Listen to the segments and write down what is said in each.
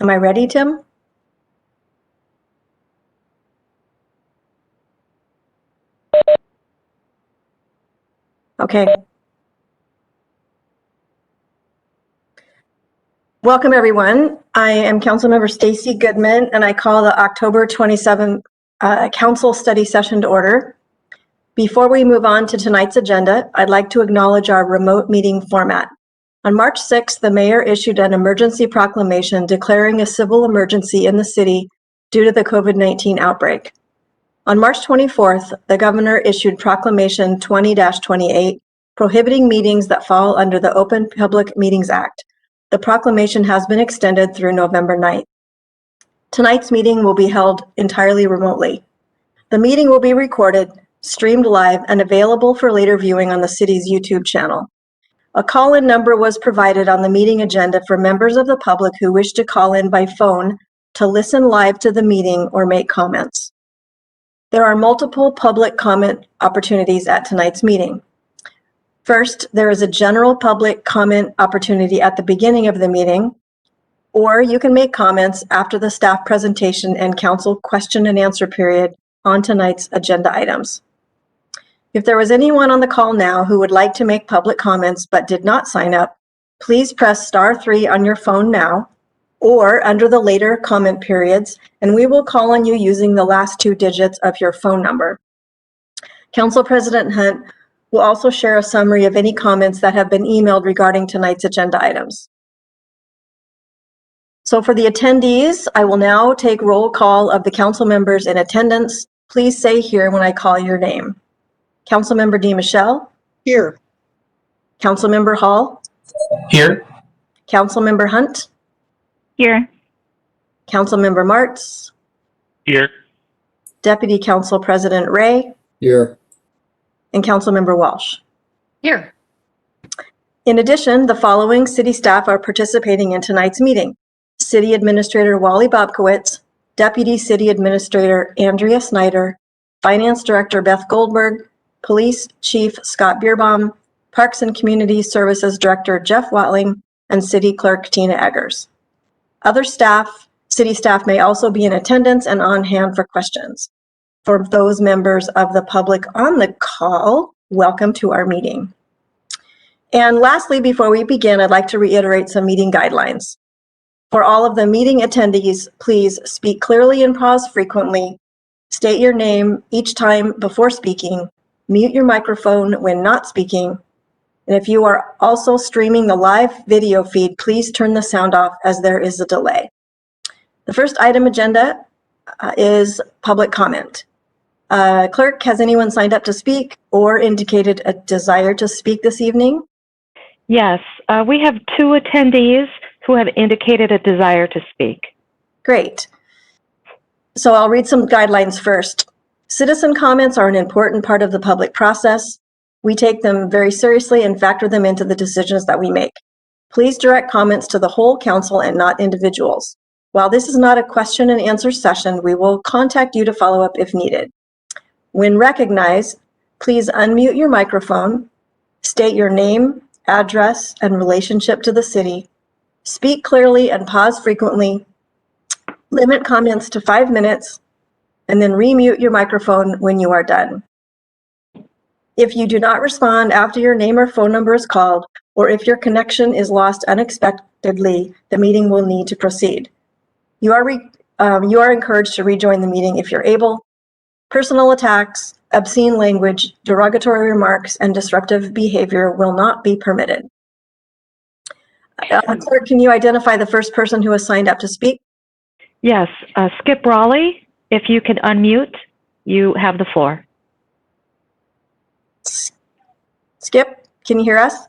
Am I ready, Tim? Okay. Welcome, everyone. I am Councilmember Stacy Goodman, and I call the October 27 Council Study Session to order. Before we move on to tonight's agenda, I'd like to acknowledge our remote meeting format. On March 6th, the mayor issued an emergency proclamation declaring a civil emergency in the city due to the COVID-19 outbreak. On March 24th, the governor issued Proclamation 20-28, prohibiting meetings that fall under the Open Public Meetings Act. The proclamation has been extended through November 9th. Tonight's meeting will be held entirely remotely. The meeting will be recorded, streamed live, and available for later viewing on the city's YouTube channel. A call-in number was provided on the meeting agenda for members of the public who wish to call in by phone to listen live to the meeting or make comments. There are multiple public comment opportunities at tonight's meeting. First, there is a general public comment opportunity at the beginning of the meeting, or you can make comments after the staff presentation and council question and answer period on tonight's agenda items. If there was anyone on the call now who would like to make public comments but did not sign up, please press *3 on your phone now or under the later comment periods, and we will call on you using the last 2 digits of your phone number. Council President Hunt will also share a summary of any comments that have been emailed regarding tonight's agenda items. So for the attendees, I will now take roll call of the council members in attendance. Please say here when I call your name. Councilmember DeMichelle? Here. Councilmember Hall? Here. Councilmember Hunt? Here. Councilmember Martz? Here. Deputy Council President Ray? Here. And Councilmember Walsh? Here. In addition, the following city staff are participating in tonight's meeting. City Administrator Wally Bobkowitz, Deputy City Administrator Andrea Snyder, Finance Director Beth Goldberg, Police Chief Scott Bierbaum, Parks and Community Services Director Jeff Watling, and City Clerk Tina Eggers. Other staff, city staff may also be in attendance and on hand for questions. For those members of the public on the call, welcome to our meeting. And lastly, before we begin, I'd like to reiterate some meeting guidelines. For all of the meeting attendees, please speak clearly and pause frequently. State your name each time before speaking. Mute your microphone when not speaking. And if you are also streaming the live video feed, please turn the sound off as there is a delay. The first item agenda is public comment. Clerk, has anyone signed up to speak or indicated a desire to speak this evening? Yes, we have 2 attendees who have indicated a desire to speak. Great. So I'll read some guidelines first. Citizen comments are an important part of the public process. We take them very seriously and factor them into the decisions that we make. Please direct comments to the whole council and not individuals. While this is not a question and answer session, we will contact you to follow up if needed. When recognized, please unmute your microphone, state your name, address, and relationship to the city, speak clearly and pause frequently, limit comments to 5 minutes, and then remute your microphone when you are done. If you do not respond after your name or phone number is called, or if your connection is lost unexpectedly, the meeting will need to proceed. You are encouraged to rejoin the meeting if you're able. Personal attacks, obscene language, derogatory remarks, and disruptive behavior will not be permitted. Clerk, can you identify the first person who has signed up to speak? Yes, Skip Raleigh, if you can unmute, you have the floor. Skip, can you hear us?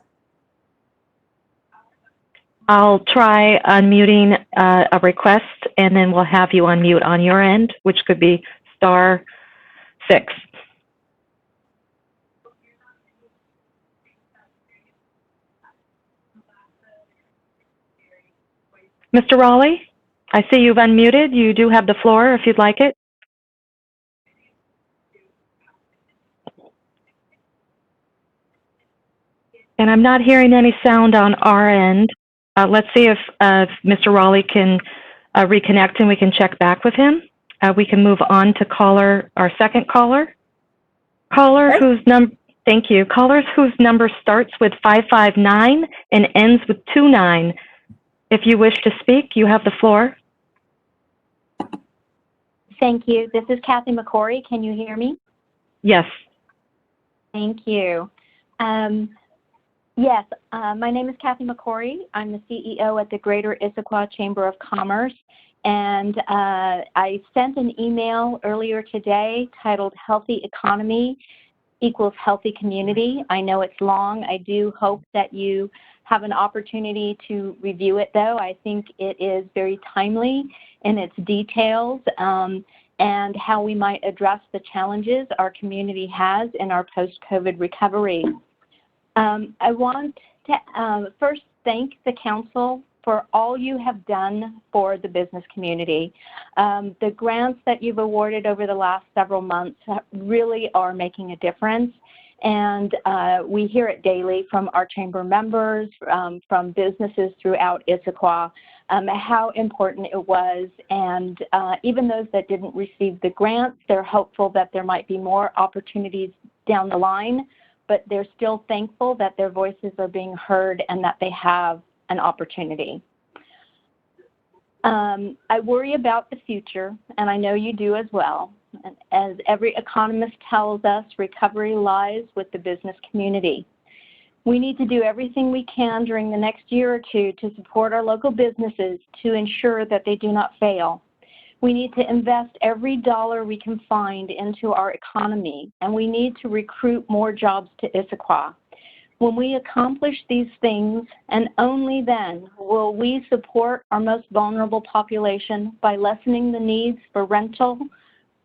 I'll try unmuting a request, and then we'll have you unmute on your end, which could be *6. Mr. Raleigh, I see you've unmuted. You do have the floor if you'd like it. And I'm not hearing any sound on our end. Let's see if Mr. Raleigh can reconnect and we can check back with him. We can move on to our second caller. Okay. Thank you. Callers whose number starts with 559 and ends with 29. If you wish to speak, you have the floor. Thank you. This is Kathy McCory. Can you hear me? Yes. Thank you. Yes, my name is Kathy McCory. I'm the CEO at the Greater Issaquah Chamber of Commerce. And I sent an email earlier today titled Healthy Economy Equals Healthy Community. I know it's long. I do hope that you have an opportunity to review it, though. I think it is very timely in its details and how we might address the challenges our community has in our post-COVID recovery. I want to first thank the Council for all you have done for the business community. The grants that you've awarded over the last several months really are making a difference. And we hear it daily from our chamber members, from businesses throughout Issaquah, how important it was. And even those that didn't receive the grants, they're hopeful that there might be more opportunities down the line, but they're still thankful that their voices are being heard and that they have an opportunity. I worry about the future, and I know you do as well. And as every economist tells us, recovery lies with the business community. We need to do everything we can during the next year or two to support our local businesses to ensure that they do not fail. We need to invest every dollar we can find into our economy, and we need to recruit more jobs to Issaquah. When we accomplish these things, and only then, will we support our most vulnerable population by lessening the needs for rental,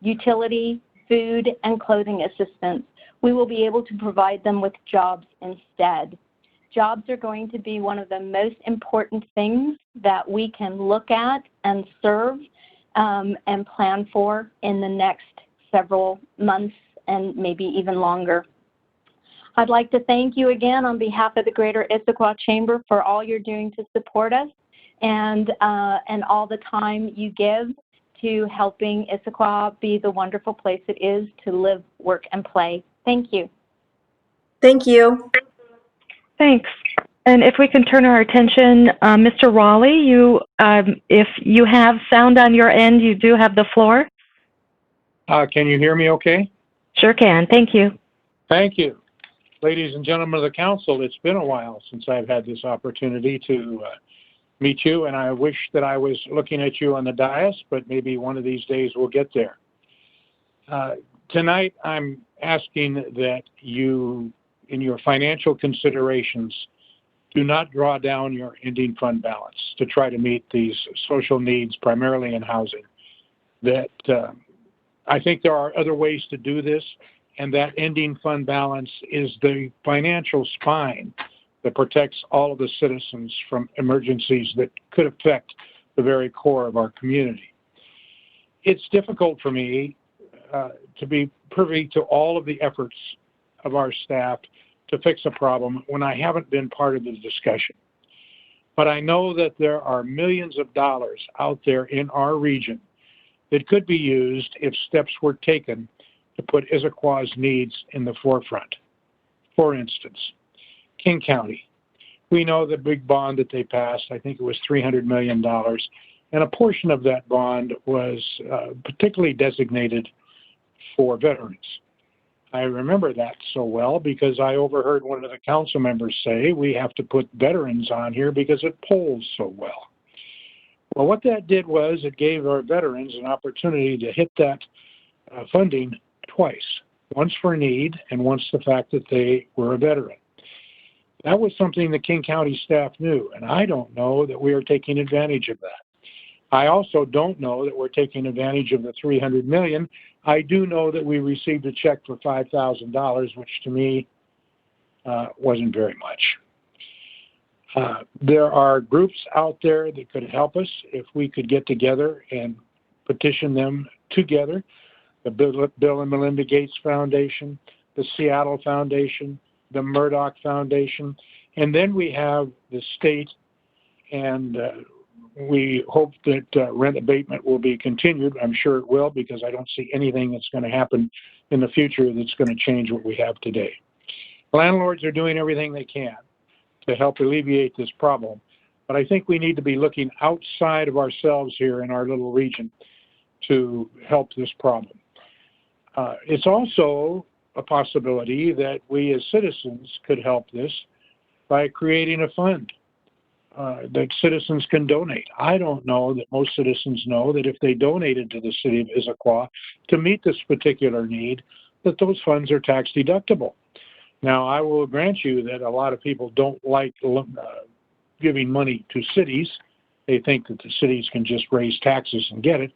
utility, food, and clothing assistance. We will be able to provide them with jobs instead. Jobs are going to be one of the most important things that we can look at and serve and plan for in the next several months and maybe even longer. I'd like to thank you again on behalf of the Greater Issaquah Chamber for all you're doing to support us and all the time you give to helping Issaquah be the wonderful place it is to live, work, and play. Thank you. Thank you. Thanks. And if we can turn our attention, Mr. Raleigh, if you have sound on your end, you do have the floor. Can you hear me okay? Sure can. Thank you. Thank you. Ladies and gentlemen of the council, it's been a while since I've had this opportunity to meet you, and I wish that I was looking at you on the dais, but maybe one of these days we'll get there. Tonight, I'm asking that you, in your financial considerations, do not draw down your ending fund balance to try to meet these social needs, primarily in housing. That I think there are other ways to do this, and that ending fund balance is the financial spine that protects all of the citizens from emergencies that could affect the very core of our community. It's difficult for me to be privy to all of the efforts of our staff to fix a problem when I haven't been part of the discussion. But I know that there are millions of dollars out there in our region that could be used if steps were taken to put Issaquah's needs in the forefront. For instance, King County. We know the big bond that they passed, I think it was $300 million, and a portion of that bond was particularly designated for veterans. I remember that so well because I overheard one of the council members say we have to put veterans on here because it polls so well. Well, what that did was it gave our veterans an opportunity to hit that funding twice, once for need and once the fact that they were a veteran. That was something the King County staff knew, and I don't know that we are taking advantage of that. I also don't know that we're taking advantage of the $300 million. I do know that we received a check for $5,000, which to me wasn't very much. There are groups out there that could help us if we could get together and petition them together. The Bill and Melinda Gates Foundation, the Seattle Foundation, the Murdoch Foundation, and then we have the state and We hope that rent abatement will be continued. I'm sure it will, because I don't see anything that's going to happen in the future that's going to change what we have today. Landlords are doing everything they can to help alleviate this problem, but I think we need to be looking outside of ourselves here in our little region to help this problem. It's also a possibility that we as citizens could help this by creating a fund that citizens can donate. I don't know that most citizens know that if they donated to the city of Issaquah to meet this particular need, that those funds are tax deductible. Now, I will grant you that a lot of people don't like giving money to cities. They think that the cities can just raise taxes and get it,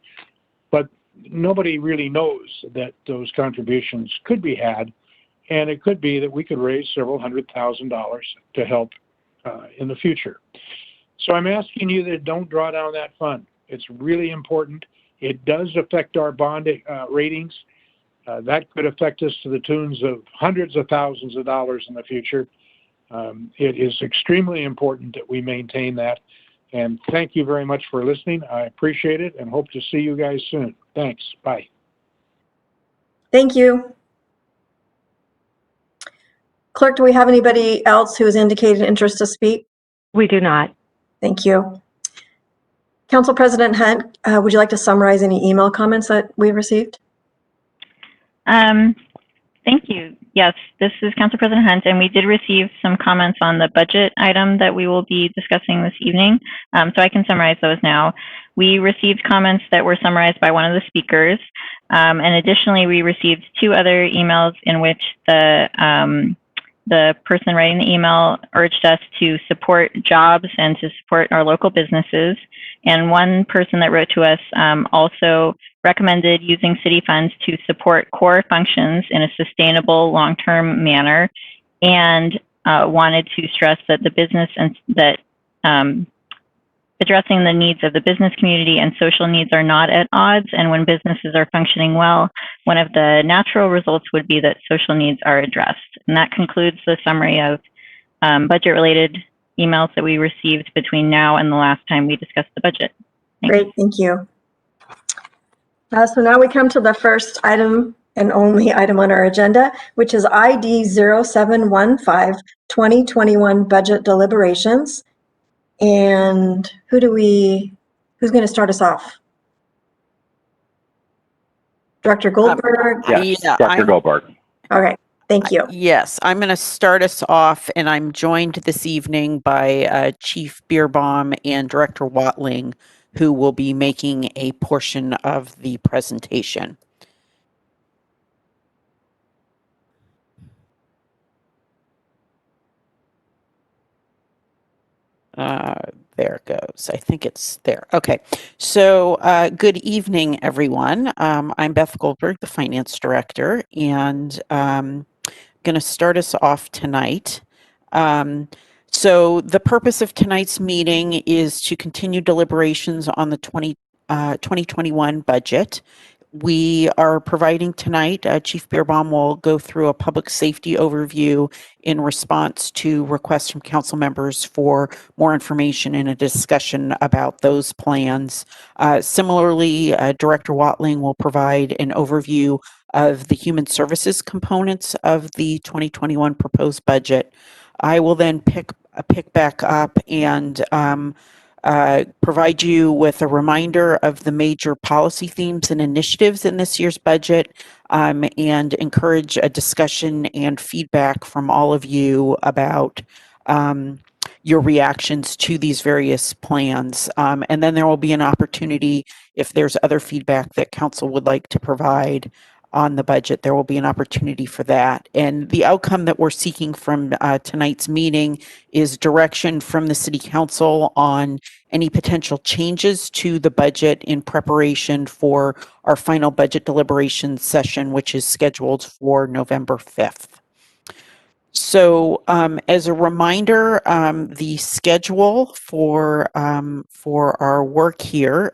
but nobody really knows that those contributions could be had, and it could be that we could raise several $100,000 to help in the future. So I'm asking you that don't draw down that fund. It's really important. It does affect our bond ratings. That could affect us to the tunes of hundreds of thousands of dollars in the future. It is extremely important that we maintain that. And thank you very much for listening. I appreciate it and hope to see you guys soon. Thanks. Bye. Thank you. Clerk, do we have anybody else who has indicated interest to speak? We do not. Thank you. Council President Hunt, would you like to summarize any email comments that we received? Thank you. Yes, this is Council President Hunt, and we did receive some comments on the budget item that we will be discussing this evening. So I can summarize those now. We received comments that were summarized by one of the speakers. And additionally, we received two other emails in which the person writing the email urged us to support jobs and to support our local businesses. And one person that wrote to us also recommended using city funds to support core functions in a sustainable long-term manner, and wanted to stress that the business and that addressing the needs of the business community and social needs are not at odds. And when businesses are functioning well, one of the natural results would be that social needs are addressed. And that concludes the summary of budget-related emails that we received between now and the last time we discussed the budget. Great, thank you. So now we come to the first item and only item on our agenda, which is ID 0715 2021 budget deliberations. And who's going to start us off? Director Goldberg? Yes, Yeah, Dr. Goldberg. Okay, thank you. Yes, I'm going to start us off, and I'm joined this evening by Chief Beerbaum and Director Watling, who will be making a portion of the presentation. There it goes. I think it's there. Okay. So good evening, everyone. I'm Beth Goldberg, the Finance Director, and I'm going to start us off tonight. So the purpose of tonight's meeting is to continue deliberations on the 2021 budget. We are providing tonight, Chief Beerbaum will go through a public safety overview in response to requests from council members for more information and a discussion about those plans. Similarly, Director Watling will provide an overview of the human services components of the 2021 proposed budget. I will then pick back up and provide you with a reminder of the major policy themes and initiatives in this year's budget, and encourage a discussion and feedback from all of you about your reactions to these various plans. And then there will be an opportunity, if there's other feedback that council would like to provide on the budget, there will be an opportunity for that. And the outcome that we're seeking from tonight's meeting is direction from the City Council on any potential changes to the budget in preparation for our final budget deliberations session, which is scheduled for November 5th. So as a reminder, the schedule for our work here,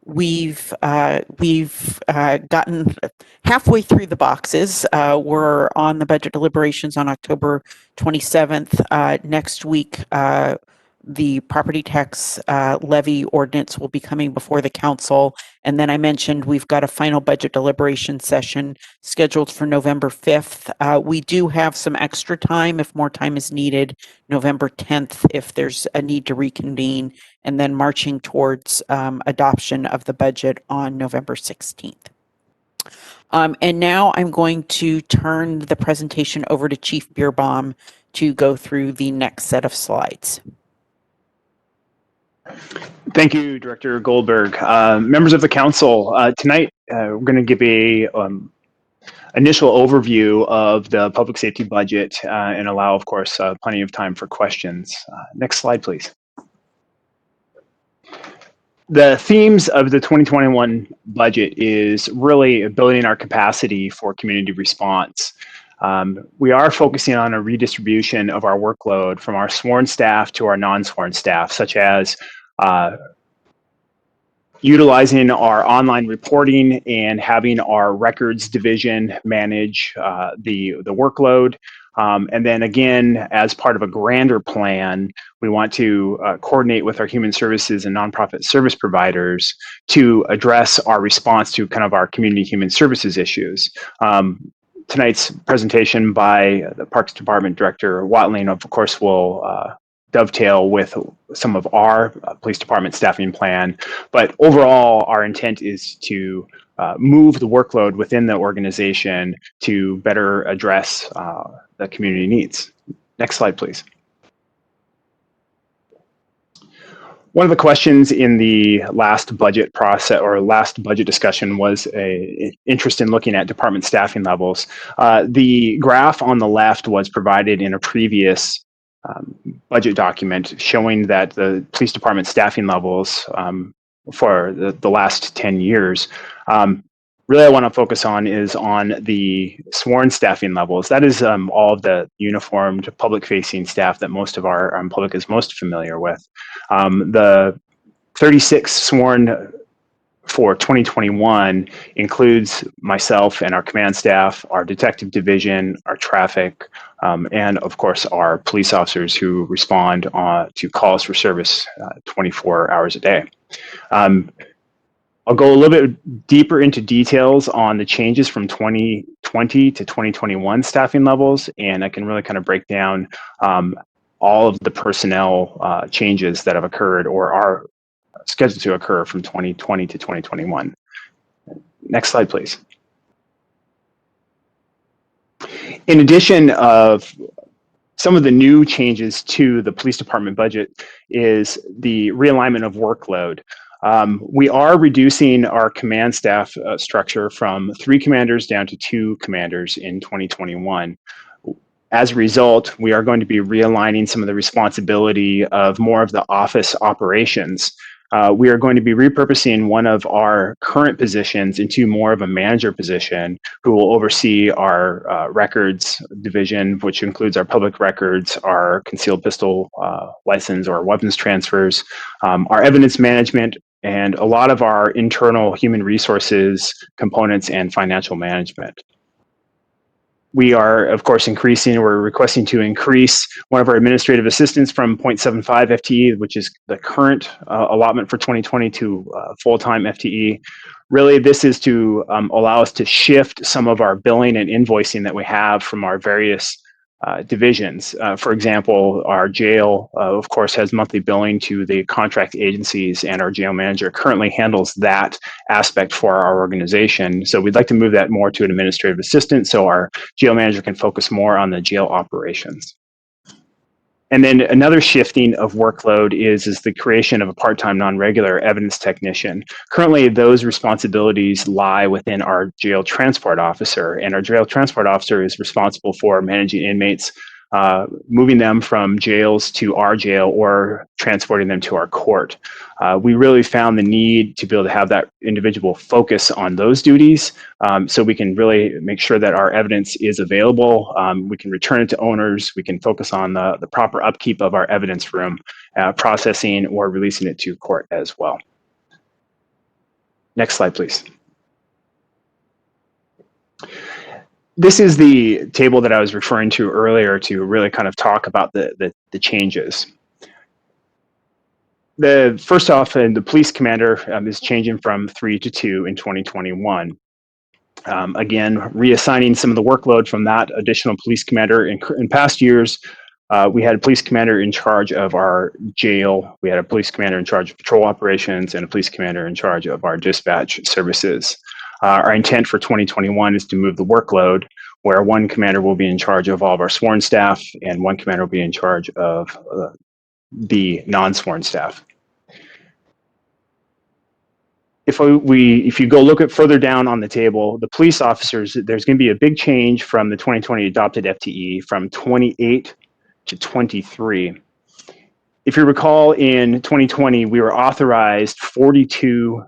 we've gotten halfway through the boxes. We're on the budget deliberations on October 27th. Next week, the property tax levy ordinance will be coming before the council. And then I mentioned we've got a final budget deliberation session scheduled for November 5th. We do have some extra time if more time is needed, November 10th if there's a need to reconvene, and then marching towards adoption of the budget on November 16th. And now I'm going to turn the presentation over to Chief Beerbaum to go through the next set of slides. Thank you, Director Goldberg. Members of the council, tonight we're going to give a initial overview of the public safety budget and allow, of course, plenty of time for questions. Next slide, please. The themes of the 2021 budget is really building our capacity for community response. We are focusing on a redistribution of our workload from our sworn staff to our non-sworn staff, such as utilizing our online reporting and having our records division manage the workload. And then again, as part of a grander plan, we want to coordinate with our human services and nonprofit service providers to address our response to kind of our community human services issues. Tonight's presentation by the Parks Department Director Watling, of course, will dovetail with some of our police department staffing plan. But overall, our intent is to move the workload within the organization to better address the community needs. Next slide, please. One of the questions in the last budget process or last budget discussion was an interest in looking at department staffing levels. The graph on the left was provided in a previous budget document showing that the police department staffing levels for the last 10 years. Really, I want to focus on is on the sworn staffing levels. That is all of the uniformed public-facing staff that most of our public is most familiar with. The 36 sworn for 2021 includes myself and our command staff, our detective division, our traffic, and of course our police officers who respond to calls for service 24 hours a day. I'll go a little bit deeper into details on the changes from 2020 to 2021 staffing levels, and I can really kind of break down all of the personnel changes that have occurred or are scheduled to occur from 2020 to 2021. Next slide, please. In addition of some of the new changes to the police department budget is the realignment of workload. We are reducing our command staff structure from 3 commanders down to 2 commanders in 2021. As a result, we are going to be realigning some of the responsibility of more of the office operations. We are going to be repurposing one of our current positions into more of a manager position who will oversee our records division, which includes our public records, our concealed pistol license or weapons transfers, our evidence management, and a lot of our internal human resources components and financial management. We are, of course, we're requesting to increase one of our administrative assistants from 0.75 FTE, which is the current allotment for 2020, to full-time FTE. Really, this is to allow us to shift some of our billing and invoicing that we have from our various divisions. For example, our jail, of course, has monthly billing to the contract agencies, and our jail manager currently handles that aspect for our organization. So we'd like to move that more to an administrative assistant so our jail manager can focus more on the jail operations. And then another shifting of workload is the creation of a part-time non-regular evidence technician. Currently, those responsibilities lie within our jail transport officer, and our jail transport officer is responsible for managing inmates, moving them from jails to our jail or transporting them to our court. We really found the need to be able to have that individual focus on those duties so we can really make sure that our evidence is available. We can return it to owners. We can focus on the proper upkeep of our evidence room, processing or releasing it to court as well. Next slide, please. This is the table that I was referring to earlier to really kind of talk about the changes. First off, the police commander is changing from 3 to 2 in 2021. Again, reassigning some of the workload from that additional police commander. In past years, we had a police commander in charge of our jail. We had a police commander in charge of patrol operations and a police commander in charge of our dispatch services. Our intent for 2021 is to move the workload where one commander will be in charge of all of our sworn staff and one commander will be in charge of the non-sworn staff. If you go look at further down on the table, the police officers, there's going to be a big change from the 2020 adopted FTE from 28 to 23. If you recall, in 2020, we were authorized 42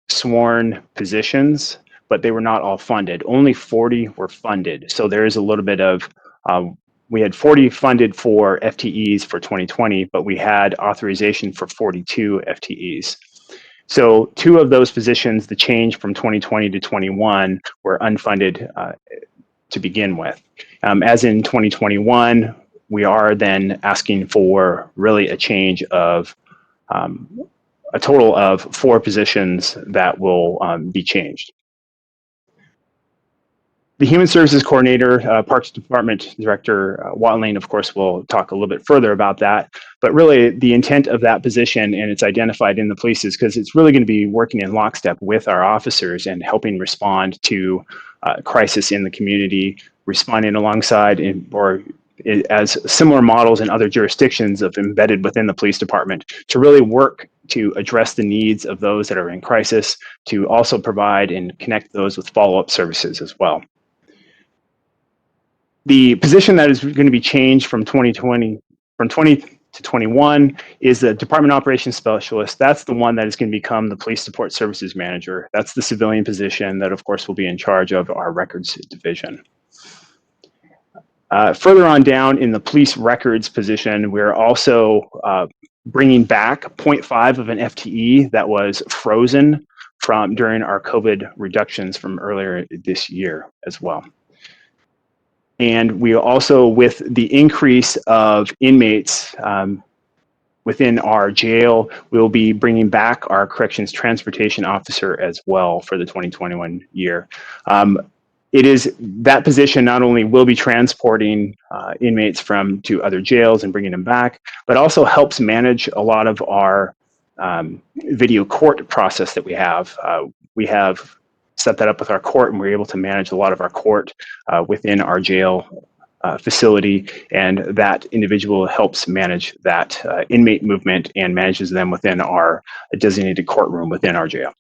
sworn positions, but they were not all funded. Only 40 were funded. So there is a little bit of, we had 40 funded for FTEs for 2020, but we had authorization for 42 FTEs. So 2 of those positions, the change from 2020 to 21, were unfunded to begin with. As in 2021, we are then asking for really a change of a total of 4 positions that will be changed. The Human Services Coordinator, Parks Department Director Watling, of course, will talk a little bit further about that. But really, the intent of that position, and it's identified in the police, is because it's really going to be working in lockstep with our officers and helping respond to crisis in the community, responding alongside or as similar models in other jurisdictions of embedded within the police department to really work to address the needs of those that are in crisis, to also provide and connect those with follow-up services as well. The position that is going to be changed from 20 to 21 is the Department Operations Specialist. That's the one that is going to become the Police Support Services Manager. That's the civilian position that, of course, will be in charge of our records division. Further on down in the police records position, we're also bringing back 0.5 of an FTE that was frozen during our COVID reductions from earlier this year as well. And we also, with the increase of inmates within our jail, we'll be bringing back our corrections transportation officer as well for the 2021 year. It is that position not only will be transporting inmates to other jails and bringing them back, but also helps manage a lot of our video court process that we have. We have set that up with our court, and we're able to manage a lot of our court within our jail facility, and that individual helps manage that inmate movement and manages them within our designated courtroom within our jail.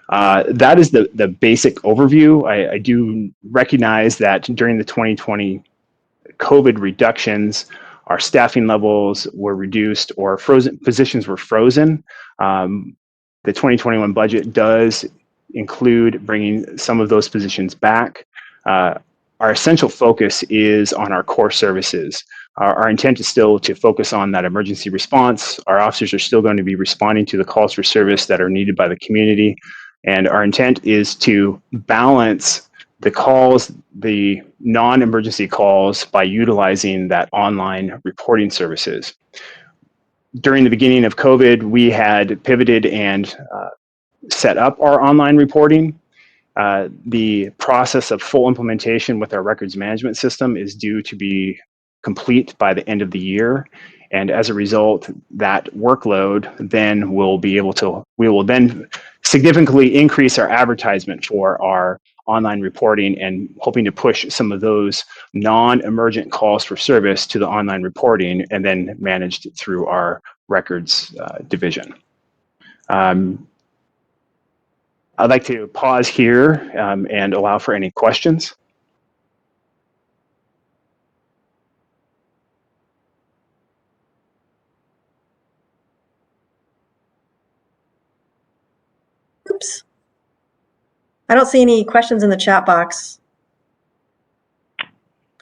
That is the basic overview. I do recognize that during the 2020 COVID reductions, our staffing levels were reduced or positions were frozen. The 2021 budget does include bringing some of those positions back. Our essential focus is on our core services. Our intent is still to focus on that emergency response. Our officers are still going to be responding to the calls for service that are needed by the community. And our intent is to balance the calls, the non-emergency calls, by utilizing that online reporting services. During the beginning of COVID, we had pivoted and set up our online reporting. The process of full implementation with our records management system is due to be complete by the end of the year. And as a result, that workload then we will then significantly increase our advertisement for our online reporting and hoping to push some of those non-emergent calls for service to the online reporting and then managed through our records division. I'd like to pause here and allow for any questions. Oops. I don't see any questions in the chat box.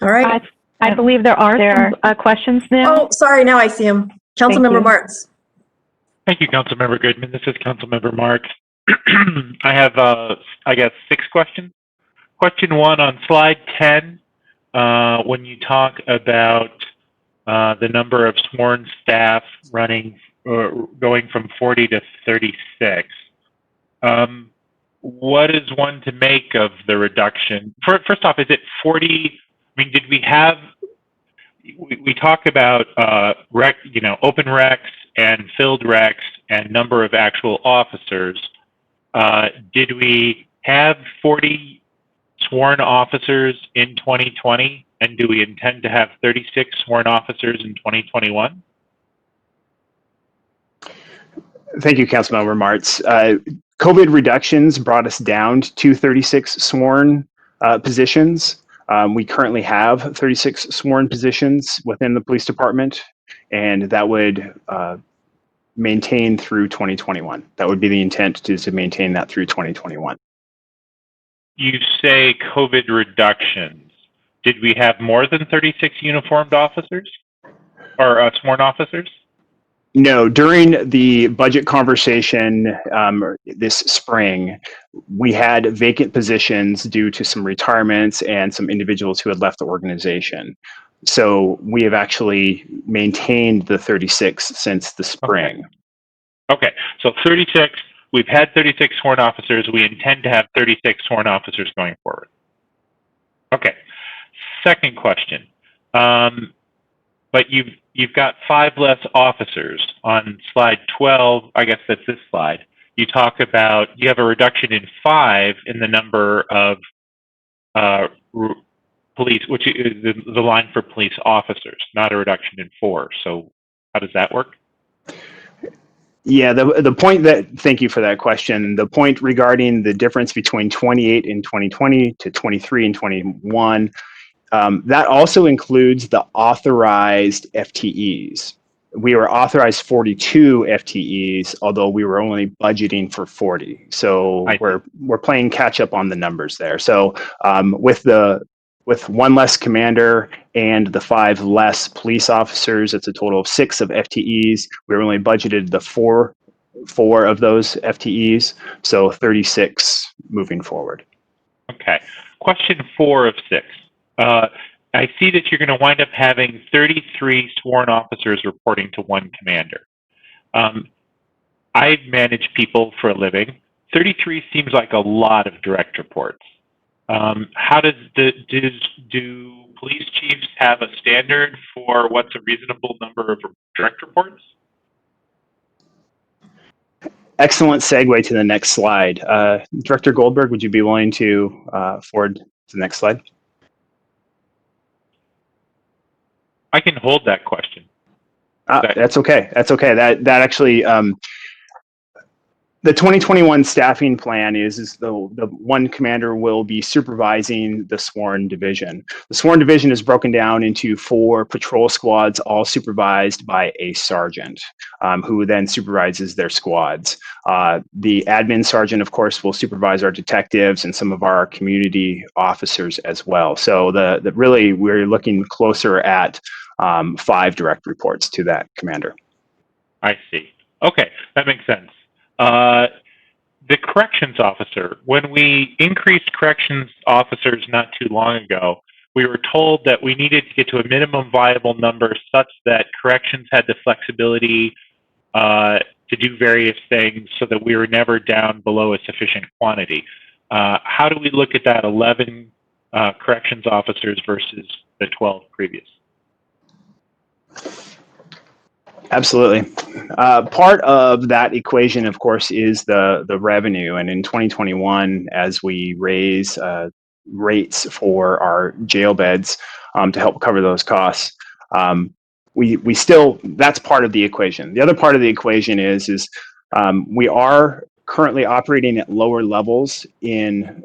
All right. I believe there are some questions now. Oh, sorry. Now I see them. Councilmember Martz. Thank you, Councilmember Goodman. This is Councilmember Marks. I have, I guess, 6 questions. Question 1 on slide 10, when you talk about the number of sworn staff running going from 40 to 36. What is one to make of the reduction? First off, is it 40? I mean, did we have? We talk about open recs and filled recs and number of actual officers. Did we have 40 sworn officers in 2020, and do we intend to have 36 sworn officers in 2021? Thank you, Councilmember Martz. COVID reductions brought us down to 36 sworn positions. We currently have 36 sworn positions within the police department, and that would maintain through 2021. That would be the intent, to maintain that through 2021. You say COVID reductions. Did we have more than 36 uniformed officers or sworn officers? No, during the budget conversation this spring, we had vacant positions due to some retirements and some individuals who had left the organization. So we have actually maintained the 36 since the spring. Okay, so 36, we've had 36 sworn officers. We intend to have 36 sworn officers going forward. Okay, second question. But you've got 5 less officers on slide 12. I guess that's this slide. You talk about you have a reduction in 5 in the number of police, which is the line for police officers, not a reduction in 4. So how does that work? Yeah, the point thank you for that question. The point regarding the difference between 28 in 2020 to 23 in 21, that also includes the authorized FTEs. We were authorized 42 FTEs, although we were only budgeting for 40. So we're playing catch up on the numbers there. So with 1 less commander and the 5 less police officers, it's a total of 6 of FTEs. We were only budgeted the four of those FTEs, so 36 moving forward. Okay. Question 4 of 6. I see that you're going to wind up having 33 sworn officers reporting to 1 commander. I manage people for a living. 33 seems like a lot of direct reports. How do police chiefs have a standard for what's a reasonable number of direct reports? Excellent segue to the next slide. Director Goldberg, would you be willing to forward to the next slide? I can hold that question. That's okay. That's okay. That actually, the 2021 staffing plan is the 1 commander will be supervising the sworn division. The sworn division is broken down into 4 patrol squads, all supervised by a sergeant, who then supervises their squads. The admin sergeant, of course, will supervise our detectives and some of our community officers as well. So really, we're looking closer at 5 direct reports to that commander. I see. Okay, that makes sense. The corrections officer, when we increased corrections officers not too long ago, we were told that we needed to get to a minimum viable number such that corrections had the flexibility to do various things so that we were never down below a sufficient quantity. How do we look at that 11 corrections officers versus the 12 previous? Absolutely. Part of that equation, of course, is the revenue. And in 2021, as we raise rates for our jail beds to help cover those costs, we still, that's part of the equation. The other part of the equation is we are currently operating at lower levels in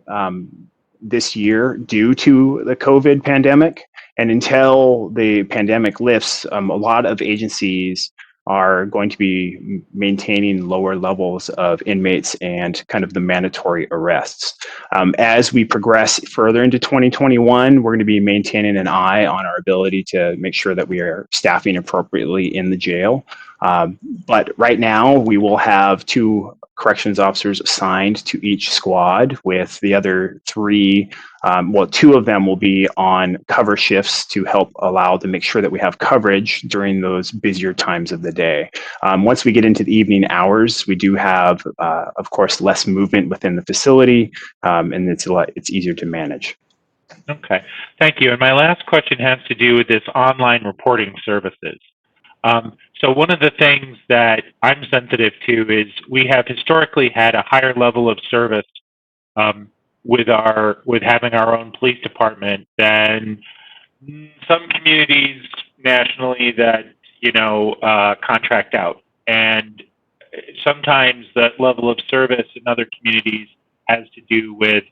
this year due to the COVID pandemic. And until the pandemic lifts, a lot of agencies are going to be maintaining lower levels of inmates and kind of the mandatory arrests. As we progress further into 2021, we're going to be maintaining an eye on our ability to make sure that we are staffing appropriately in the jail. But right now, we will have 2 corrections officers assigned to each squad, with the other 3 Well, 2 of them will be on cover shifts to help allow to make sure that we have coverage during those busier times of the day. Once we get into the evening hours, we do have, of course, less movement within the facility, and it's easier to manage. Okay, thank you. And my last question has to do with this online reporting services. So one of the things that I'm sensitive to is we have historically had a higher level of service with having our own police department than some communities nationally that contract out. And sometimes that level of service in other communities has to do with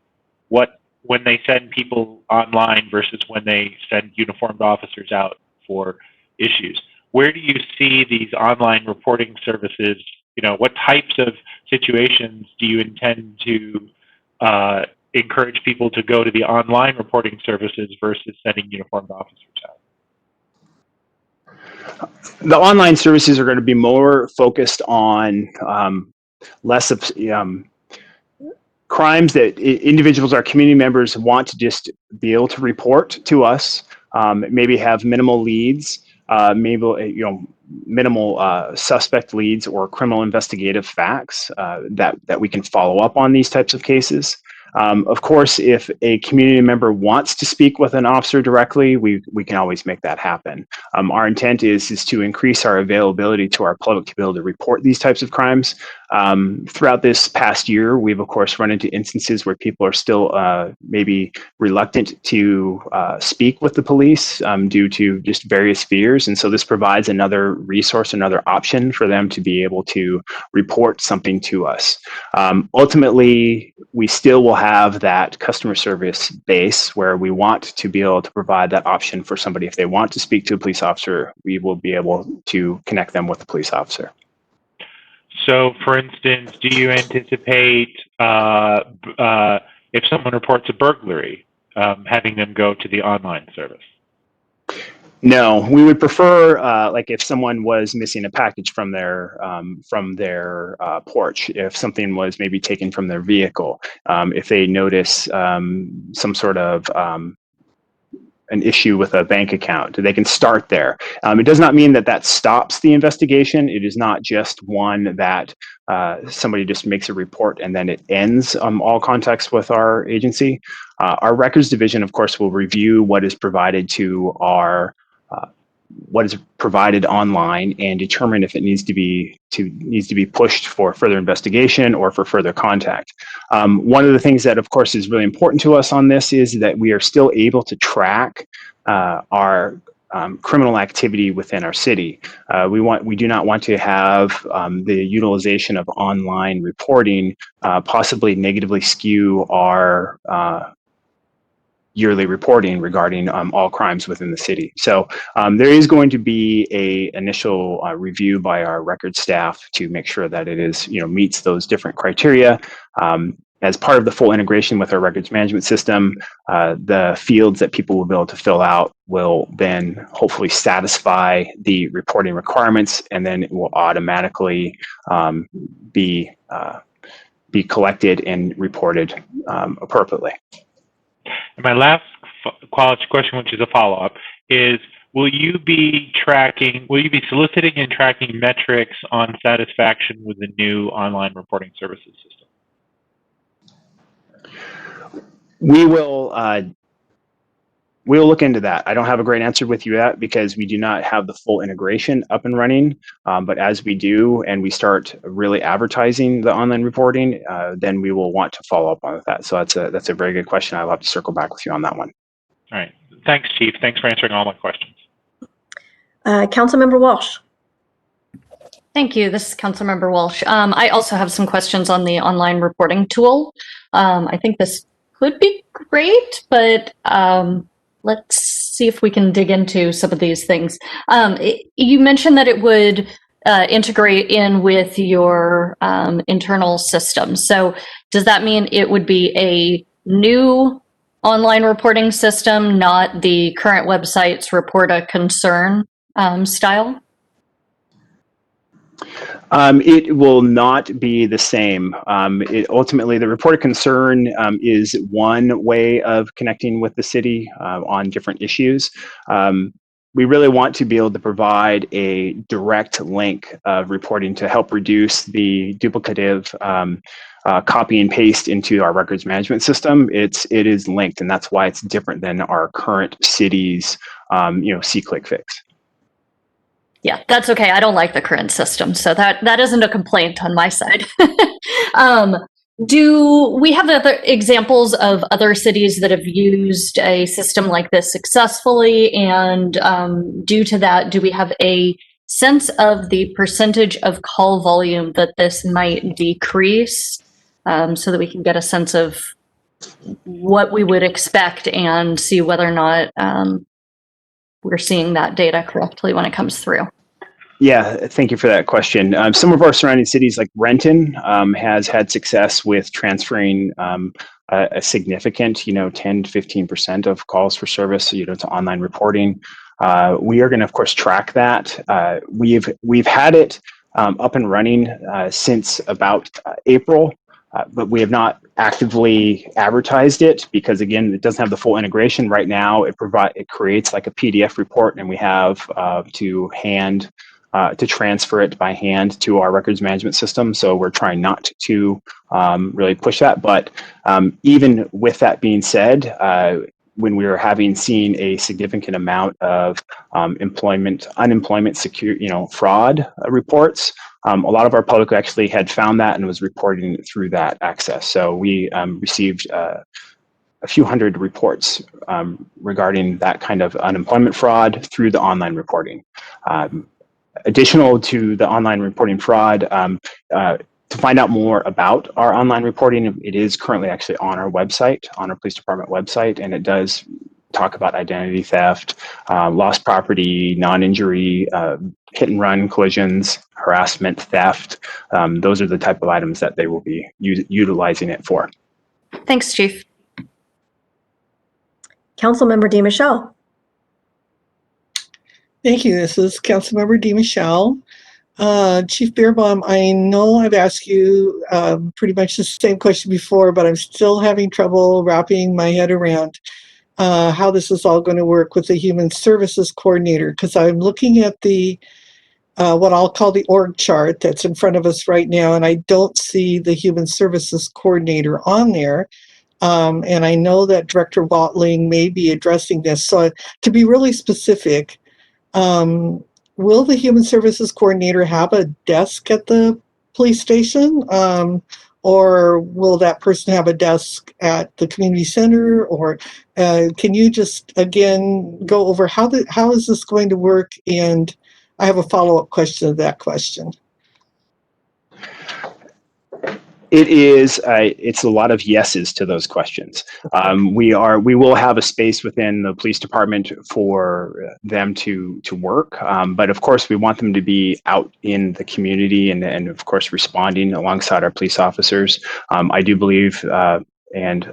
when they send people online versus when they send uniformed officers out for issues. Where do you see these online reporting services? What types of situations do you intend to encourage people to go to the online reporting services versus sending uniformed officers out? The online services are going to be more focused on less of crimes that individuals or community members want to just be able to report to us, maybe have minimal leads, maybe minimal suspect leads or criminal investigative facts that we can follow up on these types of cases. Of course, if a community member wants to speak with an officer directly, we can always make that happen. Our intent is to increase our availability to our public to be able to report these types of crimes. Throughout this past year, we've of course run into instances where people are still maybe reluctant to speak with the police due to just various fears. And so this provides another resource, another option for them to be able to report something to us. Ultimately, we still will have that customer service base where we want to be able to provide that option for somebody. If they want to speak to a police officer, we will be able to connect them with a police officer. So, for instance, do you anticipate if someone reports a burglary, having them go to the online service? No, we would prefer, like if someone was missing a package from their porch, if something was maybe taken from their vehicle, if they notice some sort of an issue with a bank account, they can start there. It does not mean that that stops the investigation. It is not just one that somebody just makes a report and then it ends all contacts with our agency. Our records division, of course, will review what is provided to our what is provided online and determine if it needs to be pushed for further investigation or for further contact. One of the things that, of course, is really important to us on this is that we are still able to track our criminal activity within our city. We do not want to have the utilization of online reporting possibly negatively skew our yearly reporting regarding all crimes within the city. So there is going to be a initial review by our record staff to make sure that it is, meets those different criteria. As part of the full integration with our records management system, the fields that people will be able to fill out will then hopefully satisfy the reporting requirements, and then it will automatically be collected and reported appropriately. And my last question, which is a follow-up, is will you be soliciting and tracking metrics on satisfaction with the new online reporting services system? We'll look into that. I don't have a great answer with you yet because we do not have the full integration up and running. But as we do and we start really advertising the online reporting, then we will want to follow up on that. So that's a very good question. I'll have to circle back with you on that one. All right. Thanks, Chief. Thanks for answering all my questions. Councilmember Walsh. Thank you. This is Councilmember Walsh. I also have some questions on the online reporting tool. I think this could be great, but let's see if we can dig into some of these things. You mentioned that it would integrate in with your internal system. So does that mean it would be a new online reporting system, not the current website's report a concern style? It will not be the same. Ultimately, the report of concern is one way of connecting with the city on different issues. We really want to be able to provide a direct link of reporting to help reduce the duplicative copy and paste into our records management system. It is linked, and that's why it's different than our current city's see-click fix. Yeah, that's okay. I don't like the current system, so that isn't a complaint on my side. Do we have other examples of other cities that have used a system like this successfully? And due to that, do we have a sense of the percentage of call volume that this might decrease, so that we can get a sense of what we would expect and see whether or not we're seeing that data correctly when it comes through? Yeah, thank you for that question. Some of our surrounding cities, like Renton, has had success with transferring a significant, 10 to 15% of calls for service, to online reporting. We are going to, of course, track that. We've had it up and running since about April. But we have not actively advertised it because, again, it doesn't have the full integration right now. It creates like a PDF report, and we have to transfer it by hand to our records management system. So we're trying not to really push that. But even with that being said, when we were seen a significant amount of unemployment fraud reports, a lot of our public actually had found that and was reporting it through that access. So we received a few hundred reports regarding that kind of unemployment fraud through the online reporting. Additional to the online reporting fraud, to find out more about our online reporting, it is currently actually on our website, on our police department website, and it does talk about identity theft, lost property, non-injury, hit and run collisions, harassment, theft. Those are the type of items that they will be utilizing it for. Thanks, Chief. Councilmember DiMichele. Thank you. This is Councilmember DiMichele. Chief Beerbaum, I know I've asked you pretty much the same question before, but I'm still having trouble wrapping my head around how this is all going to work with the Human Services Coordinator, because I'm looking at the what I'll call the org chart that's in front of us right now, and I don't see the Human Services Coordinator on there. And I know that Director Watling may be addressing this. So to be really specific, will the Human Services Coordinator have a desk at the police station? Or will that person have a desk at the community center? Or can you just, again, go over how is this going to work? And I have a follow-up question to that question. It's a lot of yeses to those questions. We will have a space within the police department for them to work, but of course we want them to be out in the community and of course responding alongside our police officers. I do believe, and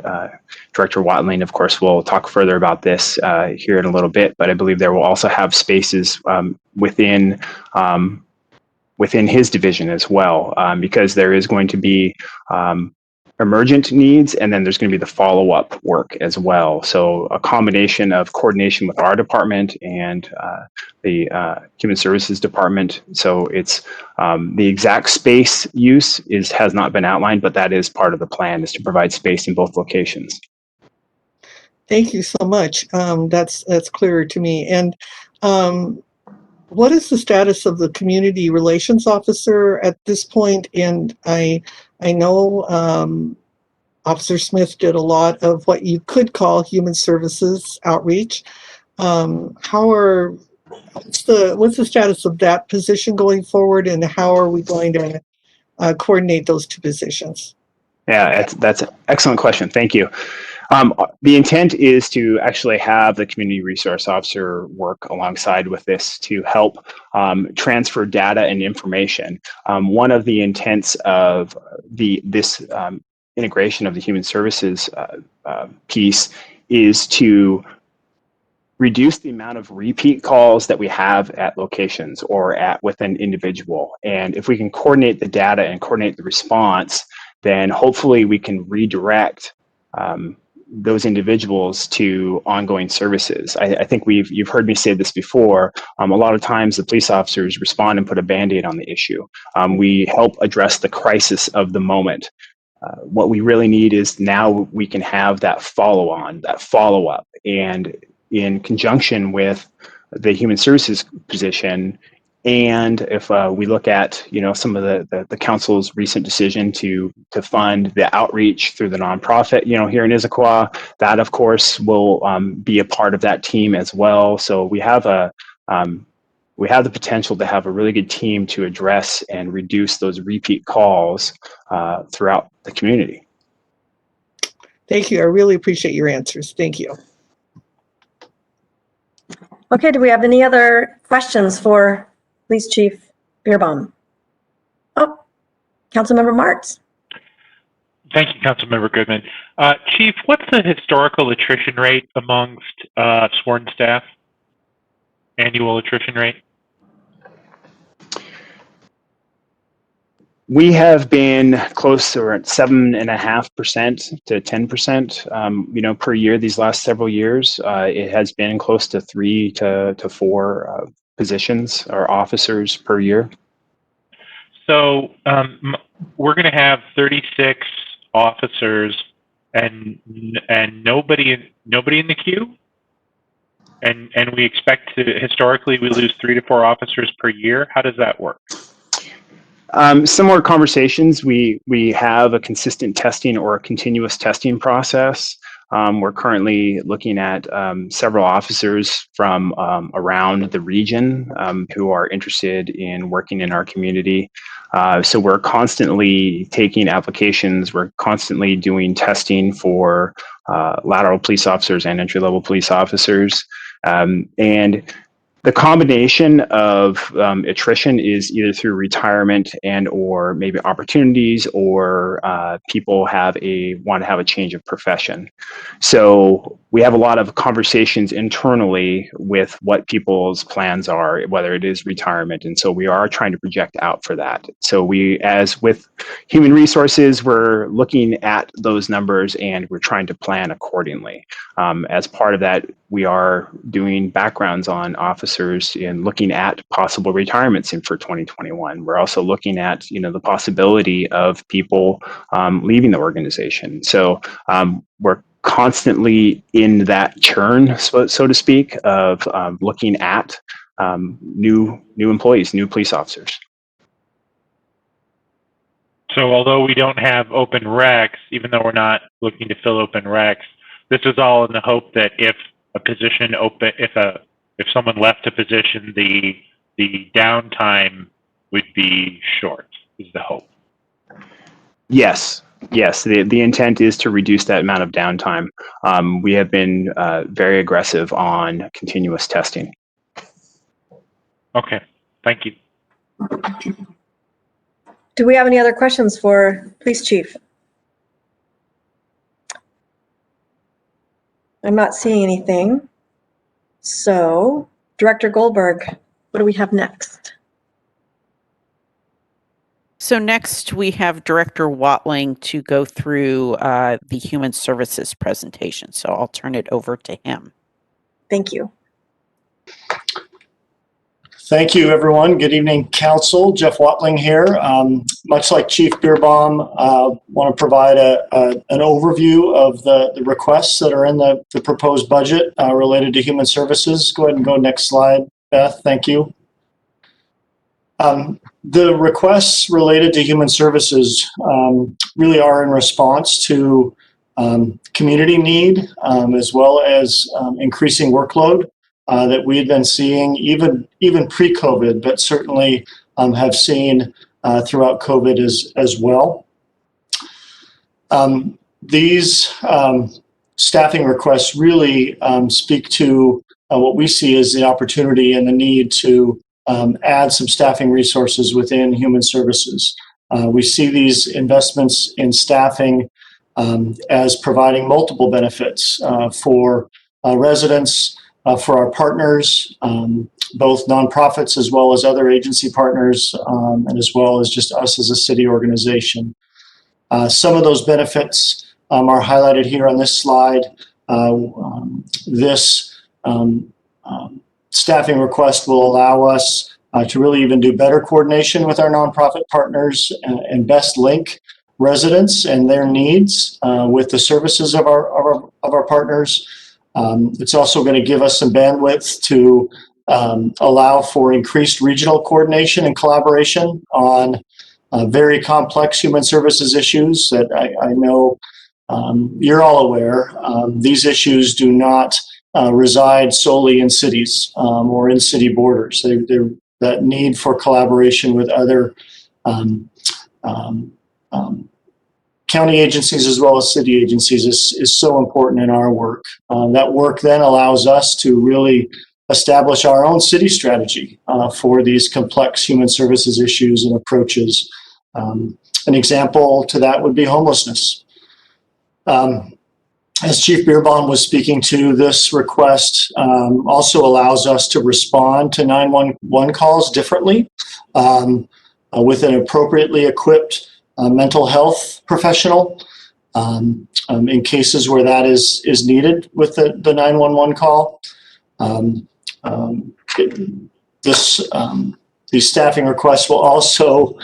Director Watling, of course, will talk further about this here in a little bit, but I believe there will also have spaces within his division as well, because there is going to be emergent needs, and then there's going to be the follow-up work as well. So a combination of coordination with our department and the Human Services Department. So it's the exact space use has not been outlined, but that is part of the plan, is to provide space in both locations. Thank you so much. That's clearer to me. And what is the status of the community relations officer at this point? And I know Officer Smith did a lot of what you could call human services outreach. What's the status of that position going forward, and how are we going to coordinate those two positions? Yeah, that's an excellent question. Thank you. The intent is to actually have the community resource officer work alongside with this to help transfer data and information. One of the intents of this integration of the human services piece is to reduce the amount of repeat calls that we have at locations or with an individual. And if we can coordinate the data and coordinate the response, then hopefully we can redirect those individuals to ongoing services. I think you've heard me say this before. A lot of times the police officers respond and put a Band-Aid on the issue. We help address the crisis of the moment. What we really need is now we can have that follow-on, that follow-up, and in conjunction with the human services position. And if we look at, some of the council's recent decision to fund the outreach through the nonprofit, here in Issaquah, that of course will be a part of that team as well. So we have the potential to have a really good team to address and reduce those repeat calls throughout the community. Thank you. I really appreciate your answers. Thank you. Okay, do we have any other questions for Police Chief Beerbaum? Oh, Councilmember Martz. Thank you, Councilmember Goodman. Chief, what's the historical attrition rate amongst sworn staff? Annual attrition rate? We have been close to around 7.5% to 10%, per year these last several years. It has been close to 3 to 4 positions or officers per year. So we're going to have 36 officers and nobody in the queue, and we expect to historically we lose 3 to 4 officers per year. How does that work? Similar conversations. We have a consistent testing or a continuous testing process. We're currently looking at several officers from around the region who are interested in working in our community. So we're constantly taking applications. We're constantly doing testing for lateral police officers and entry-level police officers. And the combination of attrition is either through retirement and or maybe opportunities, or people want to have a change of profession. So we have a lot of conversations internally with what people's plans are, whether it is retirement. And so we are trying to project out for that. So as with human resources, we're looking at those numbers and we're trying to plan accordingly. As part of that, we are doing backgrounds on officers and looking at possible retirements for 2021. We're also looking at, the possibility of people leaving the organization. So we're constantly in that churn, so to speak, of looking at new employees, new police officers. So although we don't have open recs, even though we're not looking to fill open recs, this is all in the hope that if a position if someone left a position, the downtime would be short, is the hope. Yes. The intent is to reduce that amount of downtime. We have been very aggressive on continuous testing. Okay, thank you. Do we have any other questions for Police Chief? I'm not seeing anything. So, Director Goldberg, what do we have next? So next we have Director Watling to go through the Human Services presentation. So I'll turn it over to him. Thank you. Thank you, everyone. Good evening, Council. Jeff Watling here. Much like Chief Beerbaum, want to provide an overview of the requests that are in the proposed budget related to human services. Go ahead and go next slide, Beth. Thank you. The requests related to human services really are in response to community need as well as increasing workload that we had been seeing even pre-COVID, but certainly have seen throughout COVID as well. These staffing requests really speak to what we see as the opportunity and the need to add some staffing resources within human services. We see these investments in staffing as providing multiple benefits for residents, for our partners, both nonprofits as well as other agency partners, and as well as just us as a city organization. Some of those benefits are highlighted here on this slide. This staffing request will allow us to really even do better coordination with our nonprofit partners and best link residents and their needs with the services of our partners. It's also going to give us some bandwidth to allow for increased regional coordination and collaboration on very complex human services issues that I know you're all aware. These issues do not reside solely in cities or in city borders. That need for collaboration with other county agencies as well as city agencies is so important in our work. That work then allows us to really establish our own city strategy for these complex human services issues and approaches. An example to that would be homelessness. As Chief Beerbaum was speaking to, this request also allows us to respond to 911 calls differently with an appropriately equipped mental health professional in cases where that is needed with the 911 call. These staffing requests will also,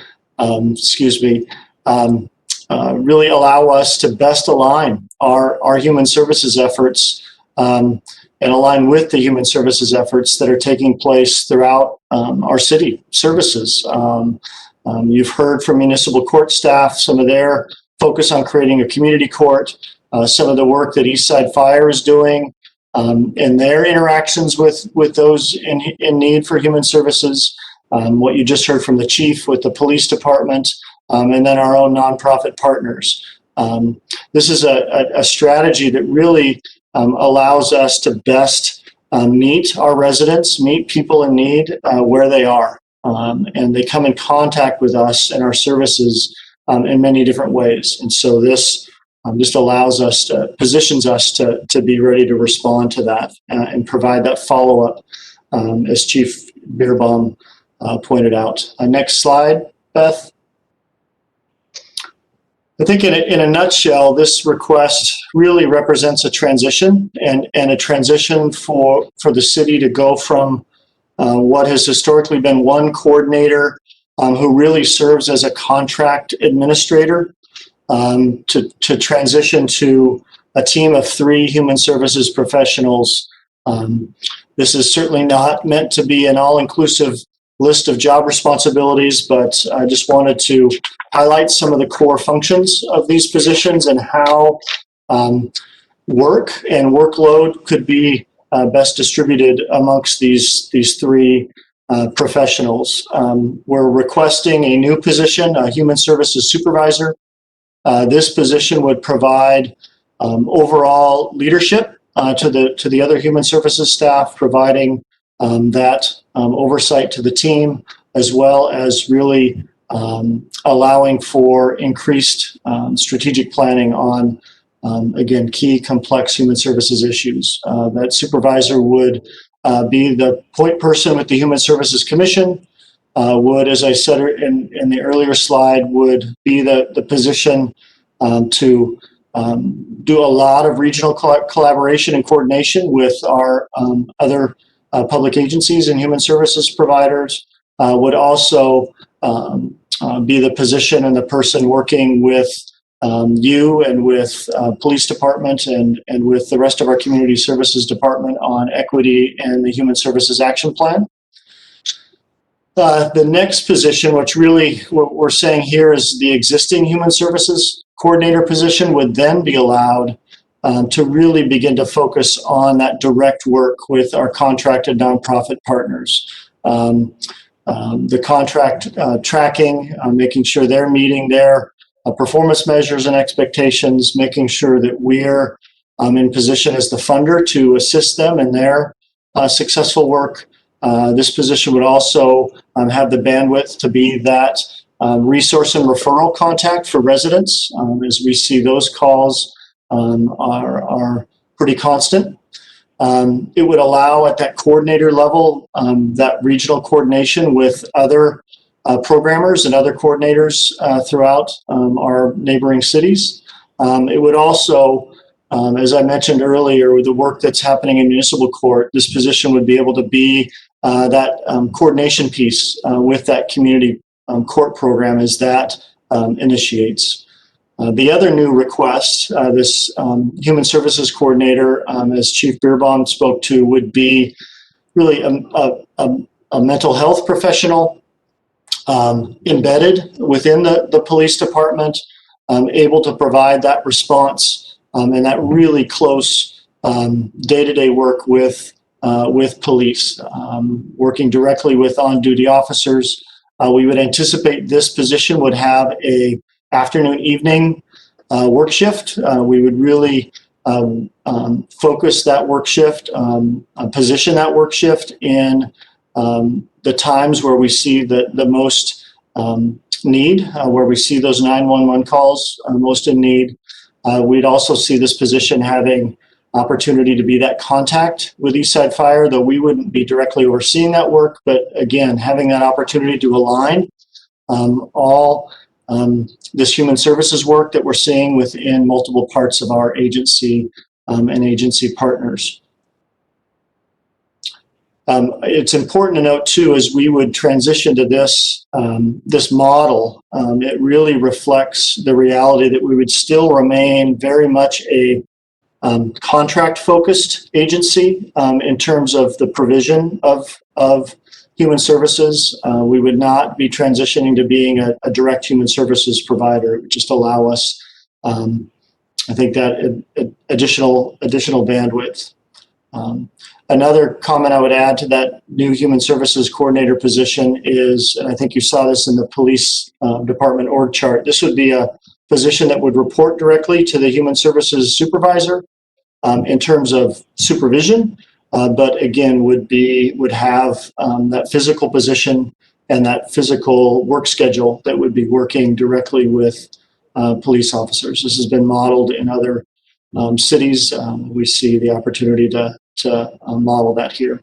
really allow us to best align our human services efforts and align with the human services efforts that are taking place throughout our city services. You've heard from municipal court staff, some of their focus on creating a community court, some of the work that Eastside Fire is doing in their interactions with those in need for human services, what you just heard from the chief with the police department, and then our own nonprofit partners. This is a strategy that really allows us to best meet our residents, meet people in need where they are. And they come in contact with us and our services in many different ways. And so this just allows us positions us to be ready to respond to that and provide that follow-up, as Chief Beerbaum pointed out. Next slide, Beth. I think in a nutshell, this request really represents a transition and a transition for the city to go from what has historically been one coordinator who really serves as a contract administrator to transition to a team of 3 human services professionals. This is certainly not meant to be an all-inclusive list of job responsibilities, but I just wanted to highlight some of the core functions of these positions and how work and workload could be best distributed amongst these 3 professionals. We're requesting a new position, a human services supervisor. This position would provide overall leadership to the other human services staff, providing that oversight to the team, as well as really allowing for increased strategic planning on, again, key complex human services issues. That supervisor would be the point person with the Human Services Commission, would, as I said in the earlier slide, would be the position to do a lot of regional collaboration and coordination with our other public agencies and human services providers, would also be the position and the person working with you and with police department and with the rest of our community services department on equity and the human services action plan. The next position, which really what we're saying here is the existing human services coordinator position, would then be allowed to really begin to focus on that direct work with our contracted nonprofit partners. The contract tracking, making sure they're meeting their performance measures and expectations, making sure that we're in position as the funder to assist them in their successful work. This position would also have the bandwidth to be that resource and referral contact for residents, as we see those calls are pretty constant. It would allow at that coordinator level that regional coordination with other programmers and other coordinators throughout our neighboring cities. It would also, as I mentioned earlier, with the work that's happening in municipal court, this position would be able to be that coordination piece with that community court program as that initiates. The other new request, this human services coordinator, as Chief Beerbaum spoke to, would be really a mental health professional embedded within the police department, able to provide that response and that really close day-to-day work with police, working directly with on-duty officers. We would anticipate this position would have a afternoon, evening work shift. We would really focus that work shift, position that work shift in the times where we see the most need, where we see those 911 calls most in need. We'd also see this position having opportunity to be that contact with Eastside Fire, though we wouldn't be directly overseeing that work, but again, having that opportunity to align all this human services work that we're seeing within multiple parts of our agency and agency partners. It's important to note too, as we would transition to this model, it really reflects the reality that we would still remain very much a contract-focused agency in terms of the provision of human services. We would not be transitioning to being a direct human services provider. It would just allow us, I think, that additional bandwidth. Another comment I would add to that new human services coordinator position is, and I think you saw this in the police department org chart, this would be a position that would report directly to the human services supervisor in terms of supervision, but again would have that physical position and that physical work schedule that would be working directly with police officers. This has been modeled in other cities. We see the opportunity to model that here.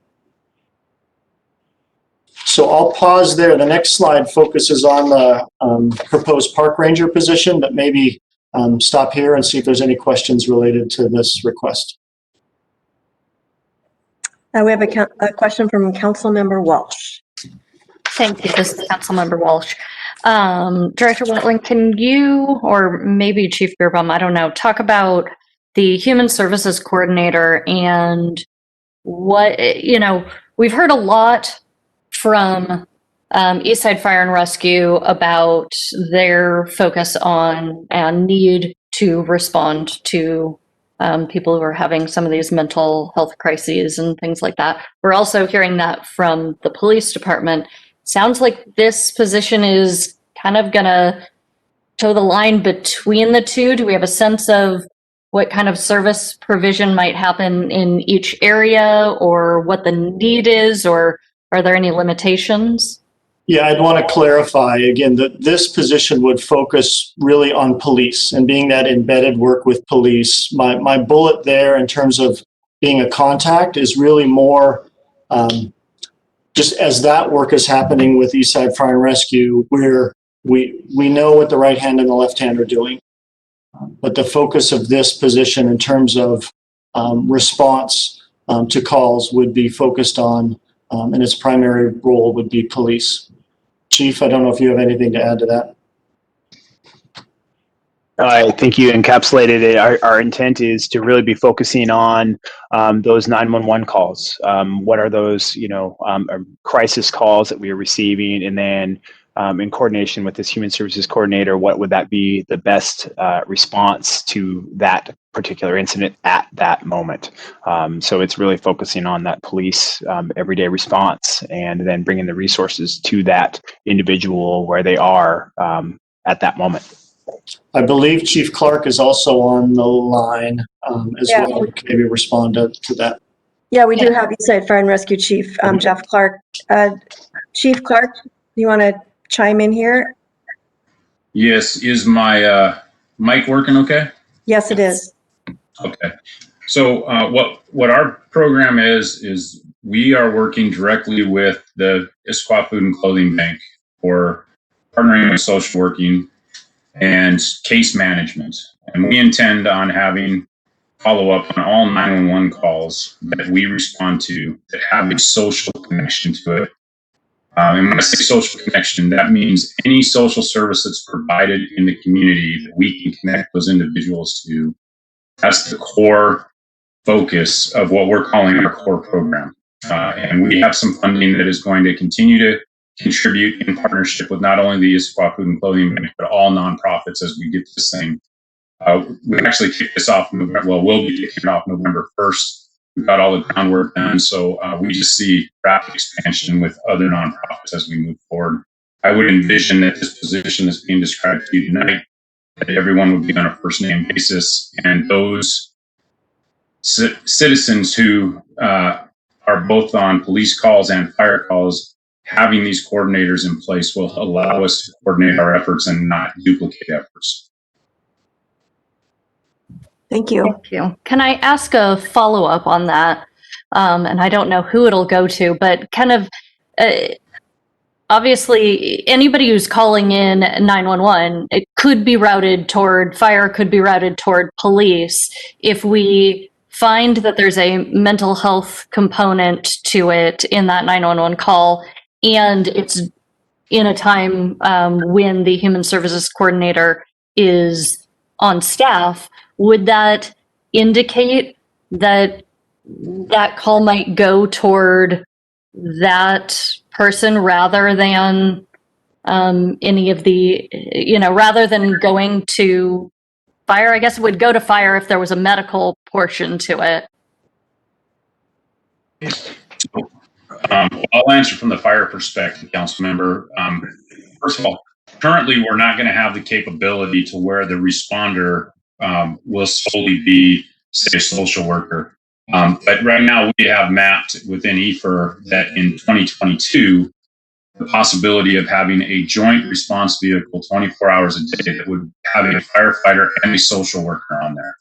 So I'll pause there. The next slide focuses on the proposed park ranger position, but maybe stop here and see if there's any questions related to this request. We have a question from Councilmember Walsh. Thank you. This is Councilmember Walsh. Director Wetling, can you, or maybe Chief Beerbaum, I don't know, talk about the Human Services Coordinator and what, we've heard a lot from Eastside Fire and Rescue about their focus on and need to respond to people who are having some of these mental health crises and things like that. We're also hearing that from the police department. Sounds like this position is kind of going to toe the line between the two. Do we have a sense of what kind of service provision might happen in each area, or what the need is, or are there any limitations? Yeah, I'd want to clarify again that this position would focus really on police and being that embedded work with police. My bullet there in terms of being a contact is really more just as that work is happening with Eastside Fire and Rescue, where we know what the right hand and the left hand are doing. But the focus of this position in terms of response to calls would be focused on, and its primary role would be police. Chief, I don't know if you have anything to add to that. I think you encapsulated it. Our intent is to really be focusing on those 911 calls. What are those, crisis calls that we are receiving, and then in coordination with this human services coordinator, what would that be the best response to that particular incident at that moment? So it's really focusing on that police everyday response, and then bringing the resources to that individual where they are at that moment. I believe Chief Clark is also on the line as well. We can maybe respond to that. Yeah, we do have Eastside Fire and Rescue Chief Jeff Clark. Chief Clark, you want to chime in here? Yes. Is my mic working okay? Yes, it is. Okay. So what our program is we are working directly with the Issaquah Food and Clothing Bank for partnering with social working and case management. And we intend on having follow up on all 911 calls that we respond to that have a social connection to it. And when I say social connection, that means any social service that's provided in the community that we can connect those individuals to. That's the core focus of what we're calling our core program. And we have some funding that is going to continue to contribute in partnership with not only the Issaquah Food and Clothing Bank, but all nonprofits as we get to this thing. We actually kicked this off, we'll be kicking it off November 1st. We've got all the groundwork done, so we just see rapid expansion with other nonprofits as we move forward. I would envision that this position that's being described to you tonight, that everyone would be on a first name basis, and those citizens who are both on police calls and fire calls, having these coordinators in place will allow us to coordinate our efforts and not duplicate efforts. Thank you. Thank you. Can I ask a follow-up on that? And I don't know who it'll go to, but kind of obviously anybody who's calling in 911, it could be routed toward fire, could be routed toward police. If we find that there's a mental health component to it in that 911 call, and it's in a time when the human services coordinator is on staff, would that indicate that that call might go toward that person rather than any of the, rather than going to fire? I guess it would go to fire if there was a medical portion to it. I'll answer from the fire perspective, council member. First of all, currently we're not going to have the capability to where the responder will solely be, say, a social worker. But right now we have mapped within EFR that in 2022, the possibility of having a joint response vehicle 24 hours a day that would have a firefighter and a social worker on there.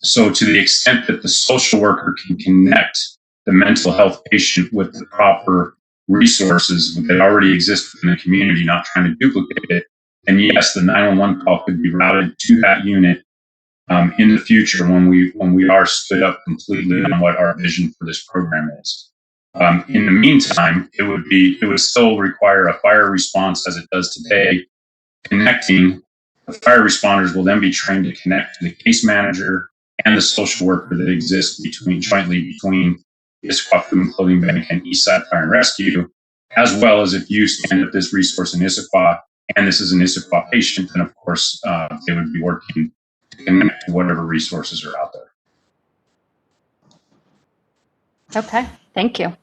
So to the extent that the social worker can connect the mental health patient with the proper resources that already exist in the community, not trying to duplicate it, and yes, the 911 call could be routed to that unit in the future when we are stood up completely on what our vision for this program is. In the meantime, it would still require a fire response as it does today. Connecting, the fire responders will then be trained to connect to the case manager and the social worker that exists jointly between Issaquah Food and Clothing Bank and Eastside Fire and Rescue, as well as if you stand up this resource in Issaquah and this is an Issaquah patient, then of course they would be working to connect to whatever resources are out there. Okay, thank you.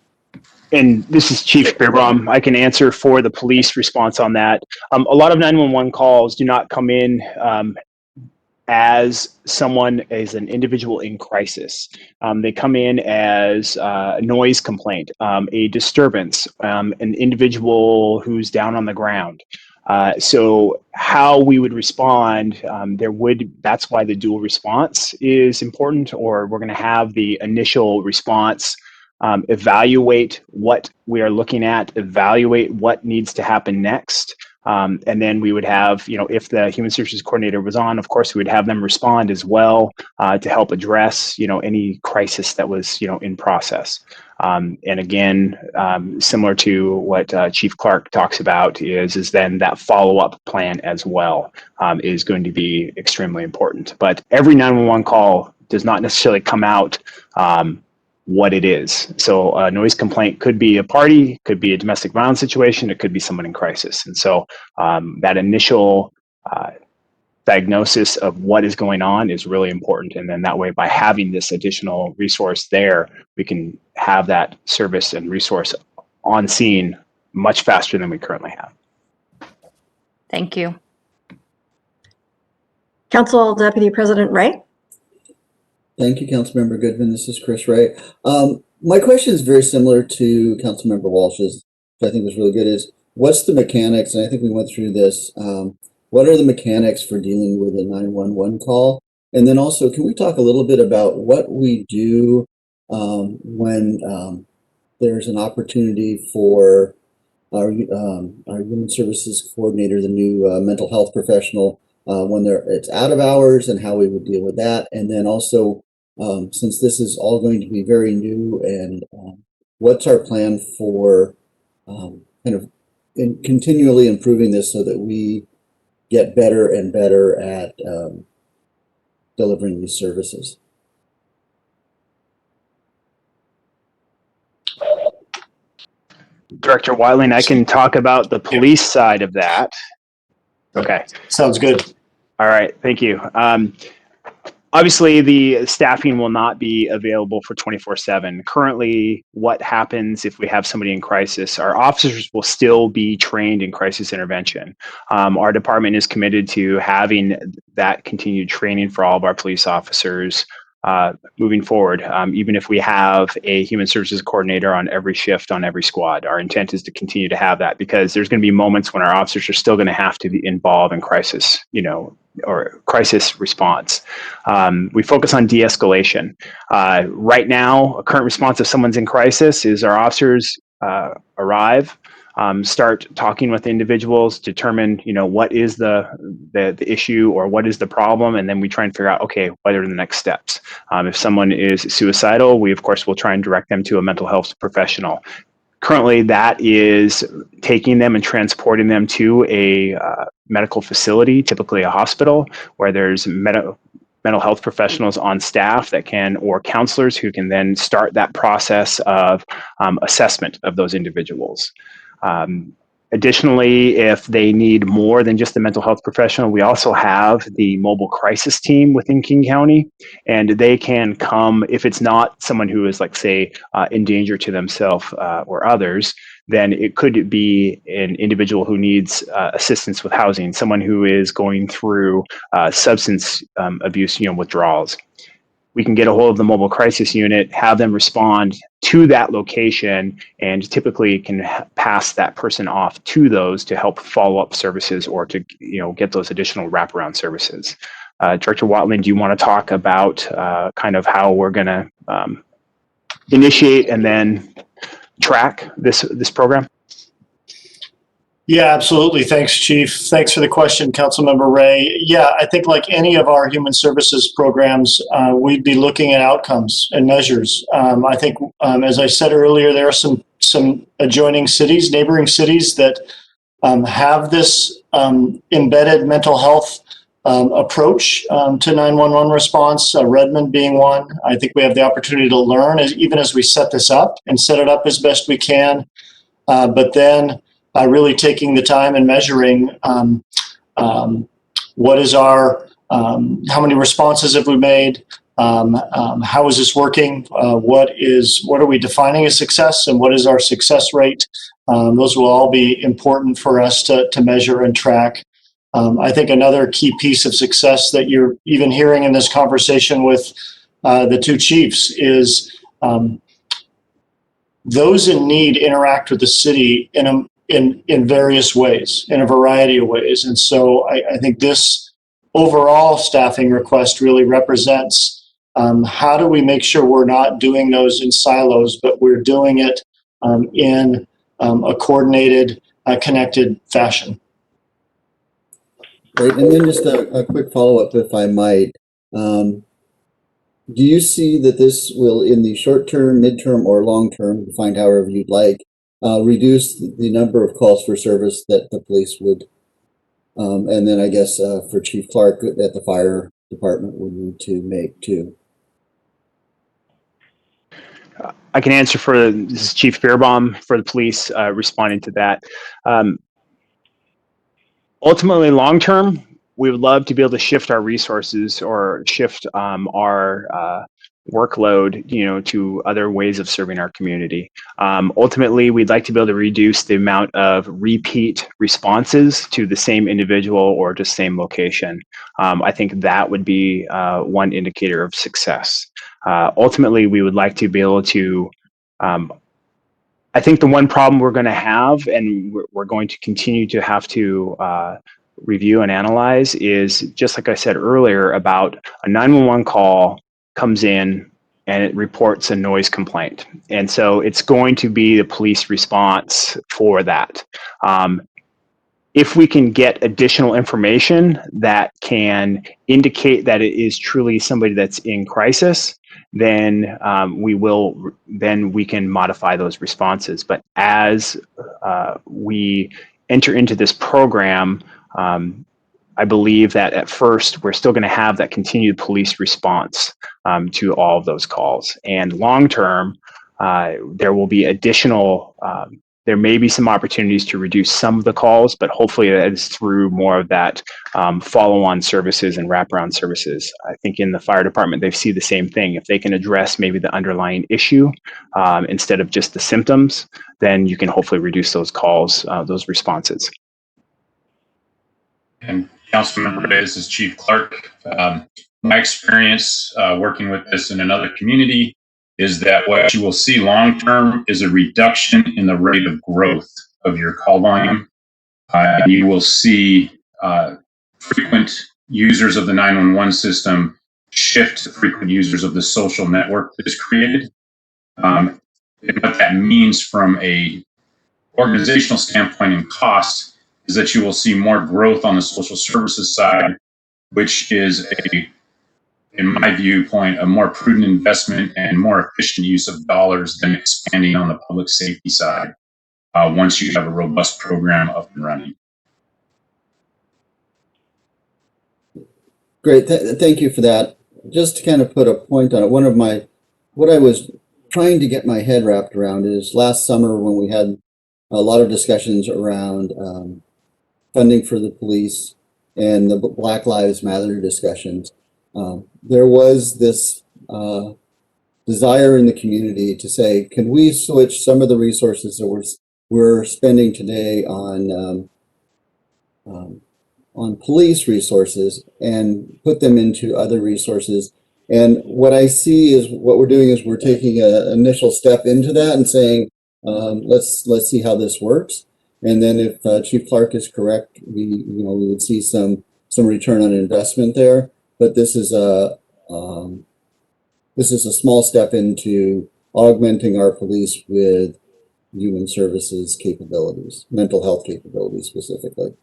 And this is Chief Beerbaum. I can answer for the police response on that. A lot of 911 calls do not come in as an individual in crisis. They come in as a noise complaint, a disturbance, an individual who's down on the ground. So how we would respond, that's why the dual response is important, or we're going to have the initial response evaluate what we are looking at, evaluate what needs to happen next. And then we would have, if the human services coordinator was on, of course, we would have them respond as well to help address, any crisis that was, in process. And again, similar to what Chief Clark talks about is then that follow-up plan as well is going to be extremely important. But every 911 call does not necessarily come out what it is. So a noise complaint could be a party, could be a domestic violence situation, it could be someone in crisis. And so that initial diagnosis of what is going on is really important. And then that way, by having this additional resource there, we can have that service and resource on scene much faster than we currently have. Thank you. Council Deputy President Ray. Thank you, Councilmember Goodman. This is Chris Wright. My question is very similar to Councilmember Walsh's, which I think was really good, is what's the mechanics, and I think we went through this, what are the mechanics for dealing with a 911 call And then also, can we talk a little bit about what we do when there's an opportunity for our Human Services Coordinator, the new mental health professional, when it's out of hours, and how we would deal with that? And then also, since this is all going to be very new, and what's our plan for kind of continually improving this so that we get better and better at delivering these services? Director Watling, I can talk about the police side of that. Okay. Sounds good. All right. Thank you. Obviously, the staffing will not be available for 24/7. Currently, what happens if we have somebody in crisis? Our officers will still be trained in crisis intervention. Our department is committed to having that continued training for all of our police officers moving forward. Even if we have a human services coordinator on every shift on every squad, our intent is to continue to have that, because there's going to be moments when our officers are still going to have to be involved in crisis, or crisis response. We focus on de-escalation. Right now, a current response if someone's in crisis is our officers arrive, start talking with individuals, determine what is the issue or what is the problem, and then we try and figure out, okay, what are the next steps. If someone is suicidal, we of course will try and direct them to a mental health professional. Currently, that is taking them and transporting them to a medical facility, typically a hospital, where there's mental health professionals on staff that can, or counselors who can then start that process of assessment of those individuals. Additionally, if they need more than just the mental health professional, we also have the mobile crisis team within King County, and they can come if it's not someone who is, like, say, in danger to themselves or others. Then it could be an individual who needs assistance with housing, someone who is going through substance abuse, withdrawals. We can get a hold of the mobile crisis unit, have them respond to that location, and typically can pass that person off to those to help follow up services or to get those additional wraparound services. Director Watling, do you want to talk about kind of how we're going to initiate and then track this program? Yeah, absolutely. Thanks, Chief. Thanks for the question, Councilmember Ray. Yeah, I think like any of our human services programs, we'd be looking at outcomes and measures. I think, as I said earlier, there are some adjoining cities, neighboring cities that have this embedded mental health approach to 911 response, Redmond being one. I think we have the opportunity to learn even as we set this up and set it up as best we can. But then really taking the time and measuring what is our, how many responses have we made, how is this working, what are we defining as success, and what is our success rate. Those will all be important for us to measure and track. I think another key piece of success that you're even hearing in this conversation with the two chiefs is those in need interact with the city in various ways, in a variety of ways. And so I think this overall staffing request really represents how do we make sure we're not doing those in silos, but we're doing it in a coordinated, connected fashion. Great. And then just a quick follow-up, if I might. Do you see that this will, in the short term, midterm, or long term, defined however you'd like, reduce the number of calls for service that the police would, and then I guess for Chief Clark, that the fire department would need to make too? I can answer for this is Chief Beerbaum for the police responding to that. Ultimately, long term, we would love to be able to shift our resources or shift our workload, to other ways of serving our community. Ultimately, we'd like to be able to reduce the amount of repeat responses to the same individual or to the same location. I think that would be one indicator of success. Ultimately, we would like to be able to I think the one problem we're going to have, and we're going to continue to have to review and analyze is, just like I said earlier, about a 911 call comes in and it reports a noise complaint. And so it's going to be the police response for that. If we can get additional information that can indicate that it is truly somebody that's in crisis, then we can modify those responses. But as we enter into this program, I believe that at first we're still going to have that continued police response to all of those calls. And long term, there will be additional, there may be some opportunities to reduce some of the calls, but hopefully that is through more of that follow-on services and wraparound services. I think in the fire department, they see the same thing. If they can address maybe the underlying issue instead of just the symptoms, then you can hopefully reduce those calls, those responses. And Councilmember Day, this is Chief Clark. My experience working with this in another community is that what you will see long-term is a reduction in the rate of growth of your call volume. And you will see frequent users of the 911 system shift to frequent users of the social network that is created. And what that means from a organizational standpoint and cost is that you will see more growth on the social services side, which is in my viewpoint, a more prudent investment and more efficient use of dollars than expanding on the public safety side once you have a robust program up and running. Great, thank you for that. Just to kind of put a point on it, what I was trying to get my head wrapped around is last summer when we had a lot of discussions around funding for the police and the Black Lives Matter discussions. There was this desire in the community to say, can we switch some of the resources that we're spending today on police resources and put them into other resources? And what I see is what we're doing is we're taking an initial step into that and saying, let's see how this works. And then if Chief Clark is correct, we would see some return on investment there. But this is a small step into augmenting our police with human services capabilities, mental health capabilities specifically.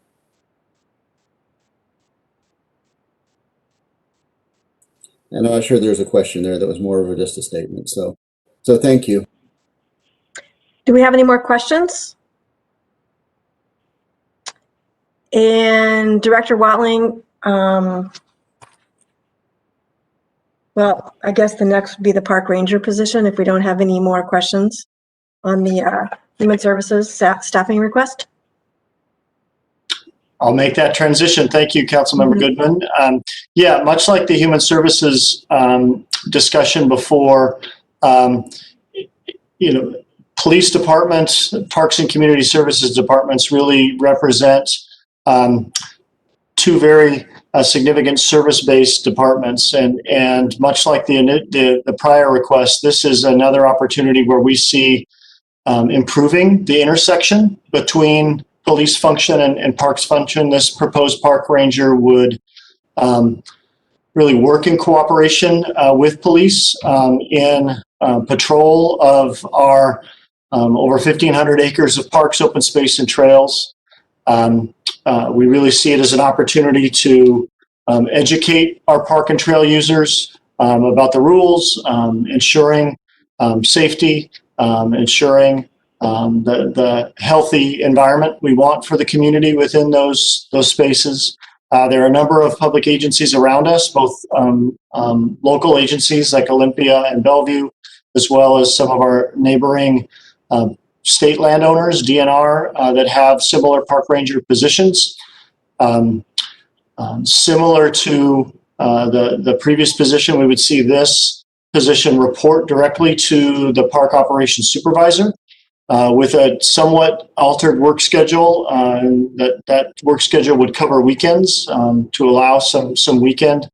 And I'm not sure there's a question there that was more of just a statement. So thank you. Do we have any more questions? And Director Watling, well, I guess the next would be the park ranger position if we don't have any more questions on the human services staffing request. I'll make that transition. Thank you, Councilmember Goodman. Yeah, much like the human services discussion before, police departments, parks and community services departments really represent two very significant service-based departments, and much like the prior request, this is another opportunity where we see improving the intersection between police function and parks function. This proposed park ranger would really work in cooperation with police in patrol of our over 1,500 acres of parks, open space, and trails. We really see it as an opportunity to educate our park and trail users about the rules, ensuring safety, ensuring the healthy environment we want for the community within those spaces. There are a number of public agencies around us, both local agencies like Olympia and Bellevue, as well as some of our neighboring state landowners, DNR, that have similar park ranger positions. Similar to the previous position, we would see this position report directly to the park operations supervisor with a somewhat altered work schedule. That work schedule would cover weekends to allow some weekend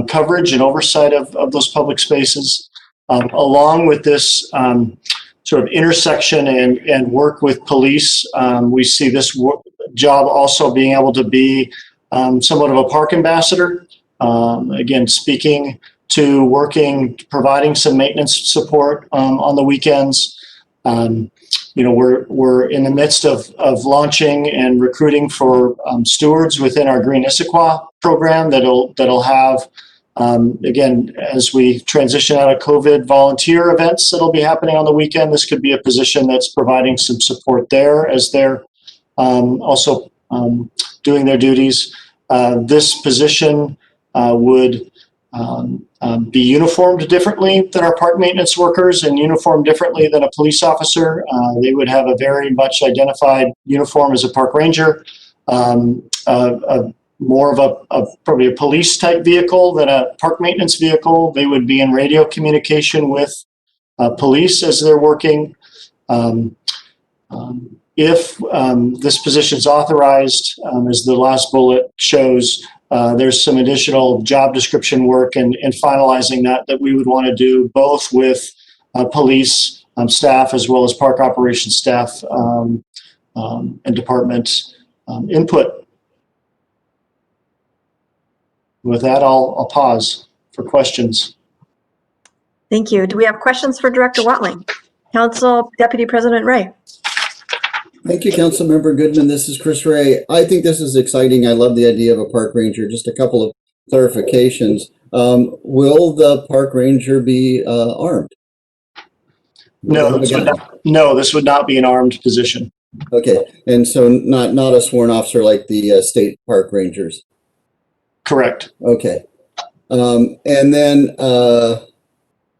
coverage and oversight of those public spaces. Along with this sort of intersection and work with police, we see this job also being able to be somewhat of a park ambassador. Again, speaking to working, providing some maintenance support on the weekends. We're in the midst of launching and recruiting for stewards within our Green Issaquah program that'll have, again, as we transition out of COVID, volunteer events that'll be happening on the weekend. This could be a position that's providing some support there as they're also doing their duties. This position would be uniformed differently than our park maintenance workers and uniformed differently than a police officer. They would have a very much identified uniform as a park ranger, more of probably a police type vehicle than a park maintenance vehicle. They would be in radio communication with police as they're working. If this position is authorized, as the last bullet shows, there's some additional job description work and finalizing that we would want to do both with police staff as well as park operations staff and department input. With that, I'll pause for questions. Thank you. Do we have questions for Director Watling? Council Deputy President Ray. Thank you, Councilmember Goodman. This is Chris Ray. I think this is exciting. I love the idea of a park ranger. Just a couple of clarifications. Will the park ranger be armed? No, this would not be an armed position. Okay, and so not a sworn officer like the state park rangers. Correct. Okay, and then are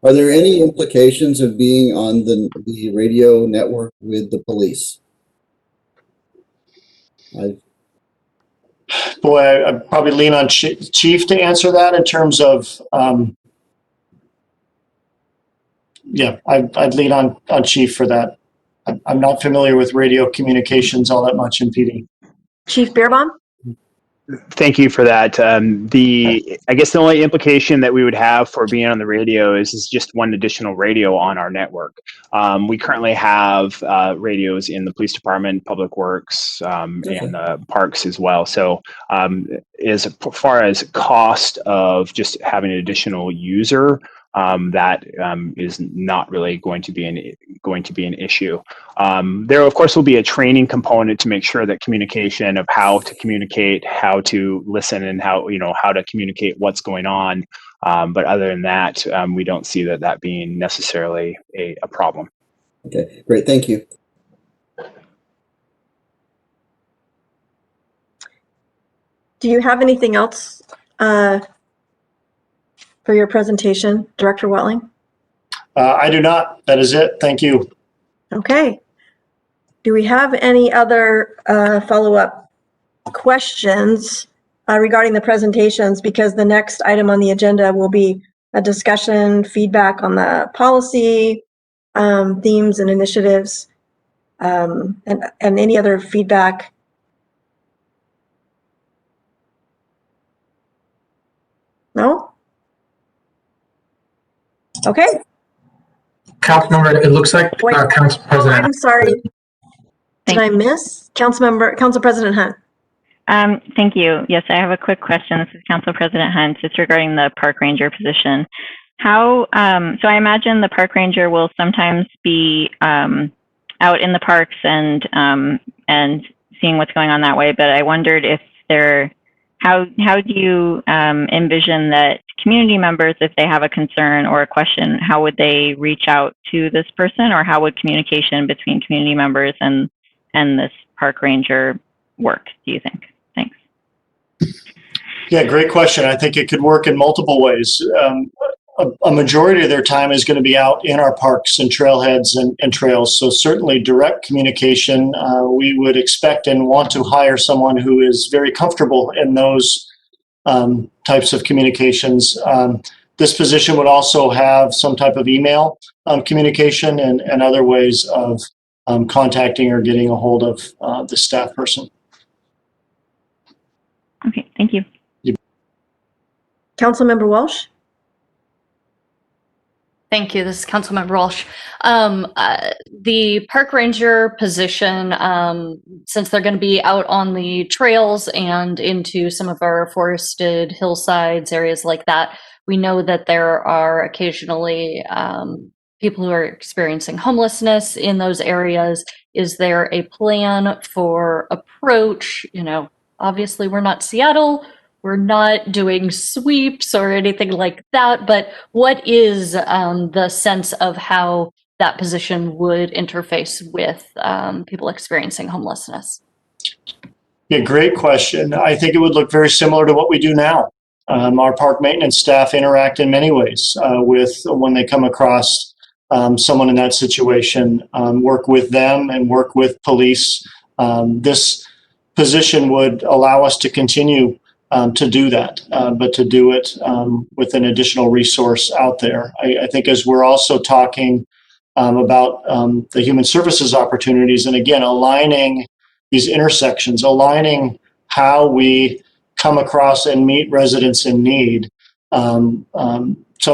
there any implications of being on the radio network with the police? Boy, I'd probably lean on Chief to answer that in terms of, I'd lean on Chief for that. I'm not familiar with radio communications all that much in PD. Chief Beerbaum? Thank you for that. I guess the only implication that we would have for being on the radio is just one additional radio on our network. We currently have radios in the police department, public works, and parks as well. So as far as cost of just having an additional user, that is not really going to be an issue. There, of course, will be a training component to make sure that communication of how to communicate, how to listen, and how to communicate what's going on. But other than that, we don't see that being necessarily a problem. Okay, great. Thank you. Do you have anything else for your presentation, Director Watling? I do not. That is it. Thank you. Okay. Do we have any other follow-up questions regarding the presentations? Because the next item on the agenda will be a discussion, feedback on the policy, themes and initiatives, and any other feedback. No? Okay. Councilmember, it looks like Council President. I'm sorry. Did I miss? Council President Hunt. Thank you. Yes, I have a quick question. This is Council President Hunt. It's regarding the park ranger position. So I imagine the park ranger will sometimes be out in the parks and seeing what's going on that way. But I wondered if how do you envision that community members, if they have a concern or a question, how would they reach out to this person, or how would communication between community members and this park ranger work, do you think? Thanks. Yeah, great question. I think it could work in multiple ways. A majority of their time is going to be out in our parks and trailheads and trails. So certainly direct communication, we would expect and want to hire someone who is very comfortable in those types of communications. This position would also have some type of email communication and other ways of contacting or getting a hold of the staff person. Okay, thank you. Councilmember Walsh? Thank you. This is Councilmember Walsh. The park ranger position, since they're going to be out on the trails and into some of our forested hillsides, areas like that, we know that there are occasionally people who are experiencing homelessness in those areas. Is there a plan for approach? You know, obviously we're not Seattle. We're not doing sweeps or anything like that, but what is the sense of how that position would interface with people experiencing homelessness? Yeah, great question. I think it would look very similar to what we do now. Our park maintenance staff interact in many ways with when they come across someone in that situation, work with them and work with police. This position would allow us to continue to do that, but to do it with an additional resource out there. I think as we're also talking about the human services opportunities, and again, aligning these intersections, aligning how we come across and meet residents in need. Some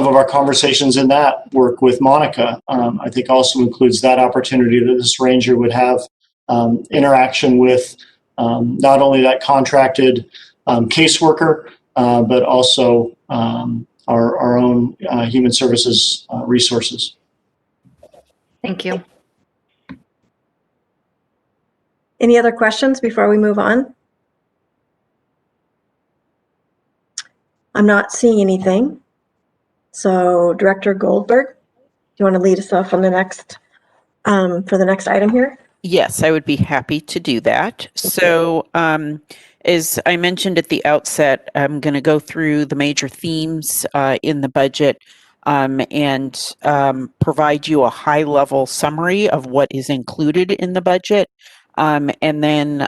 of our conversations in that work with Monica, I think also includes that opportunity that this ranger would have interaction with not only that contracted caseworker, but also our own human services resources. Thank you. Any other questions before we move on? I'm not seeing anything. So Director Goldberg, do you want to lead us off on the next, for the next item here? Yes, I would be happy to do that. So, as I mentioned at the outset, I'm going to go through the major themes in the budget and provide you a high-level summary of what is included in the budget, and then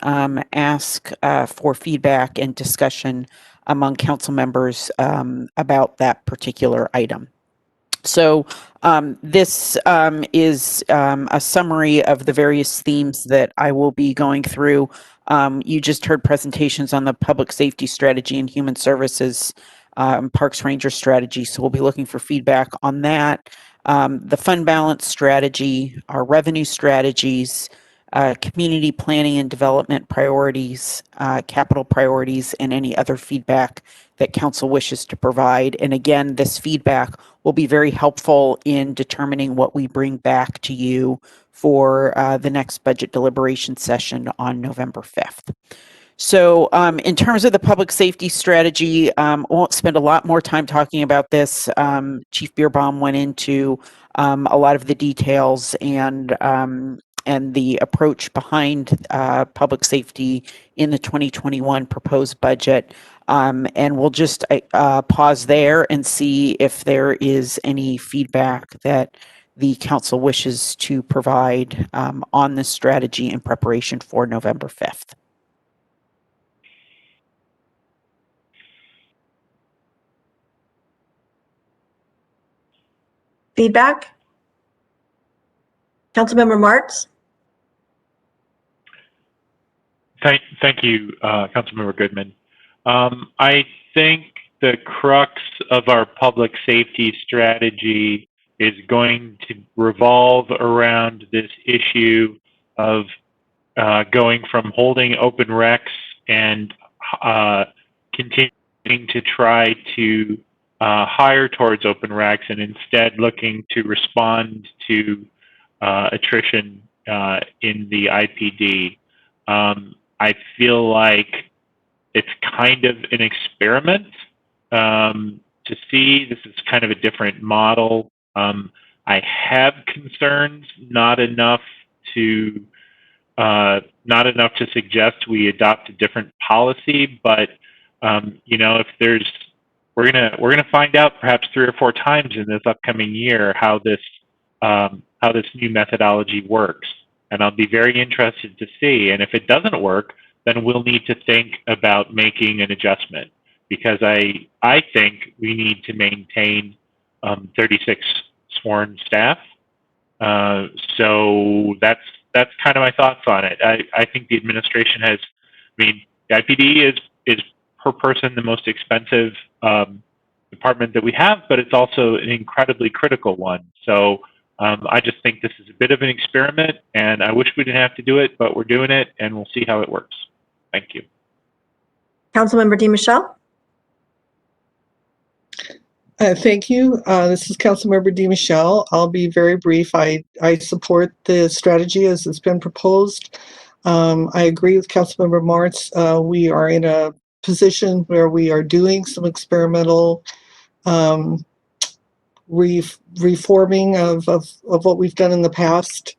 ask for feedback and discussion among council members about that particular item. So this is a summary of the various themes that I will be going through. You just heard presentations on the public safety strategy and human services parks ranger strategy. So we'll be looking for feedback on that. The fund balance strategy, our revenue strategies, community planning and development priorities, capital priorities, and any other feedback that council wishes to provide. And again, this feedback will be very helpful in determining what we bring back to you for the next budget deliberation session on November 5th. So in terms of the public safety strategy, I won't spend a lot more time talking about this. Chief Beerbaum went into a lot of the details and the approach behind public safety in the 2021 proposed budget. And we'll just pause there and see if there is any feedback that the council wishes to provide on this strategy in preparation for November 5th. Feedback? Councilmember Martz? Thank you, Councilmember Goodman. I think the crux of our public safety strategy is going to revolve around this issue of going from holding open recs and continuing to try to hire towards open recs and instead looking to respond to attrition in the IPD. I feel like it's kind of an experiment to see. This is kind of a different model. I have concerns, not enough to suggest we adopt a different policy, but you know, if there's, we're gonna find out perhaps 3 or 4 times in this upcoming year how this new methodology works, and I'll be very interested to see. And if it doesn't work, then we'll need to think about making an adjustment, because I think we need to maintain 36 sworn staff. So that's kind of my thoughts on it. I think the administration has, I mean, the IPD is per person the most expensive department that we have, but it's also an incredibly critical one. So I just think this is a bit of an experiment, and I wish we didn't have to do it, but we're doing it, and we'll see how it works. Thank you. Councilmember DiMichele? Thank you. This is Councilmember DiMichele. I'll be very brief. I support the strategy as it's been proposed. I agree with Councilmember Martz. We are in a position where we are doing some experimental reforming of what we've done in the past.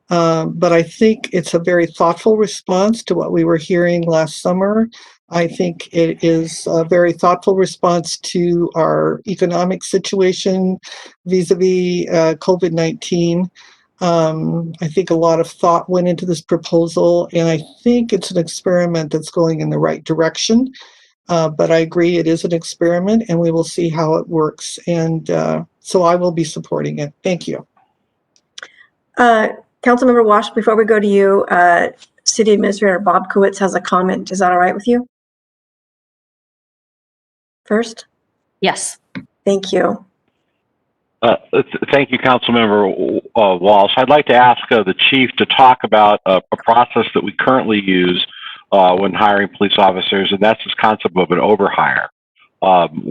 But I think it's a very thoughtful response to what we were hearing last summer. I think it is a very thoughtful response to our economic situation vis-a-vis COVID-19. I think a lot of thought went into this proposal, and I think it's an experiment that's going in the right direction. But I agree it is an experiment, and we will see how it works. And so I will be supporting it. Thank you. Councilmember Walsh, before we go to you, City Administrator Bob Kowitz has a comment. Is that all right with you? First? Yes. Thank you. Thank you, Councilmember Walsh. I'd like to ask the chief to talk about a process that we currently use when hiring police officers, and that's this concept of an overhire,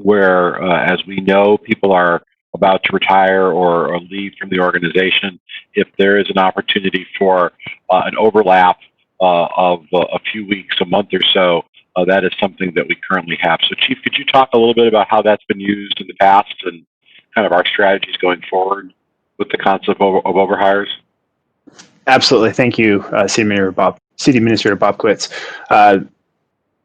where, as we know, people are about to retire or leave from the organization. If there is an opportunity for an overlap of a few weeks, a month or so, that is something that we currently have. So, Chief, could you talk a little bit about how that's been used in the past and kind of our strategies going forward with the concept of overhires? Absolutely. Thank you, City Administrator Bob Kowitz.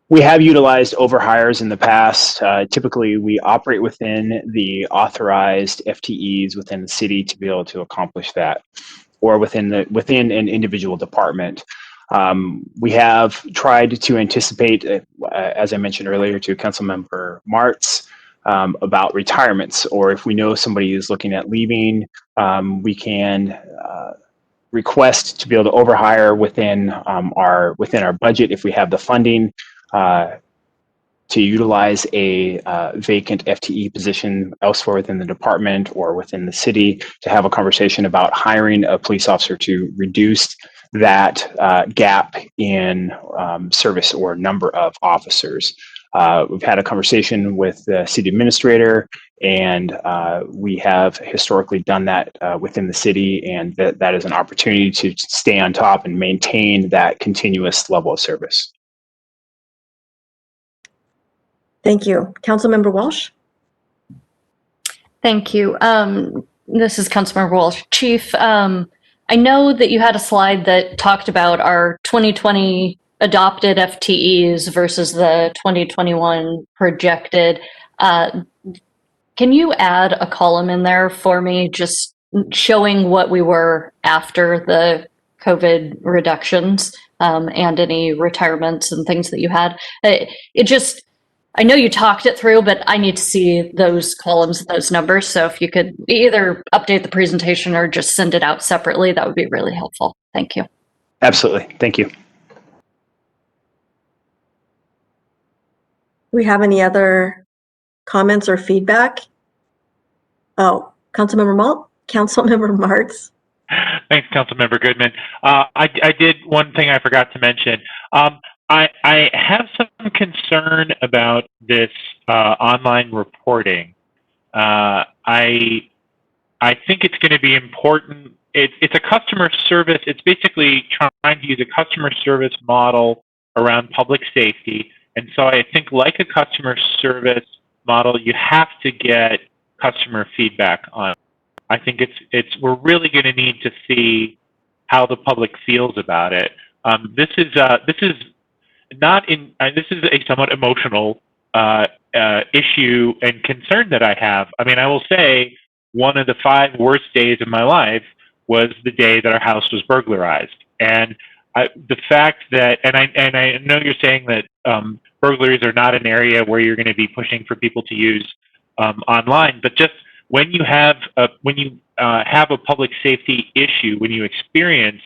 We have utilized overhires in the past. Typically, we operate within the authorized FTEs within the city to be able to accomplish that, or within an individual department. We have tried to anticipate, as I mentioned earlier to Councilmember Martz, about retirements, or if we know somebody is looking at leaving, we can request to be able to overhire within our budget if we have the funding to utilize a vacant FTE position elsewhere within the department or within the city, to have a conversation about hiring a police officer to reduce that gap in service or number of officers. We've had a conversation with the city administrator, and we have historically done that within the city, and that is an opportunity to stay on top and maintain that continuous level of service. Thank you. Councilmember Walsh? Thank you. This is Councilmember Walsh. Chief, I know that you had a slide that talked about our 2020 adopted FTEs versus the 2021 projected. Can you add a column in there for me, just showing what we were after the COVID reductions and any retirements and things that you had? I know you talked it through, but I need to see those columns and those numbers. So if you could either update the presentation or just send it out separately, that would be really helpful. Thank you. Absolutely. Thank you. Do we have any other comments or feedback? Oh, Councilmember Martz. Thanks, Councilmember Goodman. I did one thing I forgot to mention. I have some concern about this online reporting. I think it's going to be important. It's a customer service. It's basically trying to use a customer service model around public safety. And so I think, like a customer service model, you have to get customer feedback on it. I think we're really going to need to see how the public feels about it. This is a somewhat emotional issue and concern that I have. I mean, I will say one of the 5 worst days of my life was the day that our house was burglarized. And the fact that, and I know you're saying that burglaries are not an area where you're going to be pushing for people to use online, but just when you have a public safety issue, when you experience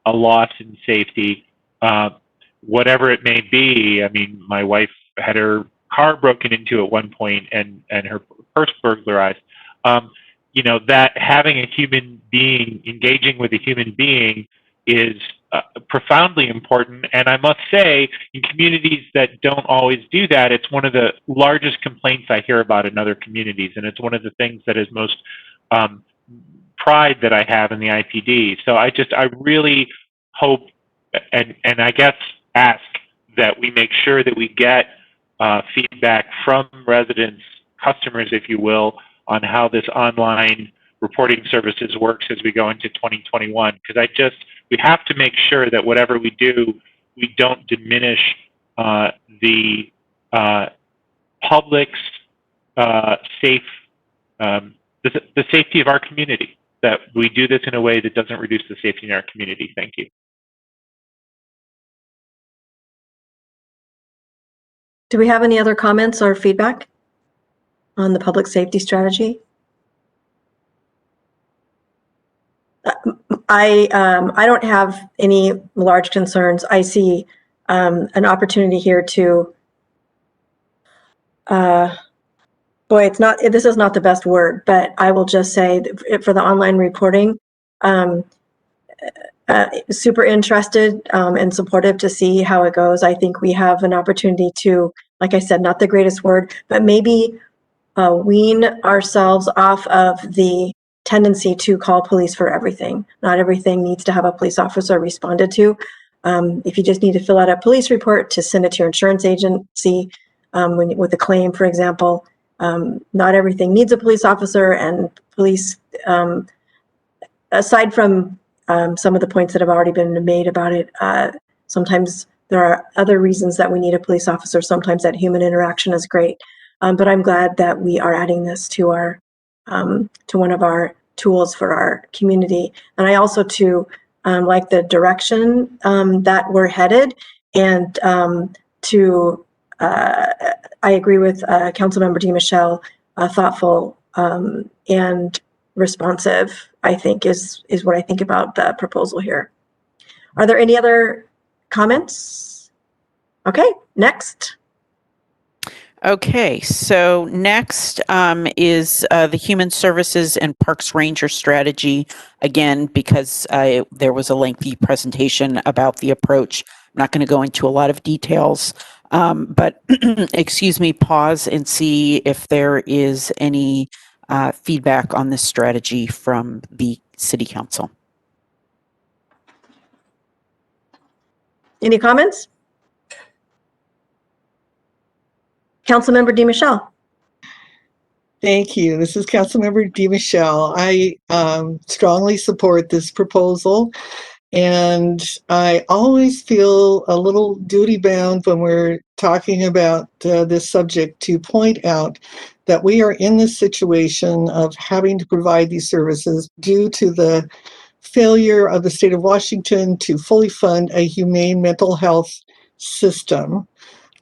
a loss in safety, whatever it may be. I mean, my wife had her car broken into at one point, and her purse burglarized. You know, that having a human being, engaging with a human being is profoundly important. And I must say, in communities that don't always do that, it's one of the largest complaints I hear about in other communities. And it's one of the things that is most pride that I have in the IPD. So I really hope and I guess ask that we make sure that we get feedback from residents, customers, if you will, on how this online reporting services works as we go into 2021. Because we have to make sure that whatever we do, we don't diminish the public's the safety of our community, that we do this in a way that doesn't reduce the safety in our community. Thank you. Do we have any other comments or feedback on the public safety strategy? I don't have any large concerns. I see an opportunity here to, this is not the best word, but I will just say that for the online reporting, super interested and supportive to see how it goes. I think we have an opportunity to, like I said, not the greatest word, but maybe wean ourselves off of the tendency to call police for everything. Not everything needs to have a police officer responded to. If you just need to fill out a police report to send it to your insurance agency with a claim, for example, not everything needs a police officer, and police, aside from some of the points that have already been made about it, sometimes there are other reasons that we need a police officer. Sometimes that human interaction is great. But I'm glad that we are adding this to our to one of our tools for our community. And I also like the direction that we're headed, and I agree with Councilmember DiMichele, thoughtful and responsive, I think is what I think about the proposal here. Are there any other comments? Okay, next. Okay, so next is the Human Services and Parks Ranger strategy. Again, because there was a lengthy presentation about the approach, I'm not going to go into a lot of details, but excuse me, pause and see if there is any feedback on this strategy from the City Council. Any comments? Councilmember DiMichele. Thank you. This is Councilmember DiMichele. I strongly support this proposal, and I always feel a little duty-bound when we're talking about this subject to point out that we are in this situation of having to provide these services due to the failure of the state of Washington to fully fund a humane mental health system.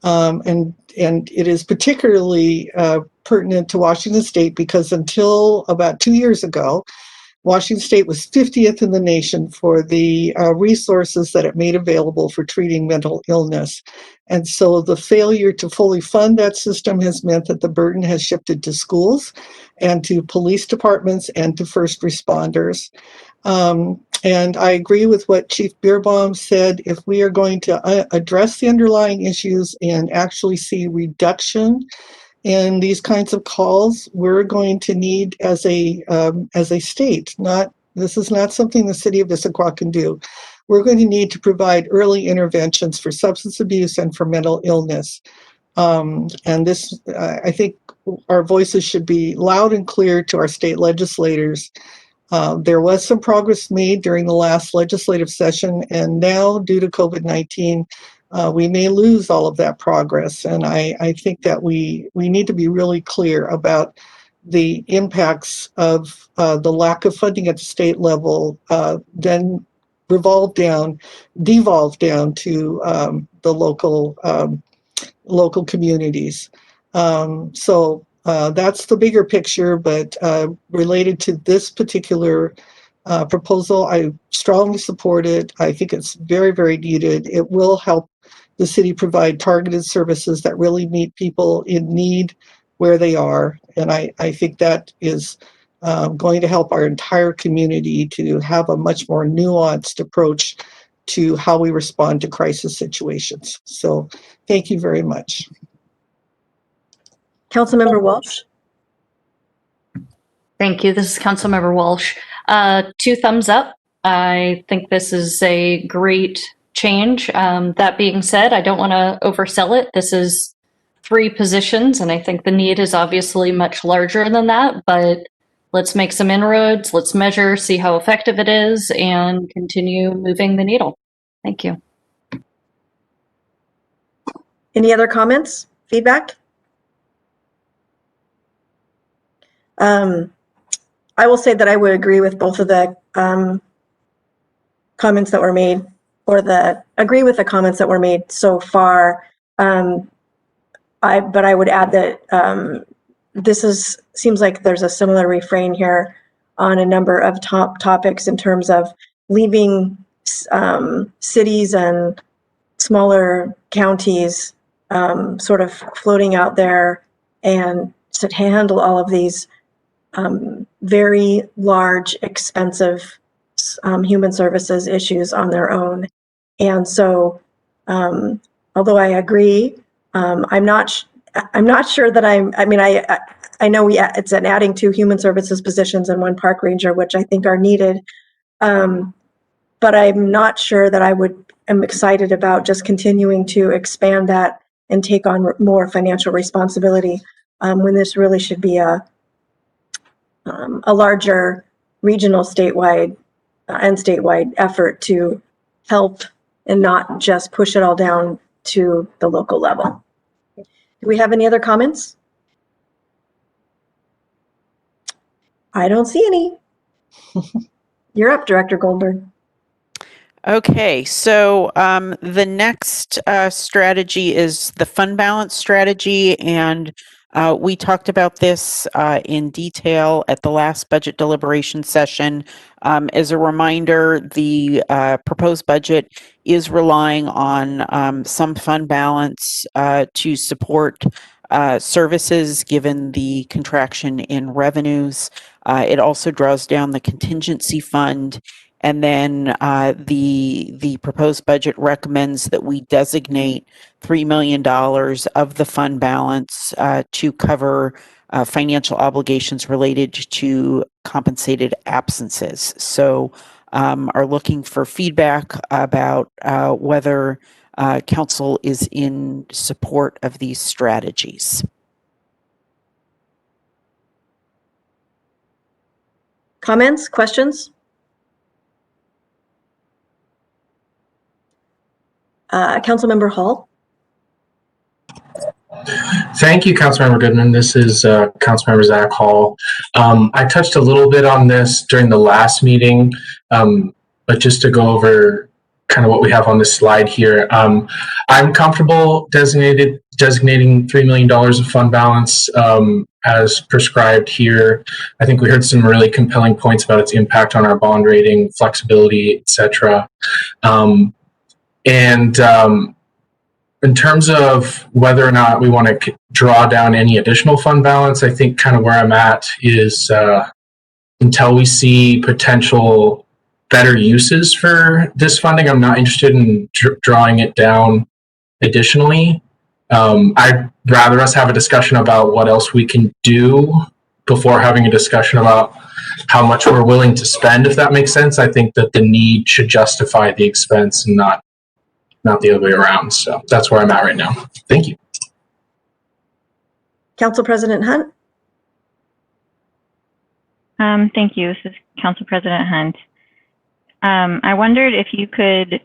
And it is particularly pertinent to Washington State because until about 2 years ago, Washington State was 50th in the nation for the resources that it made available for treating mental illness. And so the failure to fully fund that system has meant that the burden has shifted to schools and to police departments and to first responders. And I agree with what Chief Beerbaum said. If we are going to address the underlying issues and actually see reduction in these kinds of calls, we're going to need, as a state, this is not something the city of Issaquah can do. We're going to need to provide early interventions for substance abuse and for mental illness. And this, I think our voices should be loud and clear to our state legislators. There was some progress made during the last legislative session, and now due to COVID-19, we may lose all of that progress. And I think that we need to be really clear about the impacts of the lack of funding at the state level, then devolve down to the local communities. So that's the bigger picture, but related to this particular proposal, I strongly support it. I think it's very, very needed. It will help the city provide targeted services that really meet people in need where they are. And I think that is going to help our entire community to have a much more nuanced approach to how we respond to crisis situations. So thank you very much. Councilmember Walsh. Thank you. This is Councilmember Walsh. 2 thumbs up. I think this is a great change. That being said, I don't want to oversell it. This is 3 positions, and I think the need is obviously much larger than that, but let's make some inroads, let's measure, see how effective it is, and continue moving the needle. Thank you. Any other comments, feedback? I will say that I would agree with both of the comments that were made, or agree with the comments that were made so far. But I would add that seems like there's a similar refrain here on a number of top topics in terms of leaving cities and smaller counties sort of floating out there and to handle all of these very large, expensive human services issues on their own. And so, although I agree, I'm not sure that I know it's an adding 2 human services positions and 1 park ranger, which I think are needed. But I'm not sure that am excited about just continuing to expand that and take on more financial responsibility when this really should be a larger regional, statewide, and statewide effort to help and not just push it all down to the local level. Do we have any other comments? I don't see any. You're up, Director Goldberg. Okay, so the next strategy is the fund balance strategy, and we talked about this in detail at the last budget deliberation session. As a reminder, the proposed budget is relying on some fund balance to support services given the contraction in revenues. It also draws down the contingency fund. And then the proposed budget recommends that we designate $3 million of the fund balance to cover financial obligations related to compensated absences. So are looking for feedback about whether council is in support of these strategies. Comments, questions? Councilmember Hall. Thank you, Councilmember Goodman. This is Councilmember Zach Hall. I touched a little bit on this during the last meeting, but just to go over kind of what we have on this slide here, I'm comfortable designating $3 million of fund balance as prescribed here. I think we heard some really compelling points about its impact on our bond rating, flexibility, etc. In terms of whether or not we want to draw down any additional fund balance, I think kind of where I'm at is until we see potential better uses for this funding, I'm not interested in drawing it down additionally. I'd rather us have a discussion about what else we can do before having a discussion about how much we're willing to spend, if that makes sense. I think that the need should justify the expense and not the other way around. So that's where I'm at right now. Thank you. Council President Hunt. Thank you. This is Council President Hunt. I wondered if you could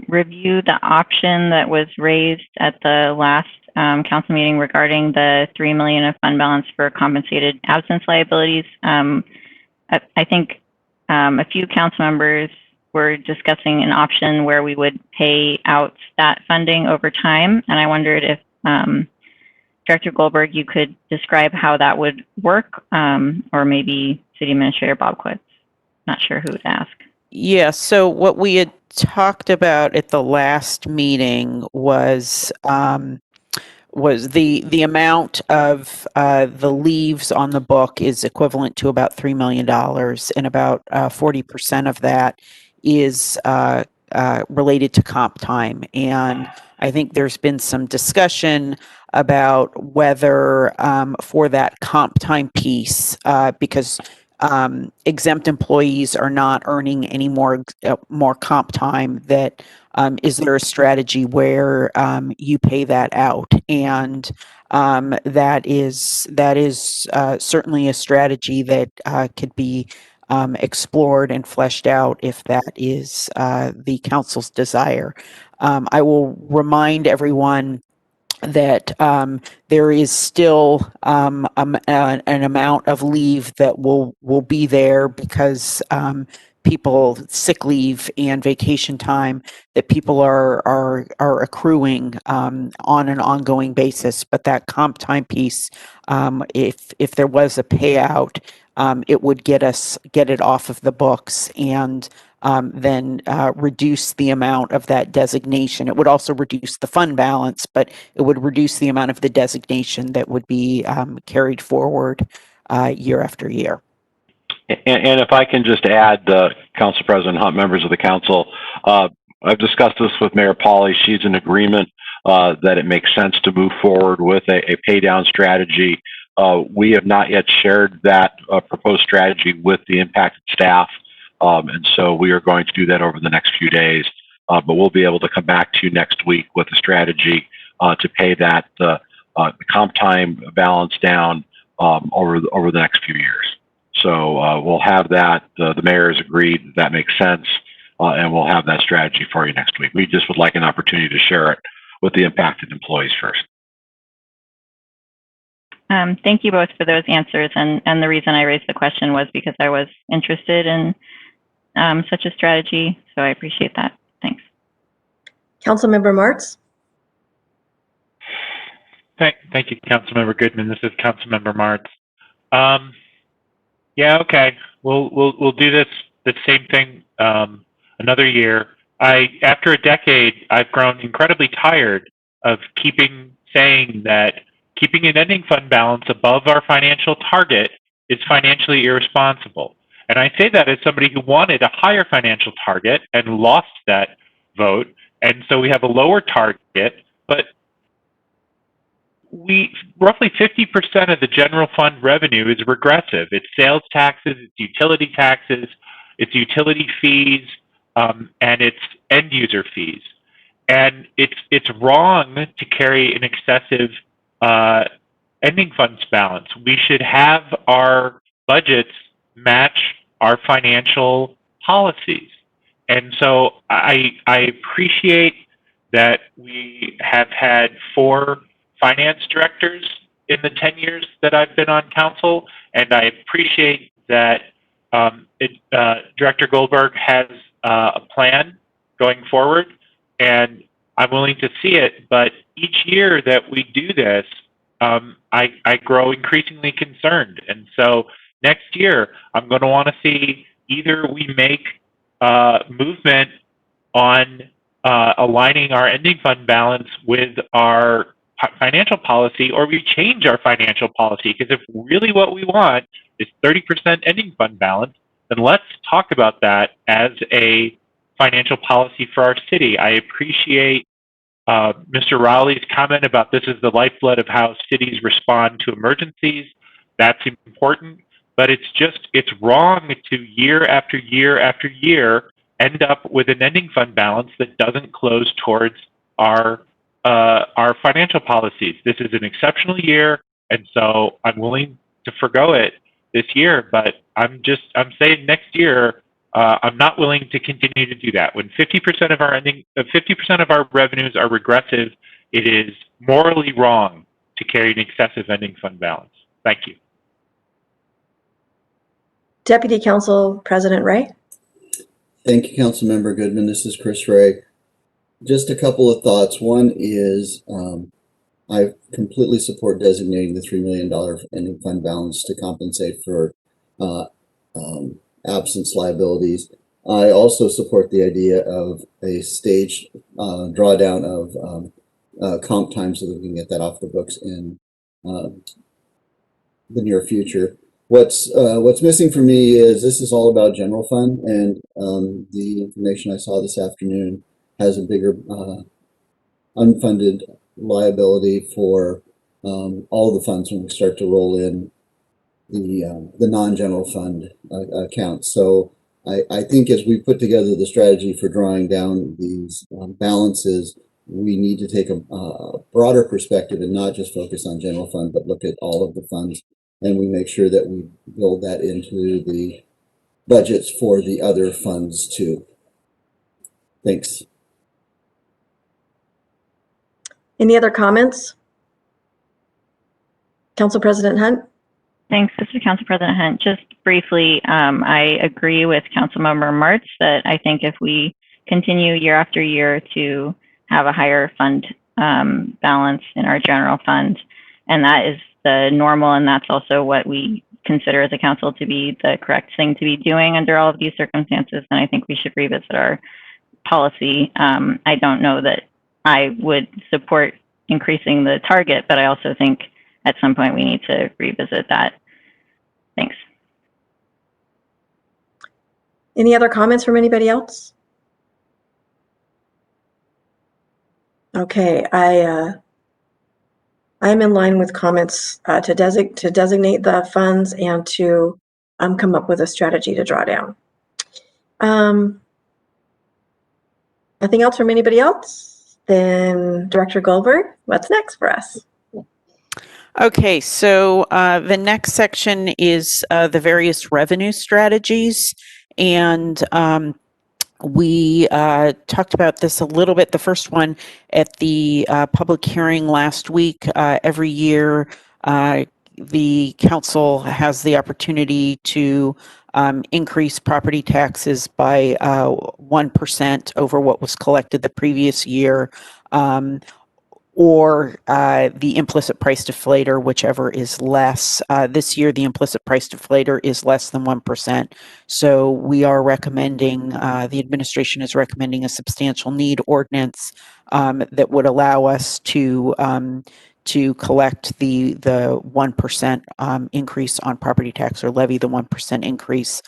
review the option that was raised at the last council meeting regarding the $3 million of fund balance for compensated absence liabilities. I think a few council members were discussing an option where we would pay out that funding over time, and I wondered if Director Goldberg, you could describe how that would work, or maybe City Administrator Bob Quitz. Not sure who to ask. Yeah, so what we had talked about at the last meeting was was the amount of the leaves on the book is equivalent to about $3 million, and about 40% of that is related to comp time. And I think there's been some discussion about whether for that comp time piece, because exempt employees are not earning any more comp time, that is there a strategy where you pay that out? And that is certainly a strategy that could be explored and fleshed out if that is the council's desire. I will remind everyone that there is still an amount of leave that will be there because people sick leave and vacation time that people are accruing on an ongoing basis. But that comp time piece, if there was a payout, it would get it off of the books and then reduce the amount of that designation. It would also reduce the fund balance, but it would reduce the amount of the designation that would be carried forward year after year. And if I can just add, Council President Hunt, members of the council, I've discussed this with Mayor Pauley. She's in agreement that it makes sense to move forward with a pay down strategy. We have not yet shared that proposed strategy with the impacted staff. And so we are going to do that over the next few days, but we'll be able to come back to you next week with a strategy to pay that the comp time balance down over the next few years. So we'll have that. The mayor has agreed that makes sense, and we'll have that strategy for you next week. We just would like an opportunity to share it with the impacted employees first. Thank you both for those answers. And the reason I raised the question was because I was interested in such a strategy. So I appreciate that. Thanks. Councilmember Martz? Thank you, Councilmember Goodman. This is Councilmember Martz. Yeah, okay. We'll do this the same thing another year. After a decade, I've grown incredibly tired of saying that keeping an ending fund balance above our financial target is financially irresponsible. And I say that as somebody who wanted a higher financial target and lost that vote. And so we have a lower target, but roughly 50% of the general fund revenue is regressive. It's sales taxes, it's utility taxes, it's utility fees, and it's end user fees. And it's wrong to carry an excessive ending funds balance. We should have our budgets match our financial policies. And so I appreciate that we have had 4 finance directors in the 10 years that I've been on council, and I appreciate that Director Goldberg has a plan going forward, and I'm willing to see it. But each year that we do this, I grow increasingly concerned. And so next year, I'm going to want to see either we make movement on aligning our ending fund balance with our financial policy, or we change our financial policy. Because if really what we want is 30% ending fund balance, then let's talk about that as a financial policy for our city. I appreciate Mr. Rowley's comment about this is the lifeblood of how cities respond to emergencies. That's important, but it's wrong to year after year after year end up with an ending fund balance that doesn't close towards our financial policies. This is an exceptional year, and so I'm willing to forgo it this year, but I'm saying next year, I'm not willing to continue to do that. When 50% of our revenues are regressive, it is morally wrong to carry an excessive ending fund balance. Thank you. Deputy Council President Ray? Thank you, Councilmember Goodman. This is Chris Ray. Just a couple of thoughts. One is I completely support designating the $3 million ending fund balance to compensate for absence liabilities. I also support the idea of a staged drawdown of comp time so that we can get that off the books in the near future. What's missing for me is this is all about general fund, and the information I saw this afternoon has a bigger unfunded liability for all the funds when we start to roll in the non-general fund accounts. So I think as we put together the strategy for drawing down these balances, we need to take a broader perspective and not just focus on general fund, but look at all of the funds, and we make sure that we build that into the budgets for the other funds too. Thanks. Any other comments? Council President Hunt? Thanks, Mr. Council President Hunt. Just briefly, I agree with Councilmember Martz that I think if we continue year after year to have a higher fund balance in our general fund, and that is the normal, and that's also what we consider as a council to be the correct thing to be doing under all of these circumstances, then I think we should revisit our policy. I don't know that I would support increasing the target, but I also think at some point we need to revisit that. Thanks. Any other comments from anybody else? Okay, I'm in line with comments to designate the funds and to come up with a strategy to draw down. Nothing else from anybody else? Then Director Goldberg, what's next for us? Okay, so the next section is the various revenue strategies, and we talked about this a little bit, the first one at the public hearing last week. Every year, the council has the opportunity to increase property taxes by 1% over what was collected the previous year, or the implicit price deflator, whichever is less. This year, the implicit price deflator is less than 1%. So we are recommending, the administration is recommending a substantial need ordinance that would allow us to collect the 1% increase on property tax, or levy the 1% increase.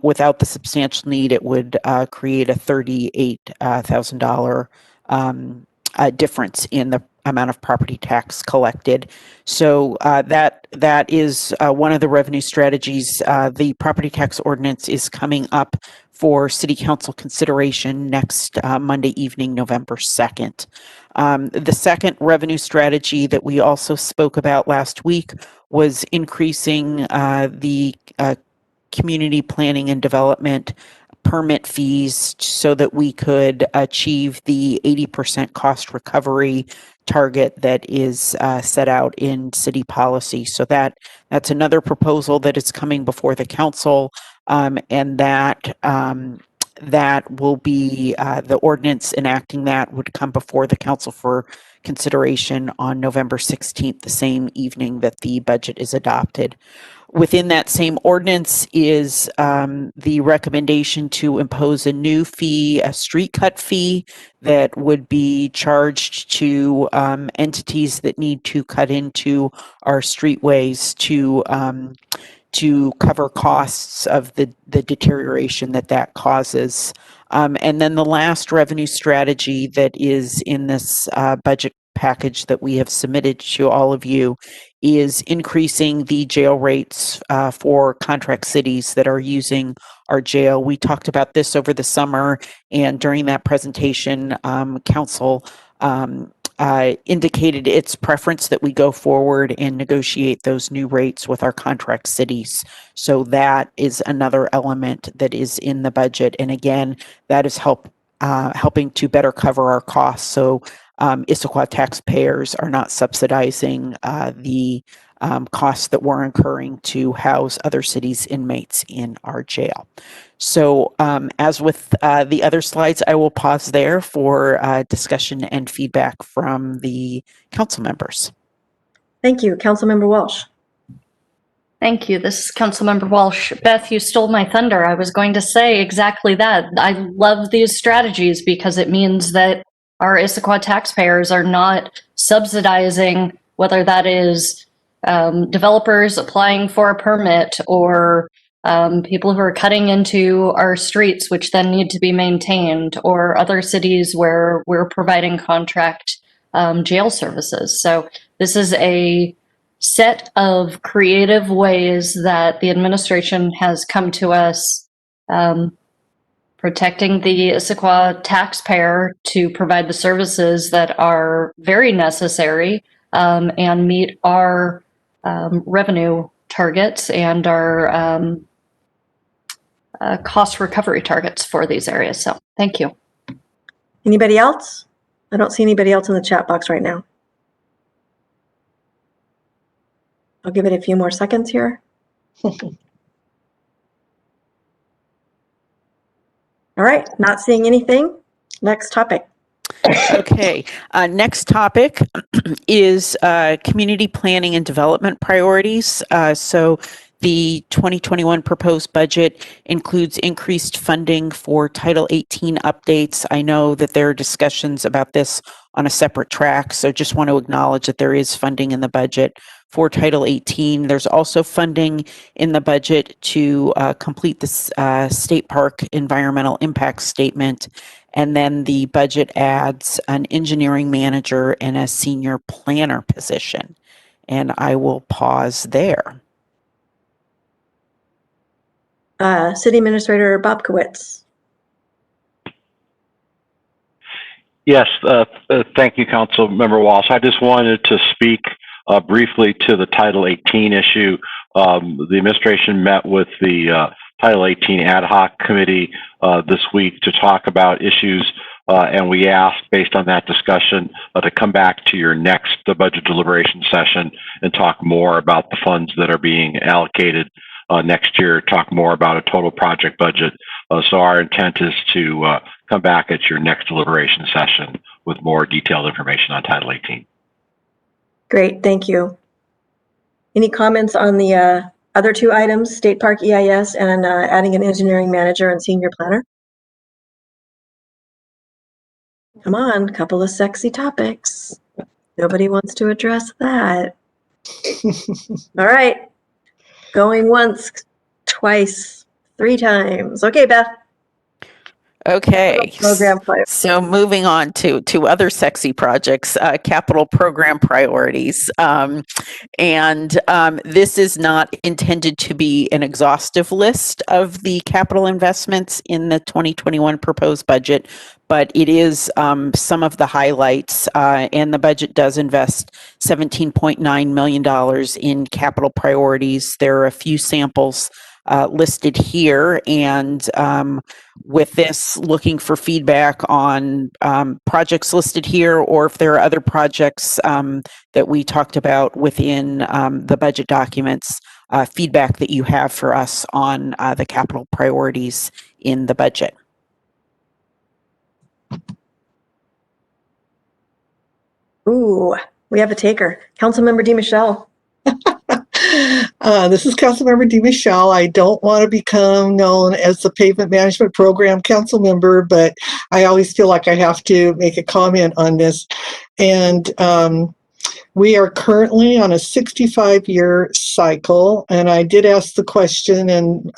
Without the substantial need, it would create a $38,000 difference in the amount of property tax collected. So that is one of the revenue strategies. The property tax ordinance is coming up for City Council consideration next Monday evening, November 2nd. The second revenue strategy that we also spoke about last week was increasing the community planning and development permit fees so that we could achieve the 80% cost recovery target that is set out in city policy. So that's another proposal that is coming before the council, and that will be the ordinance enacting that would come before the council for consideration on November 16th, the same evening that the budget is adopted. Within that same ordinance is the recommendation to impose a new fee, a street cut fee, that would be charged to entities that need to cut into our streetways to cover costs of the deterioration that causes. And then the last revenue strategy that is in this budget package that we have submitted to all of you is increasing the jail rates for contract cities that are using our jail. We talked about this over the summer, and during that presentation, council indicated its preference that we go forward and negotiate those new rates with our contract cities. So that is another element that is in the budget. And again, that is helping to better cover our costs. So Issaquah taxpayers are not subsidizing the costs that we're incurring to house other cities' inmates in our jail. So as with the other slides, I will pause there for discussion and feedback from the council members. Thank you. Councilmember Walsh. Thank you. This is Councilmember Walsh. Beth, you stole my thunder. I was going to say exactly that. I love these strategies because it means that our Issaquah taxpayers are not subsidizing, whether that is developers applying for a permit or people who are cutting into our streets, which then need to be maintained, or other cities where we're providing contract jail services. So this is a set of creative ways that the administration has come to us protecting the Issaquah taxpayer to provide the services that are very necessary and meet our revenue targets and our cost recovery targets for these areas. So thank you. Anybody else? I don't see anybody else in the chat box right now. I'll give it a few more seconds here. All right, not seeing anything. Next topic. Okay, next topic is community planning and development priorities. So the 2021 proposed budget includes increased funding for Title 18 updates. I know that there are discussions about this on a separate track, so just want to acknowledge that there is funding in the budget for Title 18. There's also funding in the budget to complete the state park environmental impact statement. And then the budget adds an engineering manager and a senior planner position. And I will pause there. City Administrator Bobkowitz. Yes, thank you, Council Member Walsh. I just wanted to speak briefly to the Title 18 issue. The administration met with the Title 18 Ad Hoc Committee this week to talk about issues, and we asked, based on that discussion, to come back to your next budget deliberation session and talk more about the funds that are being allocated next year, talk more about a total project budget. So our intent is to come back at your next deliberation session with more detailed information on Title 18. Great, thank you. Any comments on the other two items, State Park EIS and adding an engineering manager and senior planner? Come on, couple of sexy topics. Nobody wants to address that. All right, going once, twice, 3 times. Okay, Beth. Okay, Program priorities. so moving on to other sexy projects, capital program priorities. This is not intended to be an exhaustive list of the capital investments in the 2021 proposed budget, but it is some of the highlights, and the budget does invest $17.9 million in capital priorities. There are a few samples listed here, and with this, looking for feedback on projects listed here, or if there are other projects that we talked about within the budget documents, feedback that you have for us on the capital priorities in the budget. Ooh, we have a taker. Councilmember DiMichele. This is Councilmember DiMichele. I don't want to become known as the Pavement Management Program council member, but I always feel like I have to make a comment on this. And we are currently on a 65-year cycle, and I did ask the question, and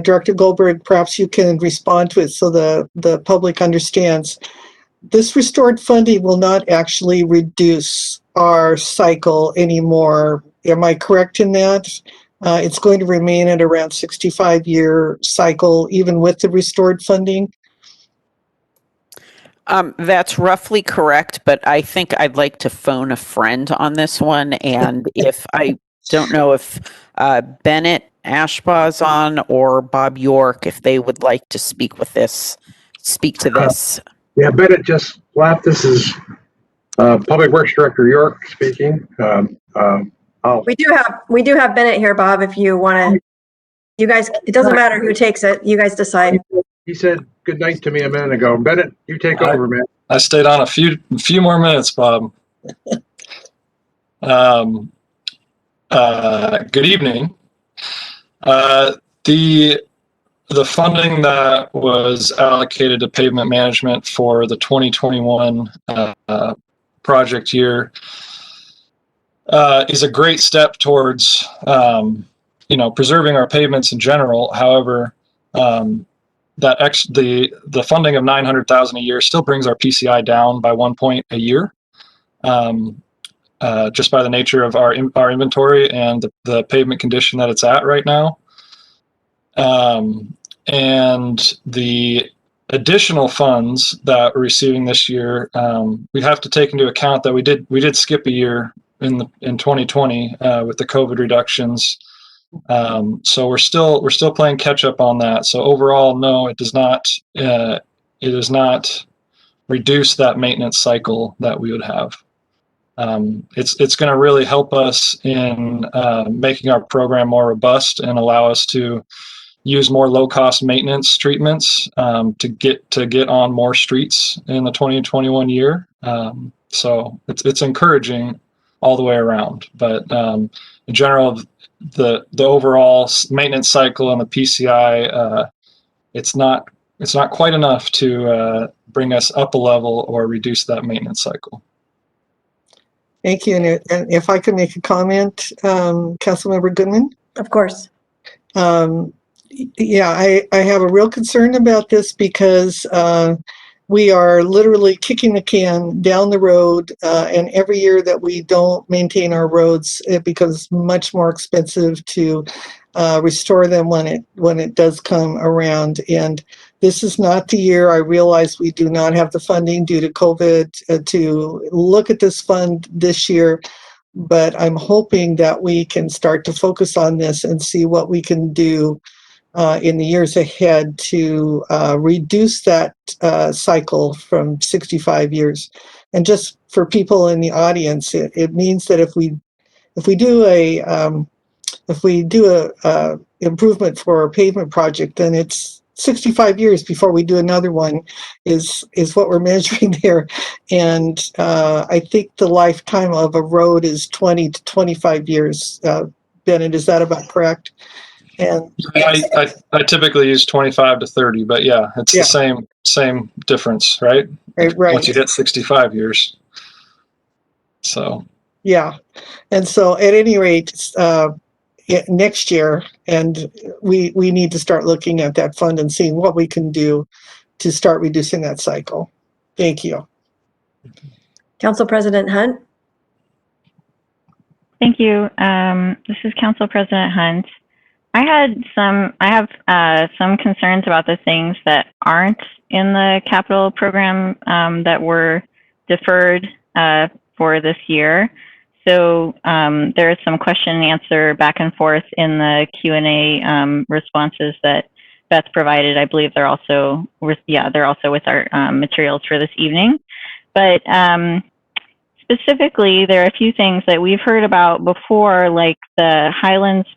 Director Goldberg, perhaps you can respond to it so the public understands. This restored funding will not actually reduce our cycle anymore. Am I correct in that? It's going to remain at around 65-year cycle, even with the restored funding? That's roughly correct, but I think I'd like to phone a friend on this one. And if I don't know if Bennett Ashbaugh's on or Bob York, if they would like to speak to this. Yeah, Bennett just left. This is Public Works Director York speaking. We do have Bennett here, Bob, if you want to. You guys, it doesn't matter who takes it. You guys decide. He said good night to me a minute ago. Bennett, you take over, man. I stayed on a few more minutes, Bob. Good evening. The the funding that was allocated to pavement management for the 2021 project year is a great step towards, preserving our pavements in general. However, the funding of $900,000 a year still brings our PCI down by 1 point a year, just by the nature of our inventory and the pavement condition that it's at right now. And the additional funds that we're receiving this year, we have to take into account that we did skip a year in 2020 with the COVID reductions. So we're still playing catch up on that. So overall, no, it does not reduce that maintenance cycle that we would have. It's going to really help us in making our program more robust and allow us to use more low-cost maintenance treatments to get on more streets in the 2021 year. So it's encouraging all the way around. But in general, the overall maintenance cycle and the PCI, it's not quite enough to bring us up a level or reduce that maintenance cycle. Thank you. And if I could make a comment, Councilmember Goodman? Of course. Yeah, I have a real concern about this because we are literally kicking the can down the road, and every year that we don't maintain our roads, it becomes much more expensive to restore them when it does come around. And this is not the year. I realize we do not have the funding due to COVID to look at this fund this year, but I'm hoping that we can start to focus on this and see what we can do in the years ahead to reduce that cycle from 65 years. And just for people in the audience, it means that if we do a improvement for a pavement project, then it's 65 years before we do another one is what we're measuring there. And I think the lifetime of a road is 20 to 25 years. Bennett, is that about correct? And I typically use 25 to 30, but yeah, it's the same difference, right? Right. Once you hit 65 years. So. Yeah. And so at any rate, next year, and we need to start looking at that fund and seeing what we can do to start reducing that cycle. Thank you. Council President Hunt. Thank you. This is Council President Hunt. I have some concerns about the things that aren't in the capital program that were deferred for this year. So there is some question and answer back and forth in the Q&A responses that Beth provided. I believe they're also with our materials for this evening. But specifically, there are a few things that we've heard about before, like the Highlands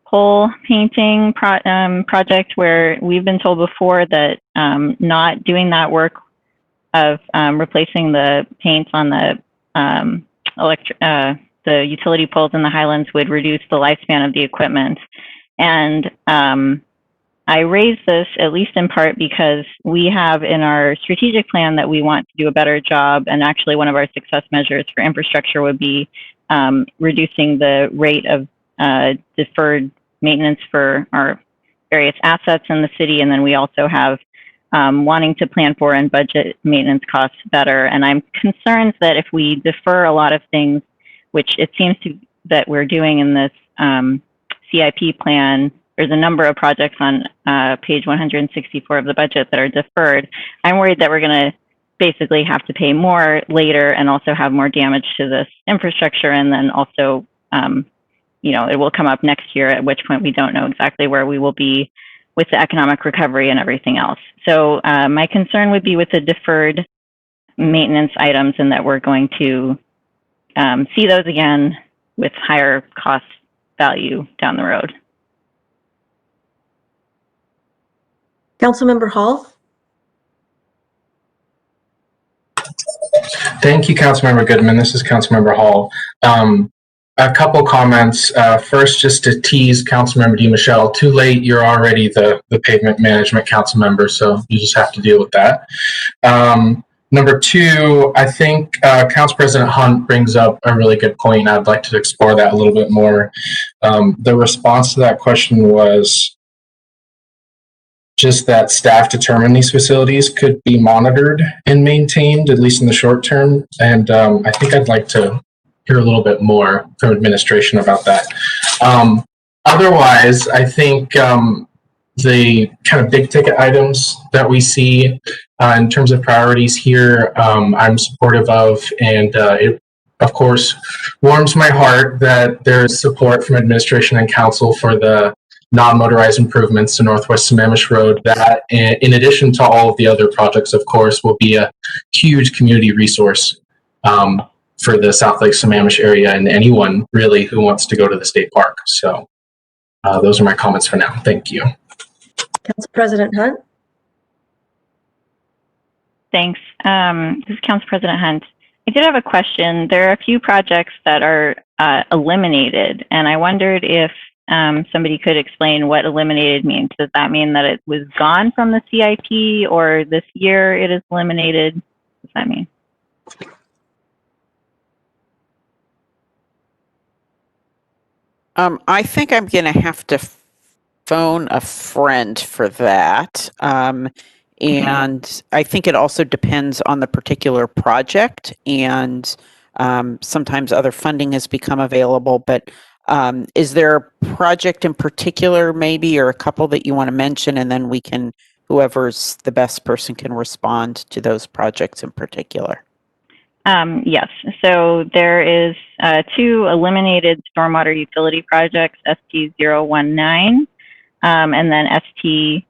pole painting project, where we've been told before that not doing that work of replacing the paint on the utility poles in the Highlands would reduce the lifespan of the equipment. And I raise this at least in part because we have in our strategic plan that we want to do a better job, and actually one of our success measures for infrastructure would be reducing the rate of deferred maintenance for our various assets in the city. And then we also have wanting to plan for and budget maintenance costs better. And I'm concerned that if we defer a lot of things, which it seems that we're doing in this CIP plan, there's a number of projects on page 164 of the budget that are deferred. I'm worried that we're going to basically have to pay more later and also have more damage to this infrastructure. And then also, it will come up next year, at which point we don't know exactly where we will be with the economic recovery and everything else. So my concern would be with the deferred maintenance items, and that we're going to see those again with higher cost value down the road. Councilmember Hall. Thank you, Councilmember Goodman. This is Councilmember Hall. a couple comments. First, just to tease Councilmember DiMichele, too late, you're already the pavement management council member, so you just have to deal with that. Number two, I think Council President Hunt brings up a really good point. I'd like to explore that a little bit more. The response to that question was just that staff determine these facilities could be monitored and maintained, at least in the short term. And I think I'd like to hear a little bit more from administration about that. Otherwise, I think the kind of big ticket items that we see in terms of priorities here, I'm supportive of, and it, of course, warms my heart that there's support from administration and council for the non-motorized improvements to Northwest Sammamish Road. That, in addition to all of the other projects, of course, will be a huge community resource for the South Lake Sammamish area and anyone really who wants to go to the state park. So those are my comments for now. Thank you. Council President Hunt. Thanks. This is Council President Hunt. I did have a question. There are a few projects that are eliminated, and I wondered if somebody could explain what eliminated means. Does that mean that it was gone from the CIP, or this year it is eliminated? What does that mean? I think I'm going to have to phone a friend for that. And I think it also depends on the particular project, and sometimes other funding has become available. But is there a project in particular, maybe, or a couple that you want to mention, and then we can, whoever's the best person can respond to those projects in particular? Yes. So there is 2 eliminated stormwater utility projects, ST019, and then ST,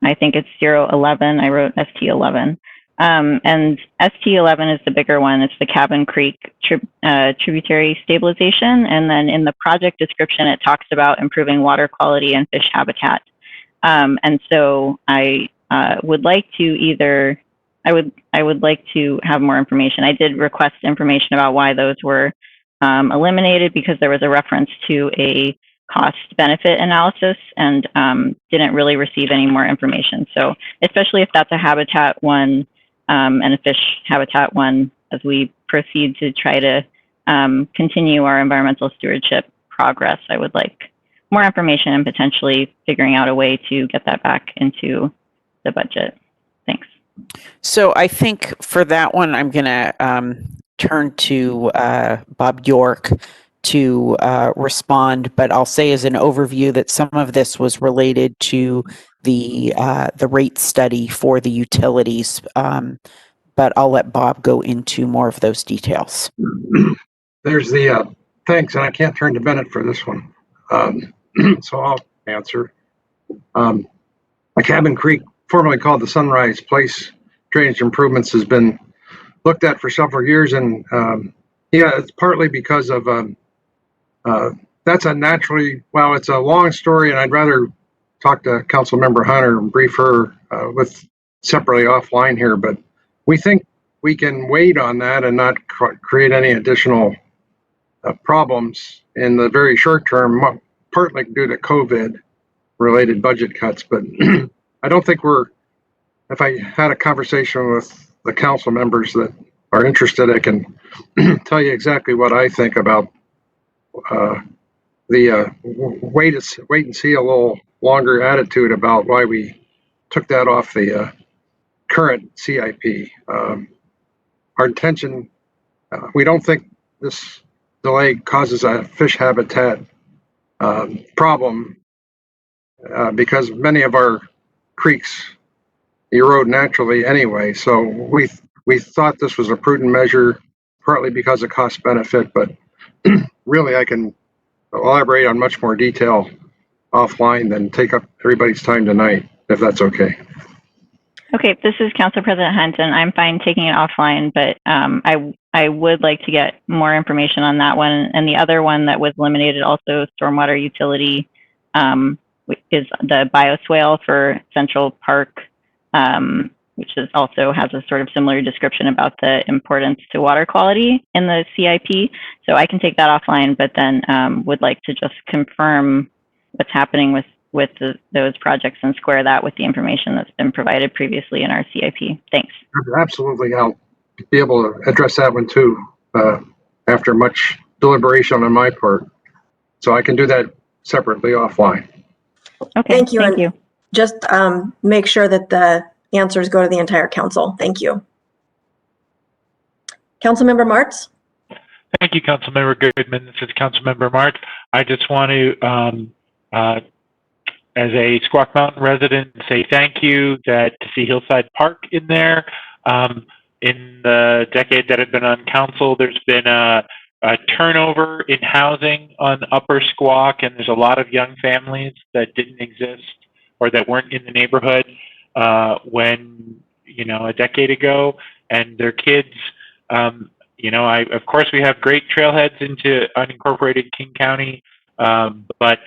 I think it's 011. I wrote ST11. And ST11 is the bigger one. It's the Cabin Creek tributary stabilization. And then in the project description, it talks about improving water quality and fish habitat. And so I would like to I would like to have more information. I did request information about why those were eliminated, because there was a reference to a cost-benefit analysis, and didn't really receive any more information. So especially if that's a habitat one and a fish habitat one, as we proceed to try to continue our environmental stewardship progress, I would like more information and potentially figuring out a way to get that back into the budget. Thanks. So I think for that one, I'm going to turn to Bob York to respond, but I'll say as an overview that some of this was related to the rate study for the utilities, but I'll let Bob go into more of those details. There's the thanks, and I can't turn to Bennett for this one, so I'll answer. The Cabin Creek, formerly called the Sunrise Place drainage improvements, has been looked at for several years, and yeah, it's partly because of that's a naturally, well, it's a long story, and I'd rather talk to Councilmember Hunter and brief her with separately offline here, but we think we can wait on that and not create any additional problems in the very short term, partly due to COVID related budget cuts. But I don't think if I had a conversation with the council members that are interested, I can tell you exactly what I think about the wait and see a little longer attitude about why we took that off the current CIP. Our intention, we don't think this delay causes a fish habitat problem because many of our creeks erode naturally anyway. So we thought this was a prudent measure, partly because of cost benefit, but really I can elaborate on much more detail offline than take up everybody's time tonight, if that's okay. Okay, this is Council President Hunt, and I'm fine taking it offline, but I would like to get more information on that one. And the other one that was eliminated, also stormwater utility, is the bioswale for Central Park which is also has a sort of similar description about the importance to water quality in the CIP. So I can take that offline, but then would like to just confirm what's happening with those projects and square that with the information that's been provided previously in our CIP. Thanks. Absolutely. I'll be able to address that one too after much deliberation on my part. So I can do that separately offline. Okay. Thank you. Thank and you. Just make sure that the answers go to the entire council. Thank you. Councilmember Martz? Thank you, Councilmember Goodman. This is Councilmember Martz. I just want to, as a Squaw Mountain resident, say thank you to see Hillside Park in there. In the decade that I've been on council, there's been a turnover in housing on Upper Squawk, and there's a lot of young families that didn't exist or that weren't in the neighborhood when, a decade ago, and their kids, of course we have great trailheads into unincorporated King County, but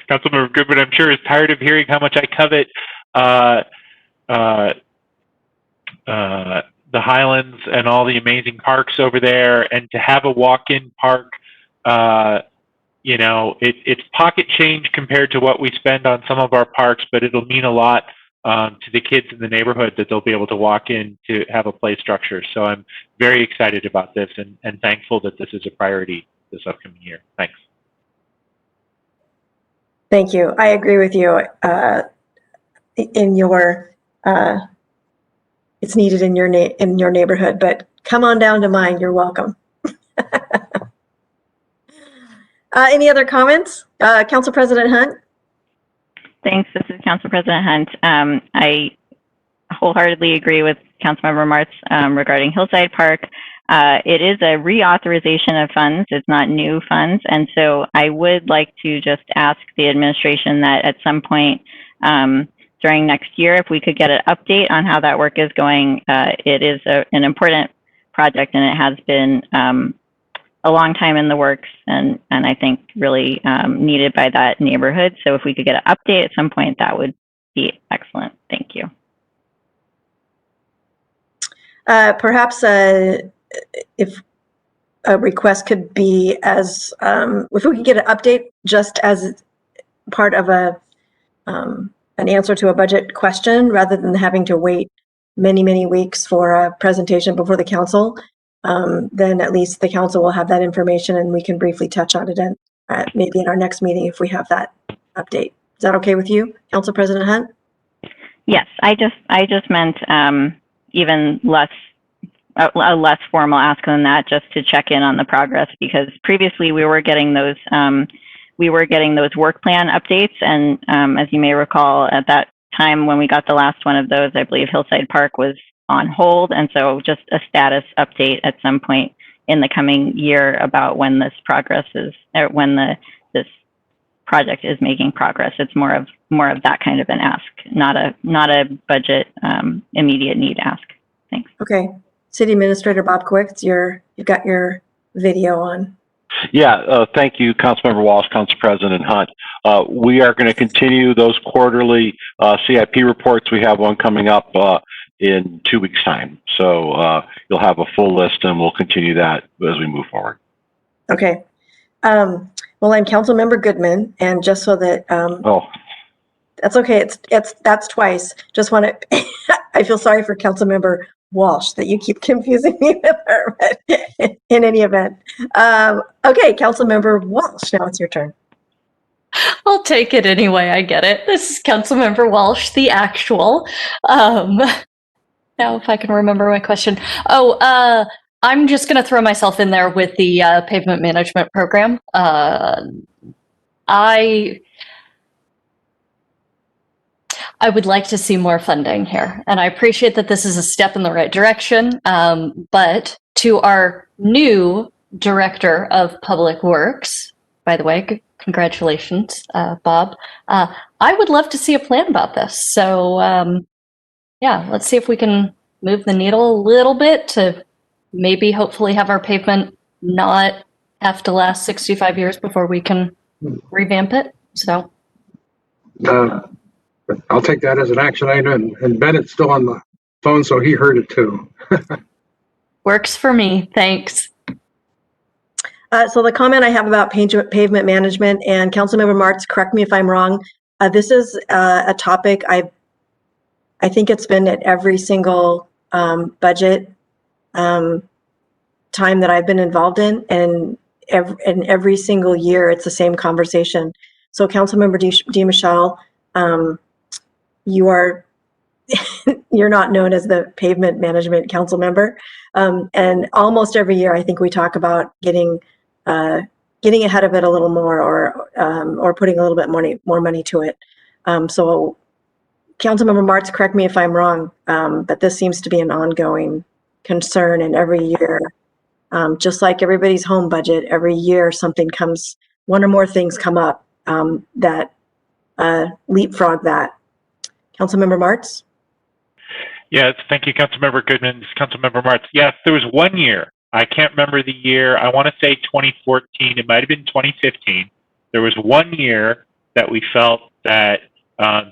Councilmember Goodman, I'm sure, is tired of hearing how much I covet the Highlands and all the amazing parks over there, and to have a walk-in park, it's pocket change compared to what we spend on some of our parks, but it'll mean a lot to the kids in the neighborhood that they'll be able to walk in to have a play structure. So I'm very excited about this and thankful that this is a priority this upcoming year. Thanks. Thank you. I agree with you in your, it's needed in your neighborhood, but come on down to mine. You're welcome. Any other comments? Council President Hunt? Thanks. This is Council President Hunt. I wholeheartedly agree with Councilmember Martz regarding Hillside Park. It is a reauthorization of funds. It's not new funds. And so I would like to just ask the administration that at some point during next year, if we could get an update on how that work is going. It is an important project, and it has been a long time in the works, and I think really needed by that neighborhood. So if we could get an update at some point, that would be excellent. Thank you. Perhaps if a request could be as, if we could get an update just as part of an answer to a budget question, rather than having to wait many, many weeks for a presentation before the council, then at least the council will have that information and we can briefly touch on it maybe in our next meeting if we have that update. Is that okay with you, Council President Hunt? Yes, I just meant even less a less formal ask than that, just to check in on the progress, because previously we were getting those work plan updates, and as you may recall, at that time when we got the last one of those, I believe Hillside Park was on hold, and so just a status update at some point in the coming year about when this progress is, or when this project is making progress. It's more of that kind of an ask, not a budget immediate need ask. Thanks. Okay, City Administrator Bob Quicks, you've got your video on. Yeah, thank you, Councilmember Walsh, Council President Hunt. We are going to continue those quarterly CIP reports. We have one coming up in 2 weeks' time. So you'll have a full list, and we'll continue that as we move forward. Okay. Well, I'm Councilmember Goodman, and just so that that's okay. That's twice. Just want to. I feel sorry for Councilmember Walsh that you keep confusing me with her. But in any event, okay, Councilmember Walsh. Now it's your turn. I'll take it anyway. I get it. This is Councilmember Walsh, the actual. Now, if I can remember my question. I'm just going to throw myself in there with the pavement management program. I would like to see more funding here, and I appreciate that this is a step in the right direction. But to our new Director of Public Works, by the way, congratulations, Bob. I would love to see a plan about this. So, yeah, let's see if we can move the needle a little bit to maybe hopefully have our pavement not have to last 65 years before we can revamp it. So. I'll take that as an action item, and Bennett's still on the phone, so he heard it too. Works for me. Thanks. So the comment I have about pavement management, and Councilmember Martz, correct me if I'm wrong, this is a topic I think it's been at every single budget time that I've been involved in, and every single year it's the same conversation. So Councilmember DiMichele, you are you're not known as the pavement management council member, and almost every year I think we talk about getting ahead of it a little more, or putting a little bit more money to it. So Councilmember Martz, correct me if I'm wrong, but this seems to be an ongoing concern, and every year, just like everybody's home budget, every year one or more things come up that leapfrog that. Councilmember Martz? Yes, thank you, Councilmember Goodman. Councilmember Martz. Yes, there was one year. I can't remember the year. I want to say 2014. It might have been 2015. There was one year that we felt that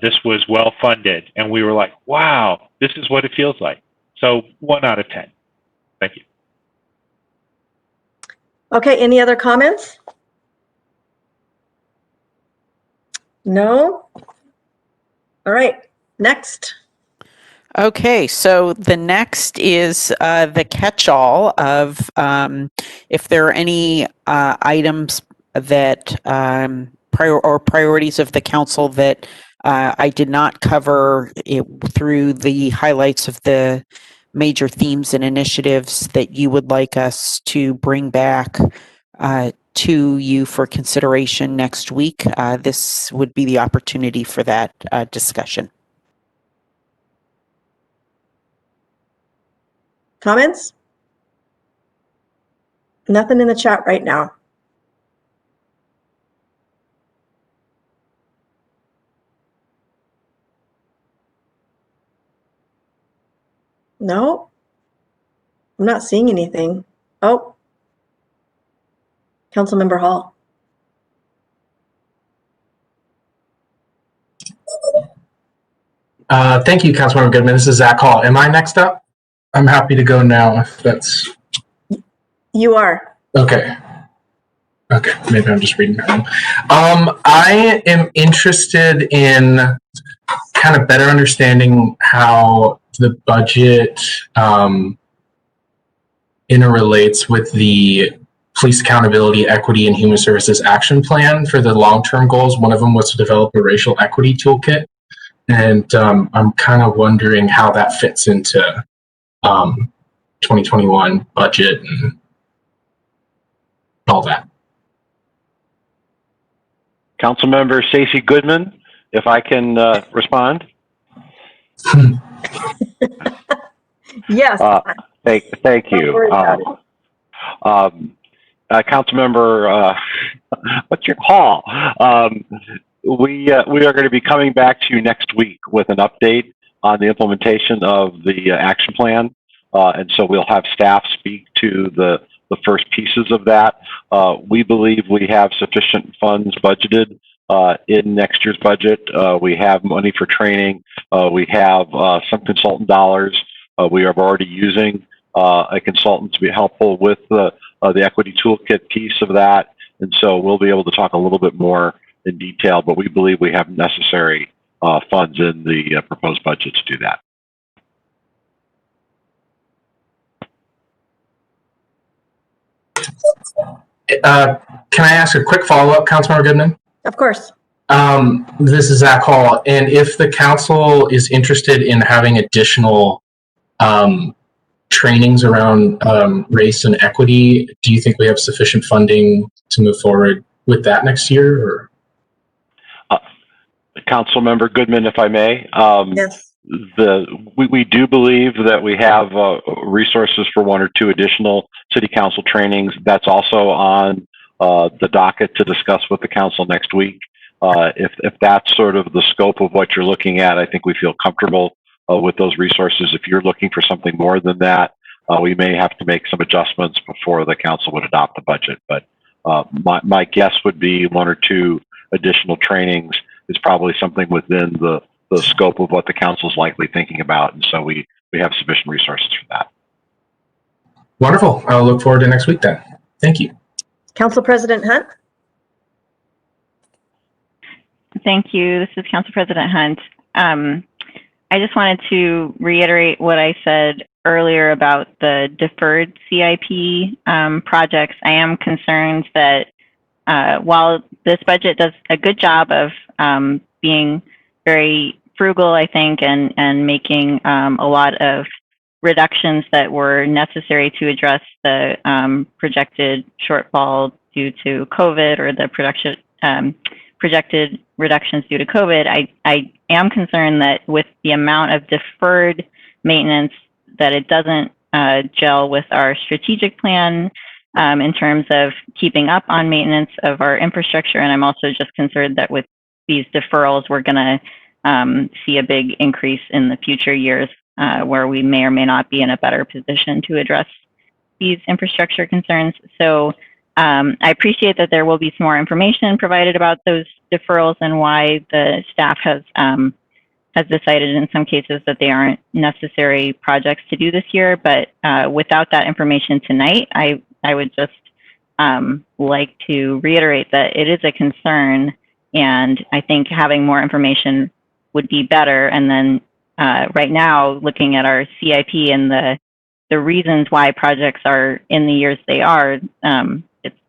this was well funded, and we were like, wow, this is what it feels like. So 1 out of 10. Thank you. Okay, any other comments? No? All right, next. Okay, so the next is the catch-all of if there are any items that priorities of the council that I did not cover through the highlights of the major themes and initiatives that you would like us to bring back to you for consideration next week. This would be the opportunity for that discussion. Comments? Nothing in the chat right now. No, I'm not seeing anything. Oh, Councilmember Hall. Thank you, Councilmember Goodman. This is Zach Hall. Am I next up? I'm happy to go now if that's... You are. Okay. Okay, maybe I'm just reading wrong. I am interested in kind of better understanding how the budget interrelates with the Police Accountability, Equity, and Human Services Action Plan for the long-term goals. One of them was to develop a racial equity toolkit. And I'm kind of wondering how that fits into 2021 budget and all that. Councilmember Stacey Goodman, if I can respond. Yes. Thank you. Councilmember, what's your call? We are going to be coming back to you next week with an update on the implementation of the action plan. And so we'll have staff speak to the first pieces of that. We believe we have sufficient funds budgeted in next year's budget. We have money for training. We have some consultant dollars. We are already using a consultant to be helpful with the equity toolkit piece of that. And so we'll be able to talk a little bit more in detail, but we believe we have necessary funds in the proposed budget to do that. Can I ask a quick follow-up, Councilmember Goodman? Of course. This is Zach Hall, and if the council is interested in having additional trainings around race and equity, do you think we have sufficient funding to move forward with that next year? Or? Councilmember Goodman, if I may. Yes. We do believe that we have resources for 1 or 2 additional city council trainings. That's also on the docket to discuss with the council next week. If that's sort of the scope of what you're looking at, I think we feel comfortable with those resources. If you're looking for something more than that, we may have to make some adjustments before the council would adopt the budget. But my guess would be 1 or 2 additional trainings is probably something within the the scope of what the council's likely thinking about. And so we have sufficient resources for that. Wonderful. I'll look forward to next week then. Thank you. Council President Hunt? Thank you. This is Council President Hunt. I just wanted to reiterate what I said earlier about the deferred CIP projects. I am concerned that while this budget does a good job of being very frugal, I think, and making a lot of reductions that were necessary to address the projected shortfall due to COVID, or the projected reductions due to COVID, I am concerned that with the amount of deferred maintenance, that it doesn't gel with our strategic plan in terms of keeping up on maintenance of our infrastructure. And I'm also just concerned that with these deferrals, we're going to see a big increase in the future years where we may or may not be in a better position to address these infrastructure concerns. So I appreciate that there will be some more information provided about those deferrals and why the staff has decided in some cases that they aren't necessary projects to do this year. But without that information tonight, I would just like to reiterate that it is a concern, and I think having more information would be better. And then right now, looking at our CIP and the reasons why projects are in the years they are,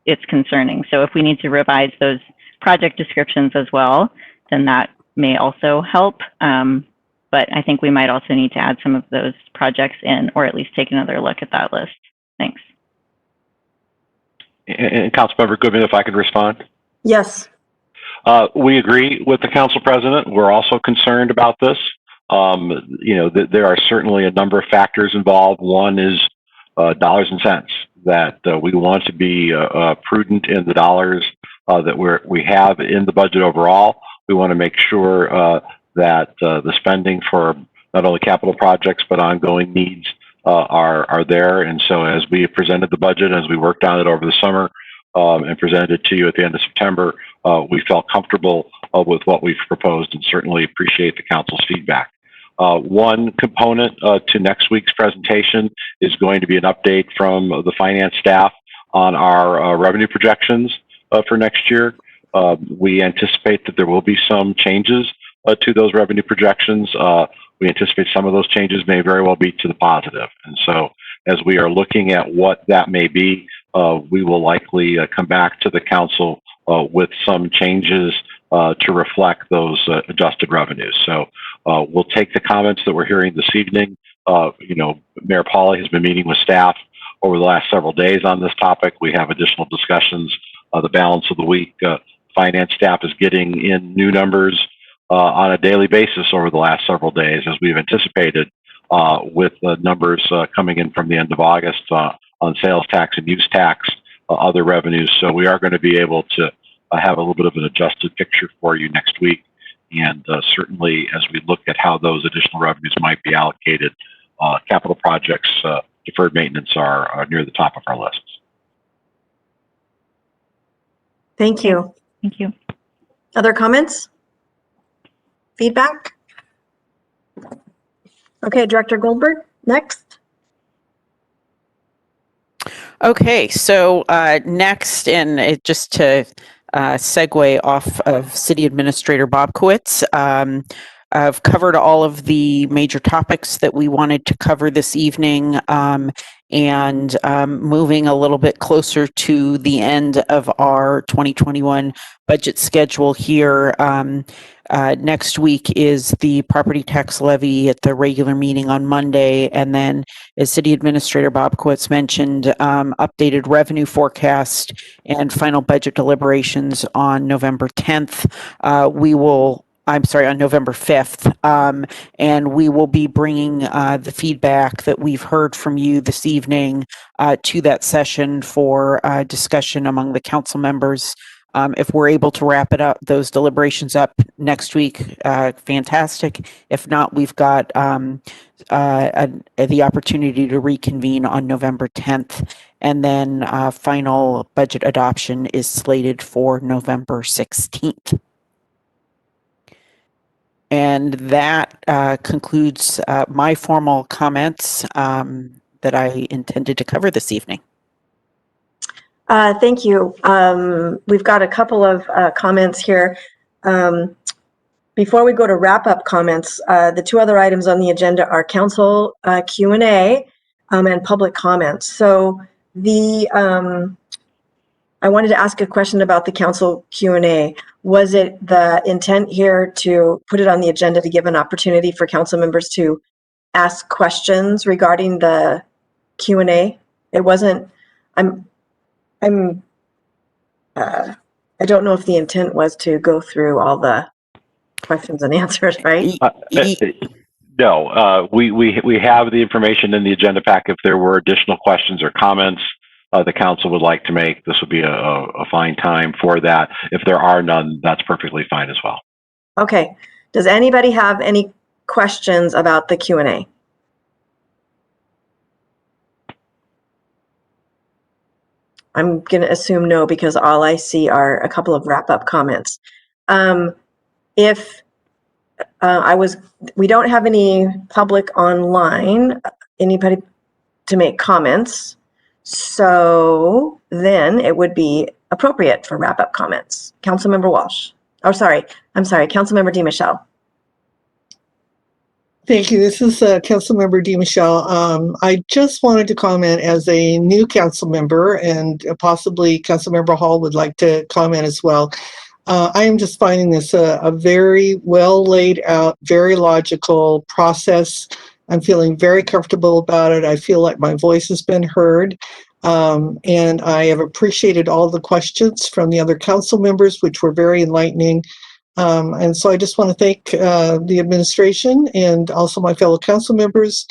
it's concerning. So if we need to revise those project descriptions as well, then that may also help. But I think we might also need to add some of those projects in, or at least take another look at that list. Thanks. And Councilmember Goodman, if I could respond. Yes. We agree with the council president. We're also concerned about this. There are certainly a number of factors involved. One is dollars and cents, that we want to be prudent in the dollars that we have in the budget overall. We want to make sure that the spending for not only capital projects but ongoing needs are there. And so as we presented the budget, as we worked on it over the summer and presented it to you at the end of September, we felt comfortable with what we've proposed, and certainly appreciate the council's feedback. One component to next week's presentation is going to be an update from the finance staff on our revenue projections for next year. We anticipate that there will be some changes to those revenue projections. We anticipate some of those changes may very well be to the positive. And so as we are looking at what that may be, we will likely come back to the council with some changes to reflect those adjusted revenues. So we'll take the comments that we're hearing this evening. Mayor Pauly has been meeting with staff over the last several days on this topic. We have additional discussions the balance of the week. Finance staff is getting in new numbers on a daily basis over the last several days, as we've anticipated, with the numbers coming in from the end of August on sales tax and use tax, other revenues. So we are going to be able to have a little bit of an adjusted picture for you next week. And certainly as we look at how those additional revenues might be allocated, capital projects, deferred maintenance are near the top of our lists. Thank you. Thank you. Other comments? Feedback? Okay, Director Goldberg, next. Okay, so next, and just to segue off of City Administrator Bobkowitz, I've covered all of the major topics that we wanted to cover this evening, and moving a little bit closer to the end of our 2021 budget schedule here. Next week is the property tax levy at the regular meeting on Monday, and then, as City Administrator Bobkowitz mentioned, updated revenue forecast and final budget deliberations on November 10th. On November 5th, and we will be bringing the feedback that we've heard from you this evening to that session for discussion among the council members. If we're able to wrap those deliberations up next week, fantastic. If not, we've got the opportunity to reconvene on November 10th, and then final budget adoption is slated for November 16th. And that concludes my formal comments that I intended to cover this evening. Thank you. We've got a couple of comments here. Before we go to wrap-up comments, the two other items on the agenda are council Q&A and public comments. So I wanted to ask a question about the council Q&A. Was it the intent here to put it on the agenda to give an opportunity for council members to ask questions regarding the Q&A? It wasn't, I don't know if the intent was to go through all the questions and answers, right? No, we have the information in the agenda pack. If there were additional questions or comments the council would like to make, this would be a fine time for that. If there are none, that's perfectly fine as well. Okay. Does anybody have any questions about the Q&A? I'm going to assume no, because all I see are a couple of wrap-up comments. We don't have any public online, anybody to make comments. So then it would be appropriate for wrap-up comments. Councilmember Walsh. Oh, sorry. I'm sorry. Councilmember DiMichele. Thank you. This is Councilmember DiMichele. I just wanted to comment as a new council member, and possibly Councilmember Hall would like to comment as well. I am just finding this a very well laid out, very logical process. I'm feeling very comfortable about it. I feel like my voice has been heard. And I have appreciated all the questions from the other council members, which were very enlightening. And so I just want to thank the administration and also my fellow council members.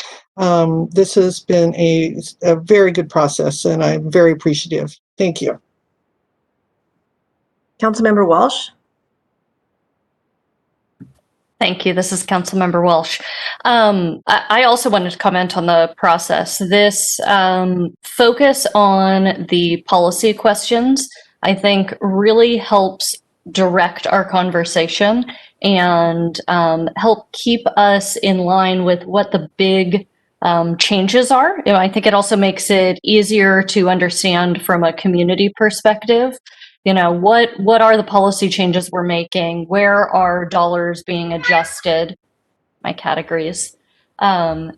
This has been a very good process, and I'm very appreciative. Thank you. Councilmember Walsh. Thank you. This is Councilmember Walsh. I also wanted to comment on the process. This focus on the policy questions, I think, really helps direct our conversation and help keep us in line with what the big changes are. You know, I think it also makes it easier to understand from a community perspective. You know, what are the policy changes we're making? Where are dollars being adjusted? My categories. And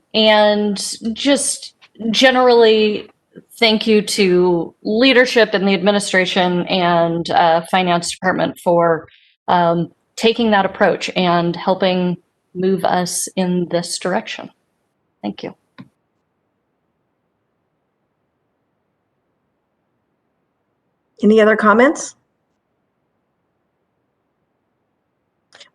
just generally, thank you to leadership in the administration and finance department for taking that approach and helping move us in this direction. Thank you. Any other comments?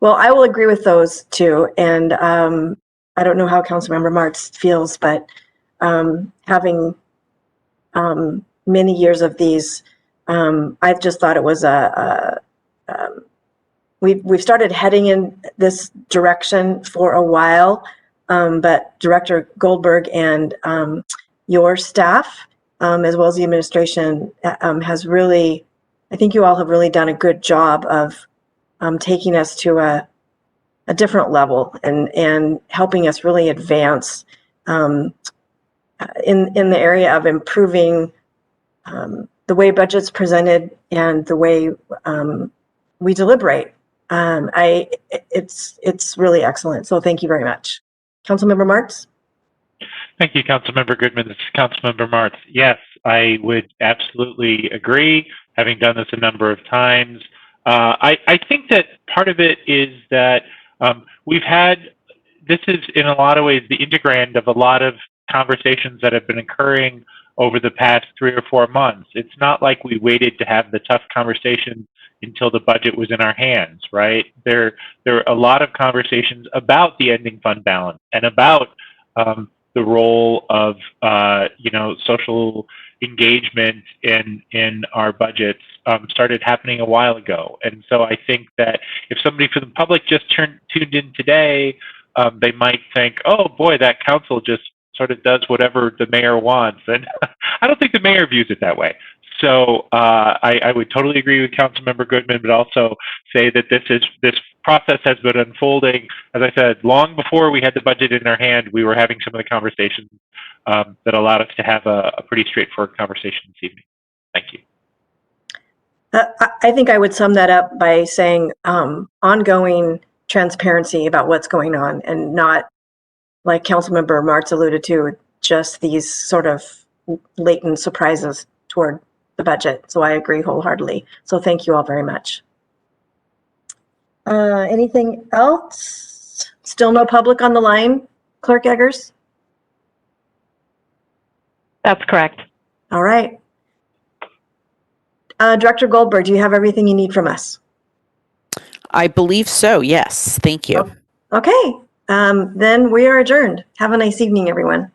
Well, I will agree with those two. And I don't know how Councilmember Martz feels, but having many years of these, I've just thought it was we've started heading in this direction for a while, but Director Goldberg and your staff, as well as the administration, has really, I think you all have really done a good job of taking us to a different level and helping us really advance in the area of improving the way budget's presented and the way we deliberate. It's really excellent. So thank you very much. Councilmember Martz? Thank you, Councilmember Goodman. This is Councilmember Martz. Yes, I would absolutely agree, having done this a number of times. I think that part of it is that we've had, this is in a lot of ways the integrand of a lot of conversations that have been occurring over the past 3 or 4 months. It's not like we waited to have the tough conversation until the budget was in our hands, right? There are a lot of conversations about the ending fund balance and about the role of social engagement in our budgets started happening a while ago. And so I think that if somebody from the public just tuned in today, they might think, oh boy, that council just sort of does whatever the mayor wants. And I don't think the mayor views it that way. So I would totally agree with Councilmember Goodman, but also say that this process has been unfolding. As I said, long before we had the budget in our hand, we were having some of the conversations that allowed us to have a pretty straightforward conversation this evening. Thank you. I think I would sum that up by saying ongoing transparency about what's going on, and not, like Councilmember Martz alluded to, just these sort of latent surprises toward the budget. So I agree wholeheartedly. So thank you all very much. Anything else? Still no public on the line, Clerk Eggers? That's correct. All right. Director Goldberg, do you have everything you need from us? I believe so, yes. Thank you. Okay. Then we are adjourned. Have a nice evening, everyone.